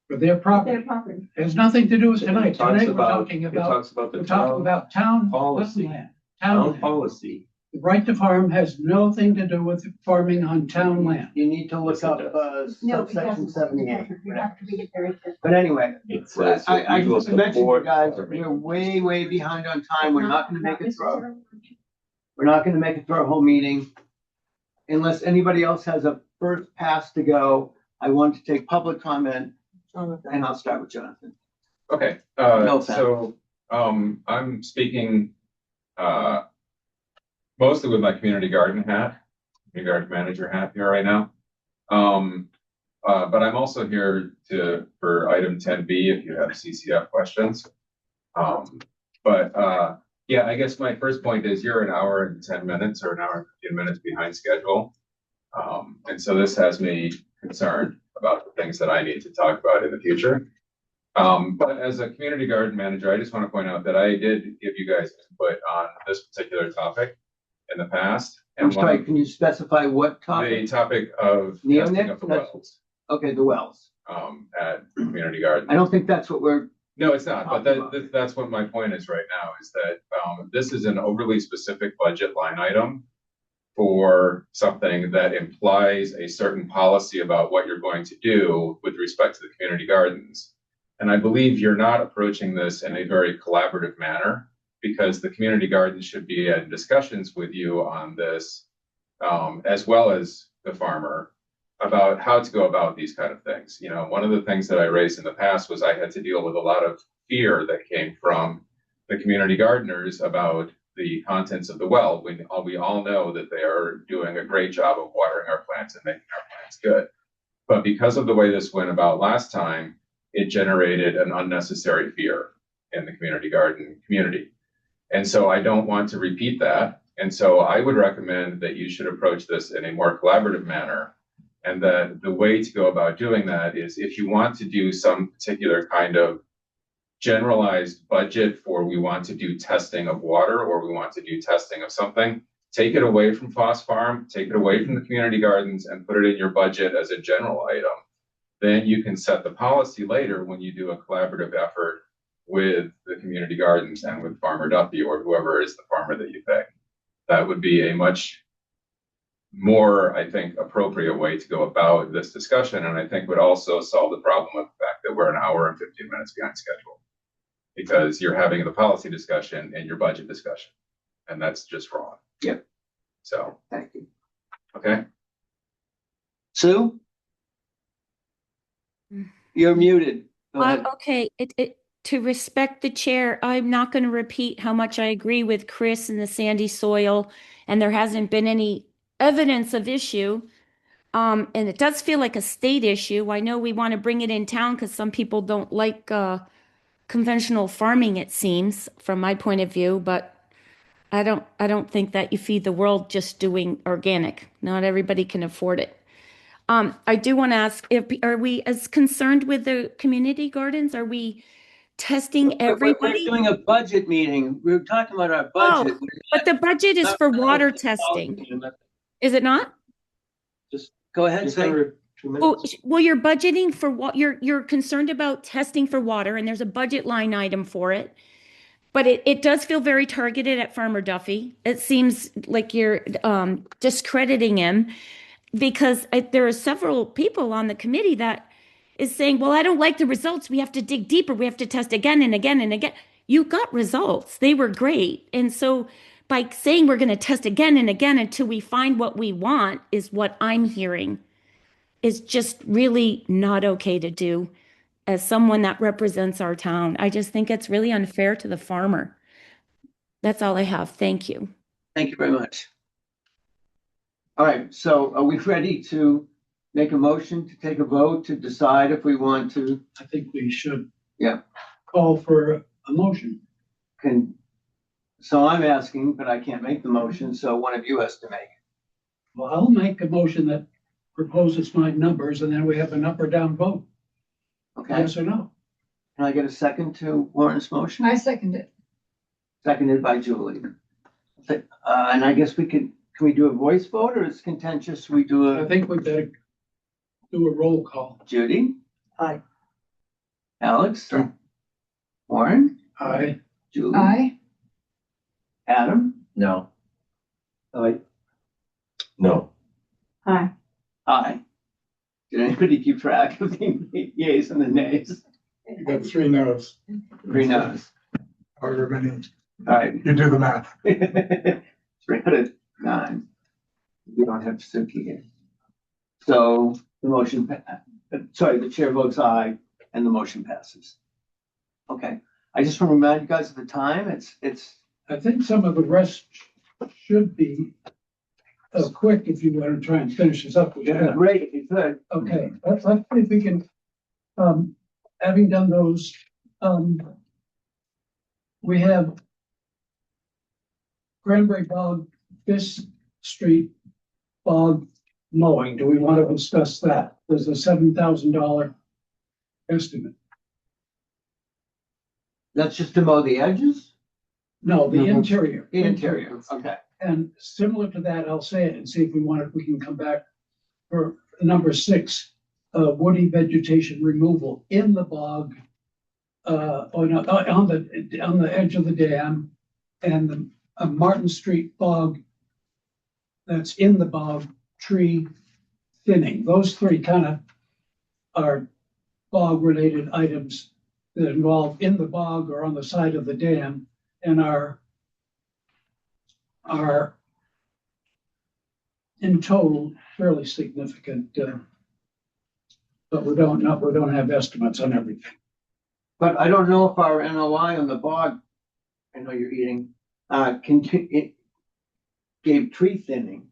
for their property. property. Has nothing to do with It tonight. talks Tonight, we're about- talking It about, talks about the we're talking town, about town policy. land. town land. policy. The right to farm has nothing to do with farming on town land. You need to look Yes, it up No, it subsection doesn't. 78. You have to read it very carefully. But anyway, It says I that we will just mentioned, you support guys, farming. we're way behind on time. We're not gonna make it through. We're not gonna make it through our whole meeting. Unless anybody else has a first pass to go, I want to take public comment, and I'll start with Jonathan. Okay, No offense. so, I'm speaking, mostly with my community garden hat, community garden manager hat here right now. But I'm also here for item 10B if you have CCF questions. But, yeah, I guess my first point is you're an hour and 10 minutes or an hour and 15 minutes behind schedule. And so this has me concerned about the things that I need to talk about in the future. But as a community garden manager, I just want to point out that I did give you guys input on this particular topic in the past. I'm And sorry, can you specify what the topic? topic of Neonics? testing of the That's- wells, Okay, the wells. at community garden. I don't think that's what we're, No, it's not, but that's what my point is right now, is that, this is an overly specific budget line item for something that implies a certain policy about what you're going to do with respect to the community gardens. And I believe you're not approaching this in a very collaborative manner, because the community gardens should be in discussions with you on this, as well as the farmer, about how to go about these kind of things. You know, one of the things that I raised in the past was I had to deal with a lot of fear that came from the community gardeners about the contents of the well. We all know that they are doing a great job of watering our plants and making our plants good. But because of the way this went about last time, it generated an unnecessary fear in the community garden community. And so I don't want to repeat that. And so I would recommend that you should approach this in a more collaborative manner. And that the way to go about doing that is, if you want to do some particular kind of generalized budget for, we want to do testing of water, or we want to do testing of something, take it away from Foss Farm, take it away from the community gardens, and put it in your budget as a general item. Then you can set the policy later when you do a collaborative effort with the community gardens and with Farmer Duffy or whoever is the farmer that you pick. That would be a much more, I think, appropriate way to go about this discussion, and I think would also solve the problem of the fact that we're an hour and 15 minutes behind schedule, because you're having the policy discussion and your budget discussion, and that's just wrong. Yep. So, thank you. okay. Sue? You're muted. Go ahead. Okay, to respect the chair, I'm not going to repeat how much I agree with Chris and the sandy soil, and there hasn't been any evidence of issue. And it does feel like a state issue. I know we want to bring it in town because some people don't like conventional farming, it seems, from my point of view, but I don't think that you feed the world just doing organic. Not everybody can afford it. I do want to ask, are we as concerned with the community gardens? Are we testing everybody? We're doing a budget meeting. We're talking about our budget. But the budget is for water testing. Is it not? Just go ahead, say. Well, you're budgeting for what you're concerned about testing for water, and there's a budget line item for it. But it does feel very targeted at Farmer Duffy. It seems like you're discrediting him, because there are several people on the committee that is saying, well, I don't like the results. We have to dig deeper. We have to test again and again and again. You got results. They were great. And so by saying we're going to test again and again until we find what we want, is what I'm hearing, is just really not okay to do as someone that represents our town. I just think it's really unfair to the farmer. That's all I have. Thank you. Thank you very much. All right, so are we ready to make a motion to take a vote to decide if we want to? I think we should. Yeah. Call for a motion. So I'm asking, but I can't make the motion, so one of you has to make it. Well, I'll make a motion that proposes my numbers, and then we have an up or down vote. Okay, Yes or no? can I get a second to Warren's motion? I second it. Seconded by Julie. And I guess can we do a voice vote, or is contentious? We do I a think we better do a roll call. Judy? Aye. Alex? Aye. Warren? Aye. Julie? Aye. Adam? No. No. Hi. Aye. Did anybody keep track of the yeas and the nays? You got 3 no's, 3 no's. however many, All right. you do the math. 3 out of 9. We don't have Suki here. So the motion, the chair votes aye and the motion passes. Okay. I just want to remind you guys of the time. It's. I think some of the rest should be quick if you want to try and finish this up. Yeah, great, if you could. Okay, let's see if we can, having done those, we have Cranberry Bog, Fish Street Bog mowing. Do we want to discuss that? There's a $7,000 estimate. That's just to mow the edges? No, the Mhm. interior. The interior, okay. And similar to that, I'll say it and see if we can come back for number 6, woody vegetation removal in the bog, on the edge of the dam, and the Martin Street bog that's in the bog, tree thinning. Those 3 kind of are bog related items that involve in the bog or on the side of the dam and are in total fairly significant, but we don't have estimates on everything. But I don't know if our NOI on the bog, I know you're eating, it gave tree thinning.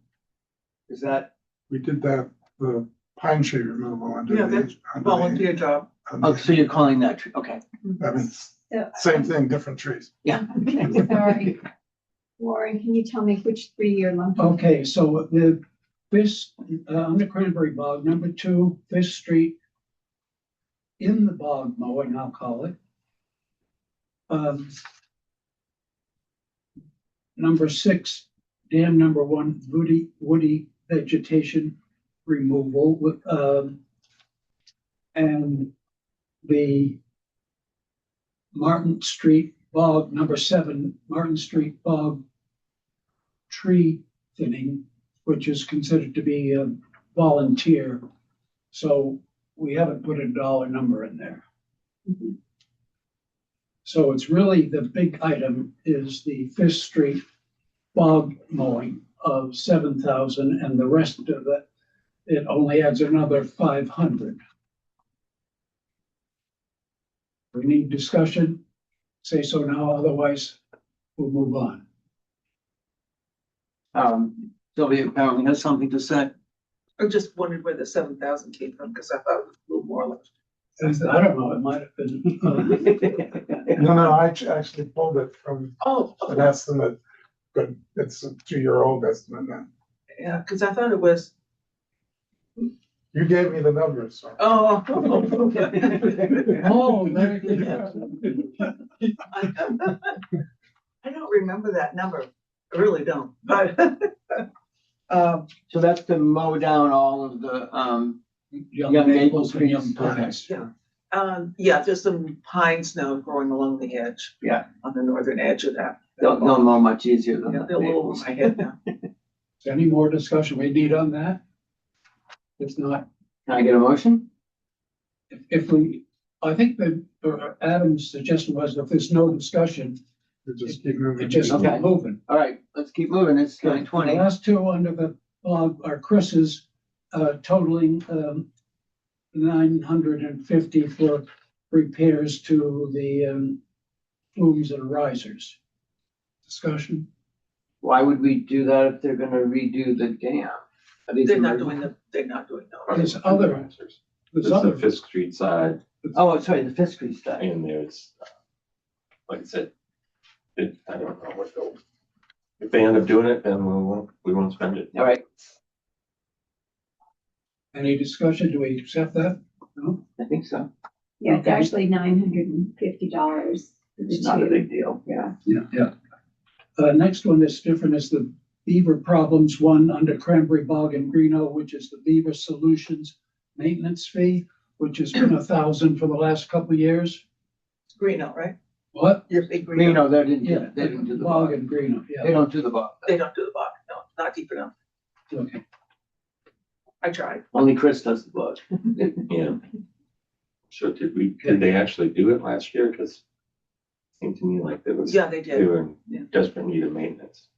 Is that, We did that, the pine tree removal under Yeah, the. that's under the- volunteer job. under oh, so you're calling that tree, okay. I mean, So, same thing, different trees. Yeah. Sorry. Warren, can you tell me which 3 you're lumping? Okay, so the Fish, on the Cranberry Bog, number 2, Fish Street, in the bog mowing, I'll call it. Number 6, dam number 1, woody vegetation removal with, and the Martin Street bog, number 7, Martin Street bog tree thinning, which is considered to be a volunteer. So we haven't put a dollar number in there. Mhm. So it's really the big item is the Fish Street bog mowing of 7,000, and the rest of it only adds another 500. We need discussion, say so now, otherwise we'll move on. Sylvia apparently has something to say. I just wondered where the 7,000 came from, because I thought it was a little more like. I don't know, it might have been. No, I actually pulled it from Oh, an estimate, but it's a 2-year-old estimate now. yeah, because I thought it was, You gave me the numbers, so. oh. Oh, very good. I don't remember that number. I really don't, but. So that's to mow down all of the, Young Young maples and maples, young pines. Yeah, just some pines now growing along the edge. Yeah. On the northern edge of that. they'll mow much easier than Yeah, the they're a little maples. over my head now. Is there any more discussion we need on that? If not, Can I get a motion? if we, I think that Adam's suggestion was if there's no discussion, We just keep it moving. just Okay. keep moving. All right, let's keep moving. It's The 9:20. last 2 under the bog are Chris's, totaling, 950 for repairs to the, flumes and risers. Discussion? Why would we do that if they're gonna redo the dam? Are these They're not emergency- doing they're not doing those. There's other, There's there's the other, Fisk Street side, Oh, sorry, the Fifth Street stuff. and there's, like I said, I don't know what they'll, if they end up doing it, then we won't spend it. All right, any discussion? Do we accept that? No? I think so. Yeah, it's Okay. actually $950. It's not a big deal. Yeah. Yeah. Next one that's different is the beaver problems, one under Cranberry Bog and Greeno, which is the Beaver Solutions maintenance fee, which has been $1,000 for the last couple of years. Greeno, right? What? Your big You Greeno. know, they didn't, Yeah, they didn't do the Bog bog. and Greeno, They yeah. don't do the bog. They don't do the bog, no, not deep enough. Okay. I tried. Only Chris does the bog. Yeah. So did they actually do it last year? Cause it seemed to me like there was, Yeah, they they did. were Yeah. in desperate need of maintenance.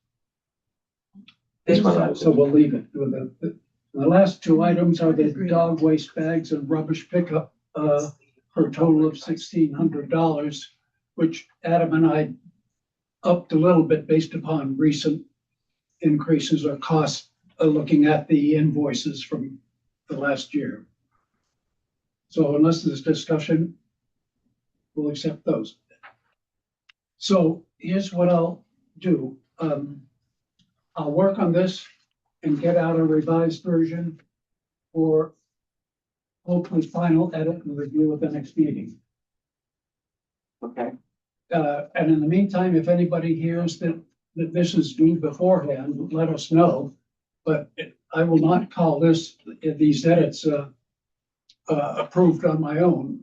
They That's what I just- was- So we'll leave it. The last 2 items are the dog waste bags and rubbish pickup, for a total of $1,600, which Adam and I upped a little bit based upon recent increases or costs, looking at the invoices from the last year. So unless there's discussion, we'll accept those. So here's what I'll do. I'll work on this and get out a revised version for hopefully final edit and review at the next meeting. Okay, And in the meantime, if anybody hears that this is due beforehand, let us know. But I will not call these edits approved on my own.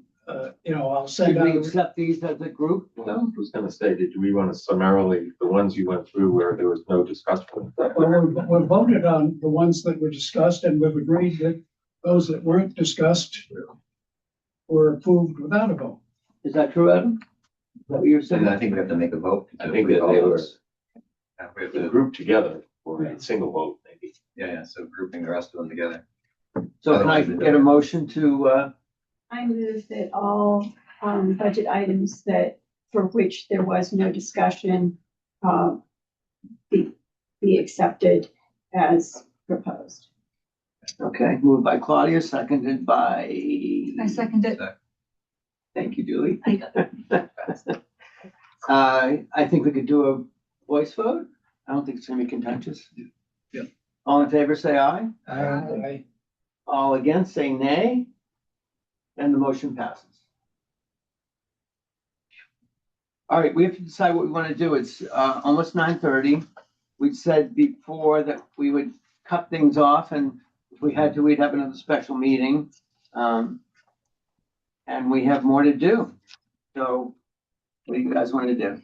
I'll send should we out. accept these as a group? Well, I was gonna say, did we want to summarily, the ones you went through where there was no discussion? Well, we voted on the ones that were discussed, and we've agreed that those that weren't discussed were approved without a vote. Is that true, Adam? Is that what you're And saying? I think we have to make a vote. I think that they were We have the to, group together for a single vote, maybe. yeah, so grouping the rest of them together. So can I get a motion to, I move that all budget items for which there was no discussion be accepted as proposed. okay, moved by Claudia, seconded by. I second it. Thank you, Julie. I think we could do a voice vote. I don't think it's gonna be contentious. Yeah. All in favor, say aye. I All against, say nay. And the motion passes. All right, we have to decide what we want to do. It's almost 9:30. We said before that we would cut things off, and if we had to, we'd have another special meeting. And we have more to do. So what do you guys want to do?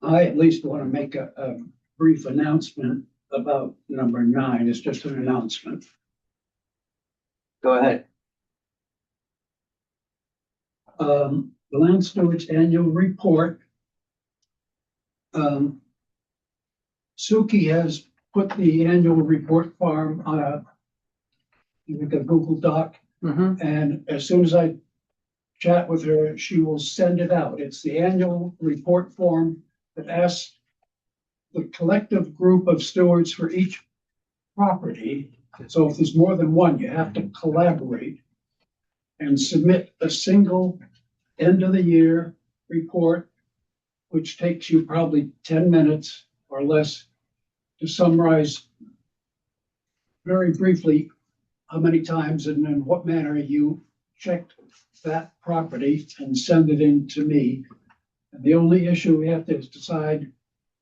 at least want to make a brief announcement about number 9. It's just an announcement. Go ahead. The Land Steward's annual report. Suki has put the annual report form on a Google Doc, Mm-hmm. and as soon as I chat with her, she will send it out. It's the annual report form that asks the collective group of stewards for each property. So if there's more than one, you have to collaborate and submit a single end of the year report, which takes you probably 10 minutes or less to summarize very briefly how many times and in what manner you checked that property and send it in to me. And the only issue we have to decide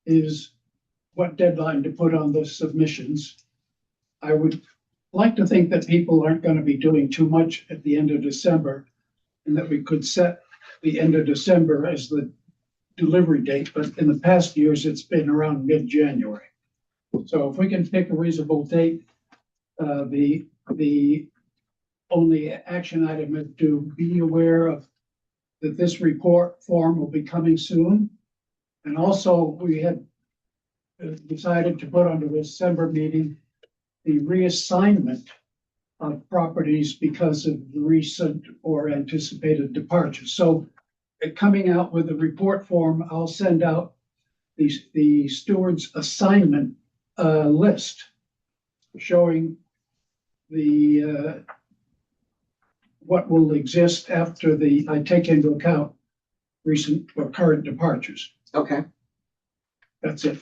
is what deadline to put on the submissions. I would like to think that people aren't going to be doing too much at the end of December, and that we could set the end of December as the delivery date, but in the past years, it's been around mid-January. So if we can pick a reasonable date, the only action item is to be aware of that this report form will be coming soon. And also, we had decided to put on the December meeting the reassignment of properties because of the recent or anticipated departures. So coming out with the report form, I'll send out the steward's assignment list showing the what will exist after I take into account recent or current departures. Okay, That's it.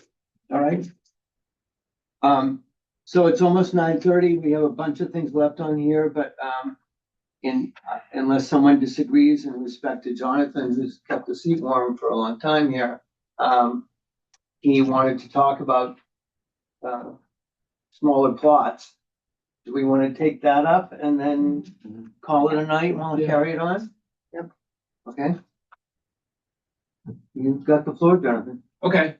all right. So it's almost 9:30. We have a bunch of things left on here, but unless someone disagrees in respect to Jonathan, who's kept the seat warm for a long time here, he wanted to talk about smaller plots. Do we want to take that up and then call it a night and we'll Yeah. carry it on? Yep. Okay. You've got the floor, Jonathan. Okay,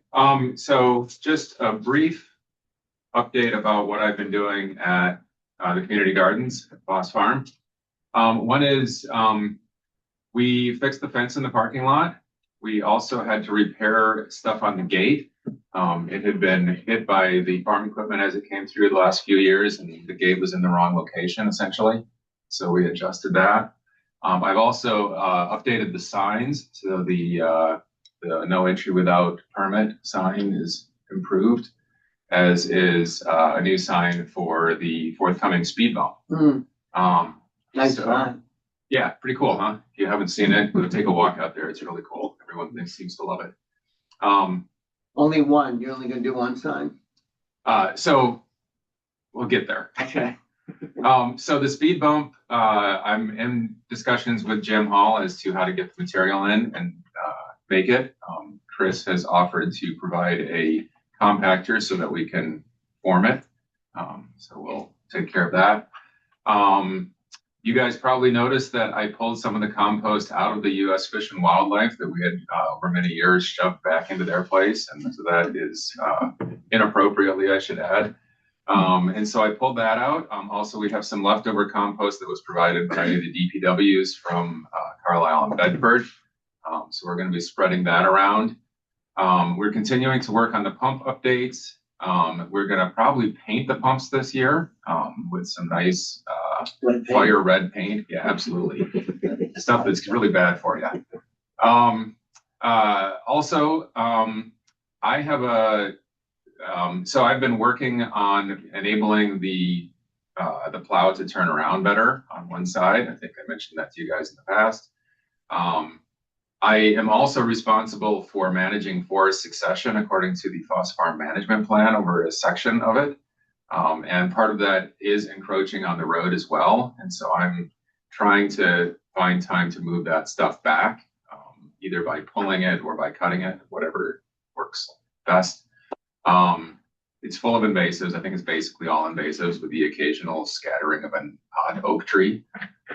so just a brief update about what I've been doing at the community gardens at Boss Farm. One is we fixed the fence in the parking lot. We also had to repair stuff on the gate. It had been hit by the farm equipment as it came through the last few years, and the gate was in the wrong location essentially. So we adjusted that. I've also updated the signs, so the no entry without permit sign is improved, as is a new sign for the forthcoming speed bump. Nice so- sign. Yeah, pretty cool, huh? If you haven't seen it, go take a walk out there. It's really cool. Everyone everyone seems to love it. Only one, you're only gonna do one sign? So we'll get there. Okay. So the speed bump, I'm in discussions with Jim Hall as to how to get the material in and make it. Chris has offered to provide a compactor so that we can form it. So we'll take care of that. You guys probably noticed that I pulled some of the compost out of the U.S. Fish and Wildlife that we had over many years shoved back into their place. And so that is inappropriately, I should add. And so I pulled that out. Also, we have some leftover compost that was provided by the DPWs from Carlisle and Bedford. So we're going to be spreading that around. We're continuing to work on the pump updates. We're going to probably paint the pumps this year with some nice fire red paint. Yeah, absolutely. Stuff that's really bad for you. Also, I have so I've been working on enabling the plow to turn around better on one side. I think I mentioned that to you guys in the past. I am also responsible for managing forest succession according to the Foss Farm Management Plan over a section of it. And part of that is encroaching on the road as well. And so I'm trying to find time to move that stuff back, either by pulling it or by cutting it, whatever works best. It's full of invasives. I think it's basically all invasives with the occasional scattering of an odd oak tree,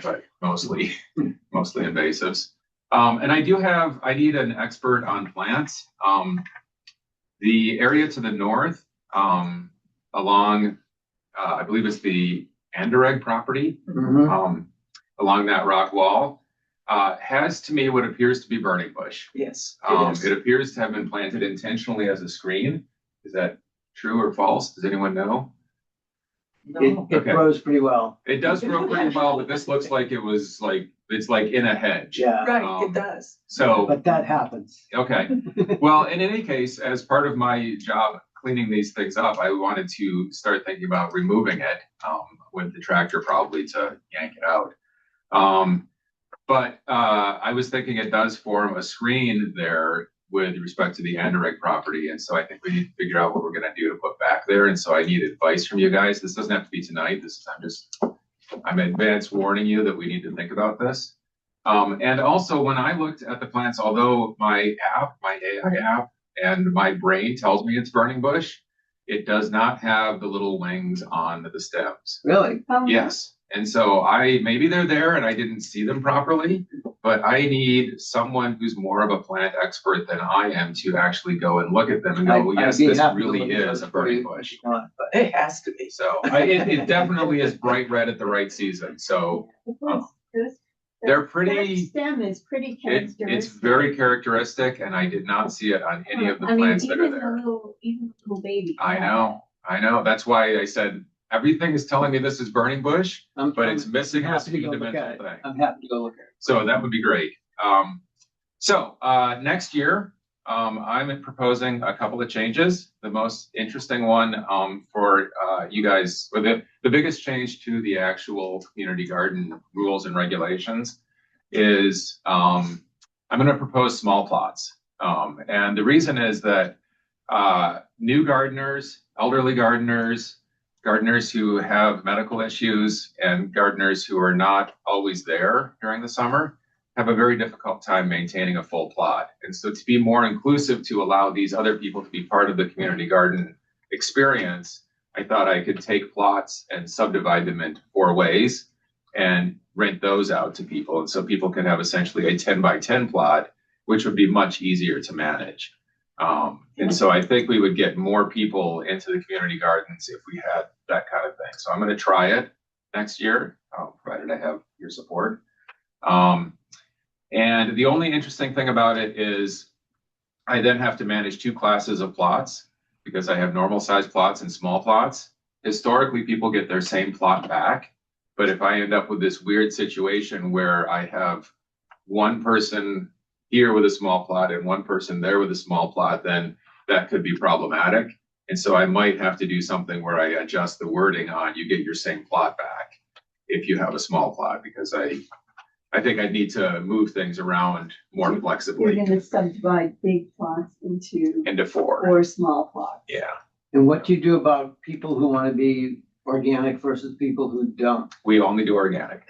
but mostly invasives. And I need an expert on plants. The area to the north, along, I believe it's the Anderegg property, along that rock wall, has to me what appears to be burning bush. Yes. It appears to have been planted intentionally as a screen. Is that true or false? Does anyone know? No. It grows pretty well. It does grow pretty well, but this looks like it's like in a hedge. Yeah. Right, it does. So, But that happens. okay. Well, in any case, as part of my job cleaning these things up, I wanted to start thinking about removing it with the tractor probably to yank it out. But I was thinking it does form a screen there with respect to the Anderegg property. And so I think we need to figure out what we're going to do to put back there. And so I need advice from you guys. This doesn't have to be tonight. I'm in advance warning you that we need to think about this. And also when I looked at the plants, although my AI app and my brain tells me it's burning bush, it does not have the little wings on the stems. Really? Yes. And so maybe they're there and I didn't see them properly, but I need someone who's more of a plant expert than I am to actually go and look at them and go, yes, this really is a burning bush. It has to be. So it definitely is bright red at the right season. So they're pretty. Stem is pretty characteristic. It's very characteristic, and I did not see it on any of the plants that are there. Even the little baby. I know. That's why I said everything is telling me this is burning bush, but it's missing this two-dimensional thing. I'm happy to go look at it. So that would be great. Next year, I'm proposing a couple of changes. The most interesting one for you guys, or the biggest change to the actual community garden rules and regulations is I'm going to propose small plots. And the reason is that new gardeners, elderly gardeners, gardeners who have medical issues, and gardeners who are not always there during the summer have a very difficult time maintaining a full plot. And so to be more inclusive, to allow these other people to be part of the community garden experience, I thought I could take plots and subdivide them into 4 ways and rent those out to people. And so people can have essentially a 10 by 10 plot, which would be much easier to manage. And so I think we would get more people into the community gardens if we had that kind of thing. So I'm going to try it next year, provided I have your support. And the only interesting thing about it is I then have to manage 2 classes of plots because I have normal size plots and small plots. Historically, people get their same plot back. But if I end up with this weird situation where I have one person here with a small plot and one person there with a small plot, then that could be problematic. And so I might have to do something where I adjust the wording on you get your same plot back if you have a small plot, because I I think I need to move things around more You're flexibly gonna subdivide big plots into into 4. 4 small plots. Yeah, And what do you do about people who want to be organic versus people who don't? we only do organic.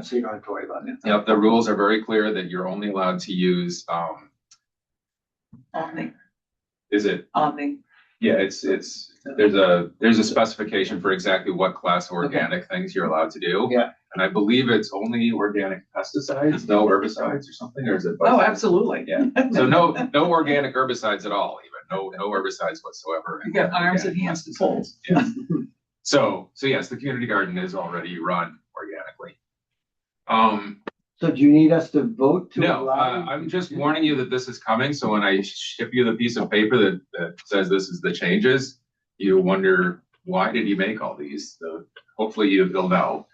So you don't have to worry about it. Yep, the rules are very clear that you're only allowed to use, Omni, is it, Omni. yeah, there's a specification for exactly what class organic things you're allowed to do. Yeah. And I believe it's only organic pesticides, no herbicides or something, or is it? Oh, absolutely. Yeah, so no organic herbicides at all, even, no herbicides whatsoever. You got arms and hands to fold. Yeah. So yes, the community garden is already run organically. So do you need us to vote to No, allow? I'm just warning you that this is coming, so when I ship you the piece of paper that says this is the changes, you wonder, why did he make all these? So hopefully you'll know.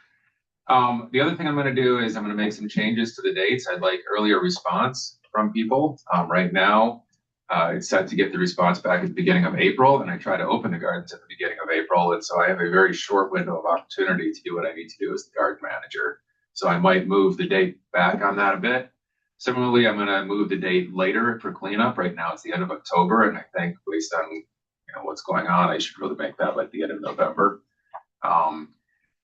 The other thing I'm gonna do is I'm gonna make some changes to the dates. I'd like earlier response from people. Right now, it's set to get the response back at the beginning of April, and I try to open the gardens at the beginning of April, and so I have a very short window of opportunity to do what I need to do as the garden manager. So I might move the date back on that a bit. Similarly, I'm gonna move the date later for cleanup. Right now it's the end of October, and I think based on what's going on, I should really make that like the end of November.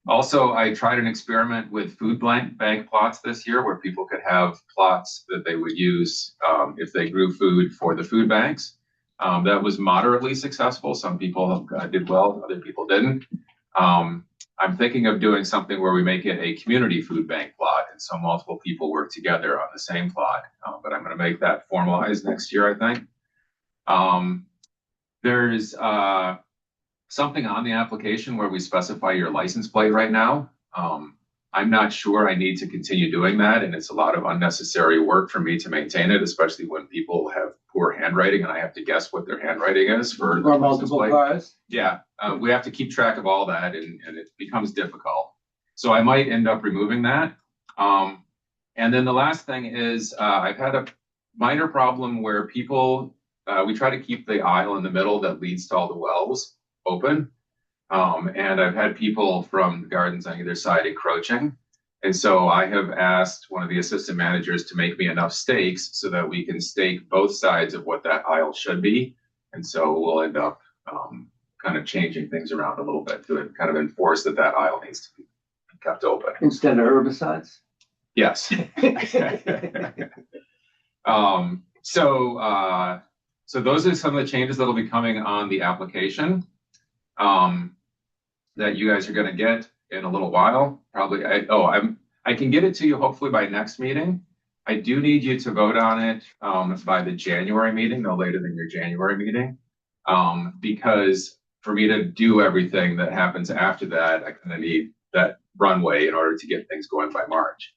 Also, I tried an experiment with food bank plots this year where people could have plots that they would use if they grew food for the food banks. That was moderately successful. Some people did well, other people didn't. I'm thinking of doing something where we make it a community food bank plot, and so multiple people work together on the same plot. But I'm going to make that formalized next year, I think. There's something on the application where we specify your license plate right now. I'm not sure I need to continue doing that, and it's a lot of unnecessary work for me to maintain it, especially when people have poor handwriting and I have to guess what their handwriting is for Or multiple cars? Yeah, we have to keep track of all that, and it becomes difficult. So I might end up removing that. And then the last thing is I've had a minor problem where people, we try to keep the aisle in the middle that leads to all the wells open. And I've had people from the gardens on either side encroaching. And so I have asked one of the assistant managers to make me enough stakes so that we can stake both sides of what that aisle should be. And so we'll end up kind of changing things around a little bit to kind of enforce that aisle needs to be kept open. Instead of herbicides? Yes. So those are some of the changes that'll be coming on the application that you guys are going to get in a little while. Probably, I can get it to you hopefully by next meeting. I do need you to vote on it by the January meeting, no later than your January meeting, because for me to do everything that happens after that, I kind of need that runway in order to get things going by March.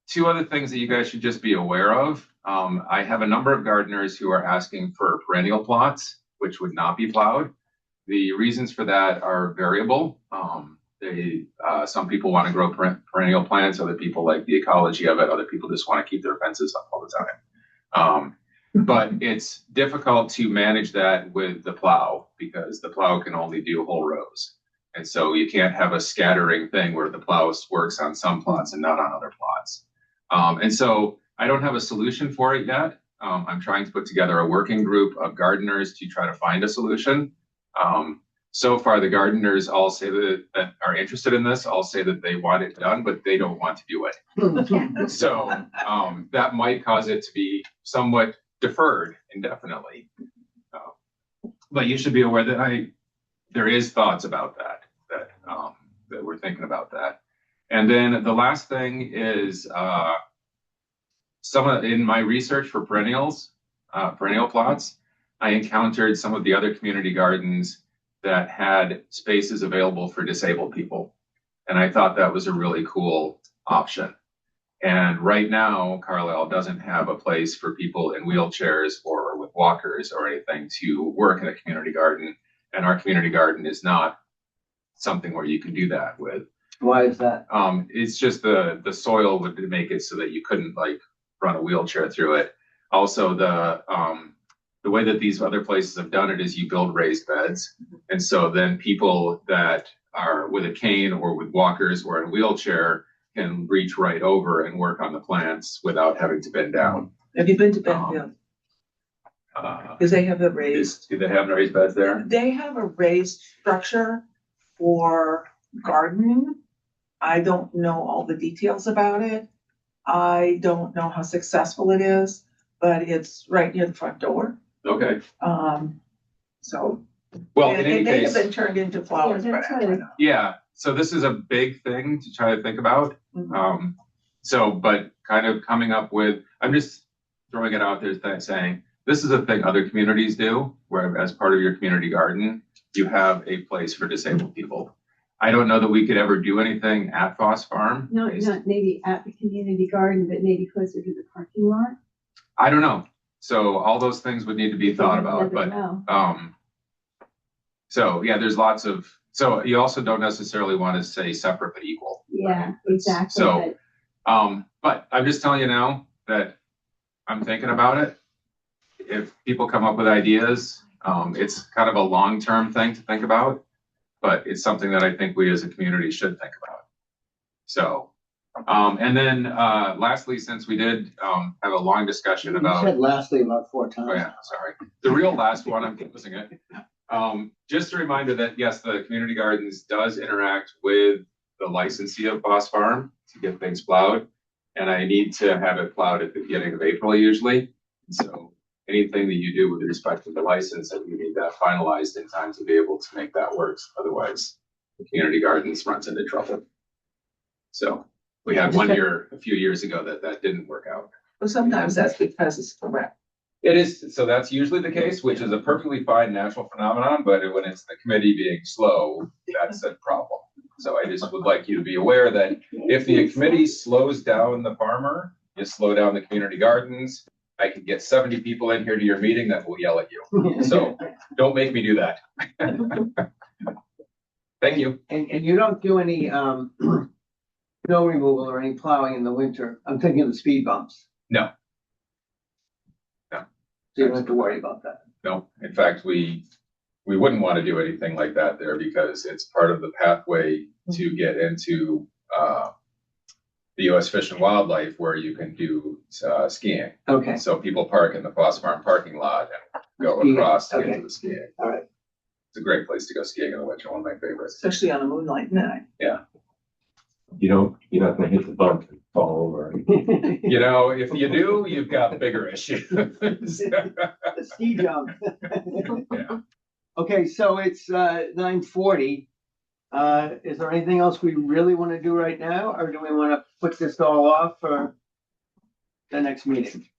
Two other things that you guys should just be aware of. I have a number of gardeners who are asking for perennial plots, which would not be plowed. The reasons for that are variable. Some people want to grow perennial plants, other people like the ecology of it, other people just want to keep their fences up all the time. But it's difficult to manage that with the plow because the plow can only do whole rows. And so you can't have a scattering thing where the plow works on some plots and not on other plots. And so I don't have a solution for it yet. I'm trying to put together a working group of gardeners to try to find a solution. So far, the gardeners all say that are interested in this, all say that they want it done, but they don't want to do it. So that might cause it to be somewhat deferred indefinitely. But you should be aware that there is thoughts about that we're thinking about that. And then the last thing is in my research for perennial plots, I encountered some of the other community gardens that had spaces available for disabled people. And I thought that was a really cool option. And right now, Carlisle doesn't have a place for people in wheelchairs or with walkers or anything to work in a community garden. And our community garden is not something where you can do that with. Why is that? It's just the soil would make it so that you couldn't like run a wheelchair through it. Also, the way that these other places have done it is you build raised beds. And so then people that are with a cane or with walkers or in a wheelchair can reach right over and work on the plants without having to bend down. Have you been to Benfield? Because they have a raised, Do they have raised beds there? they have a raised structure for gardening. I don't know all the details about it. I don't know how successful it is, but it's right near the front door. Okay, So, well, and in any they have case, been turned into flowers, Yeah, but that's I don't know. yeah, so this is a big thing to try to think about. Mhm. So, but kind of coming up with, I'm just throwing it out there, saying, this is a thing other communities do, where as part of your community garden, you have a place for disabled people. I don't know that we could ever do anything at Foss Farm. Not maybe at the community garden, but maybe closer to the parking lot. I don't know. So all those things would need to be thought You about, never but, know. so yeah, there's lots of, so you also don't necessarily want to say separate but equal. Yeah, exactly. So, but I'm just telling you now that I'm thinking about it. If people come up with ideas, it's kind of a long-term thing to think about, but it's something that I think we as a community should think about. So, and then, lastly, since we did, have a long discussion You about. said lastly about 4 times. Oh yeah, sorry. The real last one, I'm losing it. Just a reminder that yes, the community gardens does interact with the licensee of Foss Farm to get things plowed. And I need to have it plowed at the beginning of April usually. So anything that you do with respect to the license, we need that finalized in time to be able to make that work. Otherwise, the community gardens runs into trouble. So we had one year, a few years ago that didn't work out. But sometimes that's because it's correct. It is, so that's usually the case, which is a perfectly fine natural phenomenon, but when it's the committee being slow, that's a problem. So I just would like you to be aware that if the committee slows down the farmer, you slow down the community gardens. I could get 70 people in here to your meeting that will yell at you. So don't make me do that. Thank you. And you don't do any, snow removal or any plowing in the winter. I'm thinking of the speed bumps. No. So you don't have to worry about that. No, in fact, we wouldn't want to do anything like that there because it's part of the pathway to get into the U.S. Fish and Wildlife where you can do skiing. Okay, So people park in the Foss Farm parking lot and go Skiing, across to okay. get to the skiing. all right. It's a great place to go skiing in the winter, one of my favorites. Especially on a moonlight night. You're not gonna hit the bump and fall over. You know, if you do, you've got bigger issues. The ski jump. Yeah. Okay, so it's 9:40. Is there anything else we really want to do right now, or do we want to put this all off for the next meeting?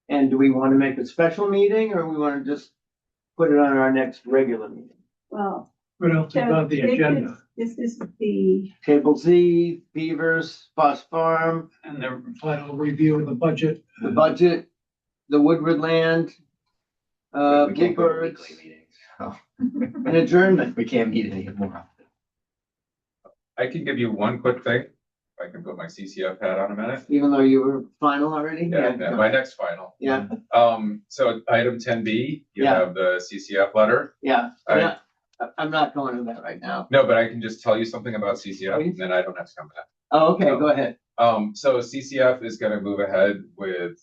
And do we want to make a special meeting, or we want to just put it on our next regular meeting? Well. What else is on the agenda? This is the, Table Z, Beavers, Foss Farm, And the final review of the budget. the budget, the Woodward land, We can't go to Bluebirds, weekly meetings, so and adjournment. we can't meet any more. I can give you one quick thing. If I can put my CCF hat on a minute. Even though you were final already? Yeah, my next final. Yeah, So item 10B, you Yeah. have the CCF letter. yeah. I- I'm not going to that right now. No, but I can just tell you something about CCF and then I don't have to come back. Oh, okay, go ahead. So CCF is gonna move ahead with,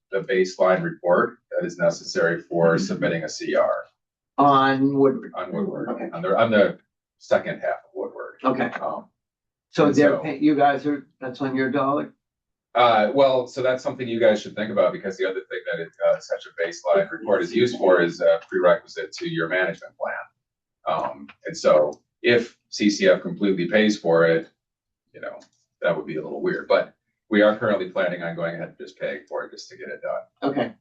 the baseline report that is necessary for submitting a CR On Woodward. on Woodward, Okay. on the second half of Woodward. Okay, Um, so So- you guys are, that's on your dollar? well, so that's something you guys should think about because the other thing that such a baseline report is used for is a prerequisite to your management plan. And so if CCF completely pays for it, you know, that would be a little weird, but we are currently planning on going ahead and just paying for it just to get it done. Okay,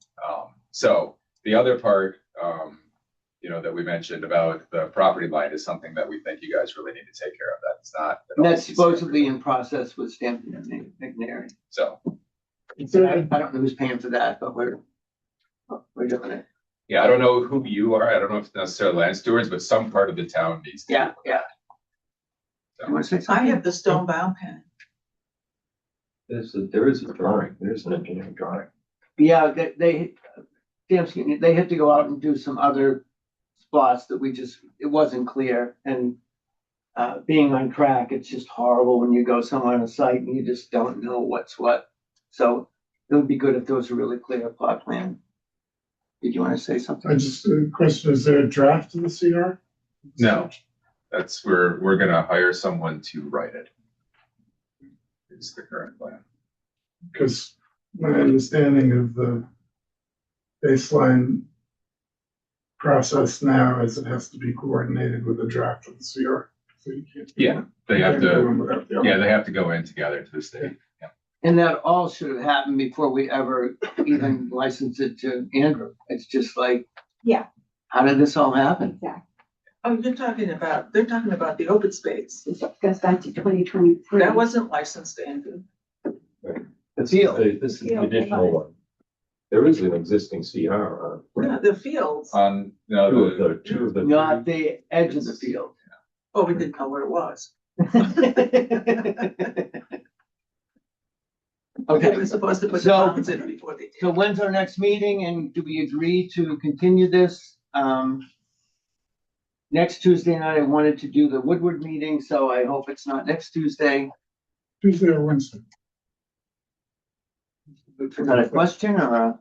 So the other part, you know, that we mentioned about the property line is something that we think you guys really need to take care of. That's not. at and all that's CCF supposedly in process with Stanton and McNary. So, I don't know who's paying for that, but we're doing it. yeah, I don't know who you are. I don't know if it's necessarily land stewards, but some part of the town needs to. Yeah, yeah. So- You want to say I something? have the stone bound pen. There is a drawing, there's an engineering drawing. Yeah, they had to go out and do some other spots that it wasn't clear, and being on track. It's just horrible when you go somewhere on a site and you just don't know what's what. So it would be good if there was a really clear plot plan. Did you want to say something? I just, question, is there a draft of the CR? No, that's where we're gonna hire someone to write it. Is the current plan. Because my understanding of the baseline process now is it has to be coordinated with a draft of the CR. So you can't. Yeah, they have can't go to, in without the other. yeah, they have to go in together to the state. Yeah. And that all should have happened before we ever even licensed it to Andrew. It's just like, Yeah. how did this all happen? Exactly. Oh, they're talking about the open space. It goes back to 2023. That wasn't licensed, Andrew. The field. This is the additional one. There is an existing CR on. Yeah, the fields. On, no, Two of the. Not the edge of the field. Oh, we didn't know where it was. Okay, We're supposed to put the So- bounds in before they did. so when's our next meeting and do we agree to continue this? Next Tuesday night, I wanted to do the Woodward meeting, so I hope it's not next Tuesday. Tuesday or Wednesday? Is that a question or a?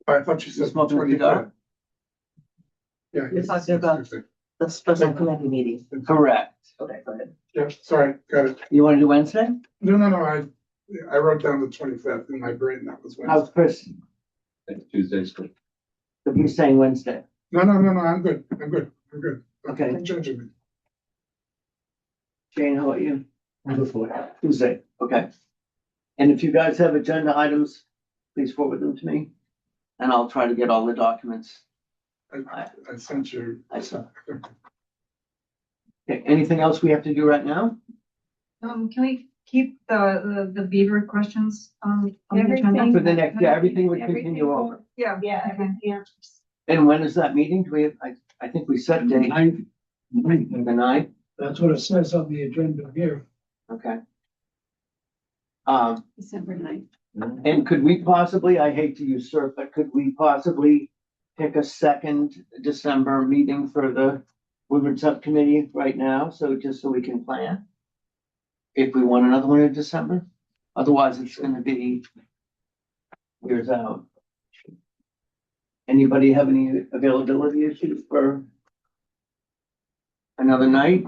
I thought you said Smoking with the dog? 25th. Yeah. You're talking about- Tuesday. The special committee meeting. Correct. Okay, go ahead. Yeah, sorry, got it. You want to do Wednesday? No, I wrote down the 25th in my brain, that was Wednesday. How's Chris? Tuesday's good. If he's saying Wednesday. No, I'm good. Okay. Don't judge me. Jane, how about you? Tuesday, okay. And if you guys have agenda items, please forward them to me. And I'll try to get all the documents. I sent you. I saw. Okay, anything else we have to do right now? Can we keep the beaver questions on the Everything. agenda? For the next, yeah, everything would continue over. Yeah. Yeah, yeah. And when is that meeting? Do we have, I think we set date, Ninth, the ninth, that's what it says on the agenda here. okay. December 9th. And could we possibly, I hate to usurp, but could we possibly pick a second December meeting for the Woodward Subcommittee right now? So just so we can plan? If we want another one in December? Otherwise, it's gonna be years out. Anybody have any availability issues for another night?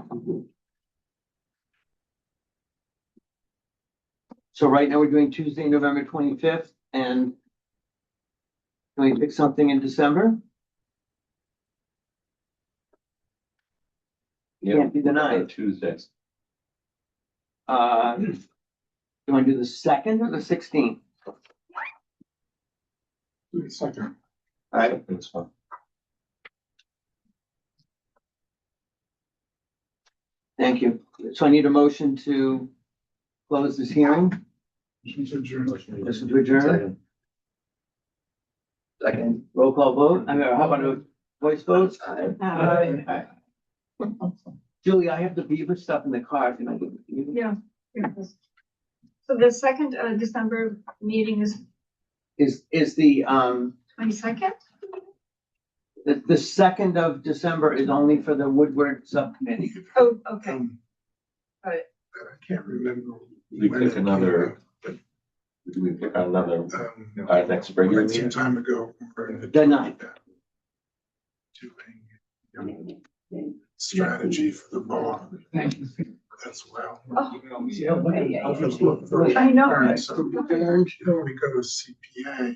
So right now we're doing Tuesday, November 25th, and can we pick something in December? Can't be the ninth. Tuesdays. You want to do the 2nd or the 16th? Second. All right, That's fine. thank you. So I need a motion to close this hearing. Motion to adjourn. Motion to adjourn. Second. Roll call vote. I mean, how about a voice vote? Uh, Julie, I have the beaver stuff in the car. Can I give it to you? Yeah. So the second December meeting is Is the 22nd? the 2nd of December is only for the Woodward Subcommittee. Oh, okay. I can't remember. We when pick it another, came we pick another, up. our next regular Quite some meeting. time ago. The ninth. Doing strategy for the ball Thank you. as well. Oh. Yeah, I'll just look for. I know. All right, so Adjourned. we go to CPA.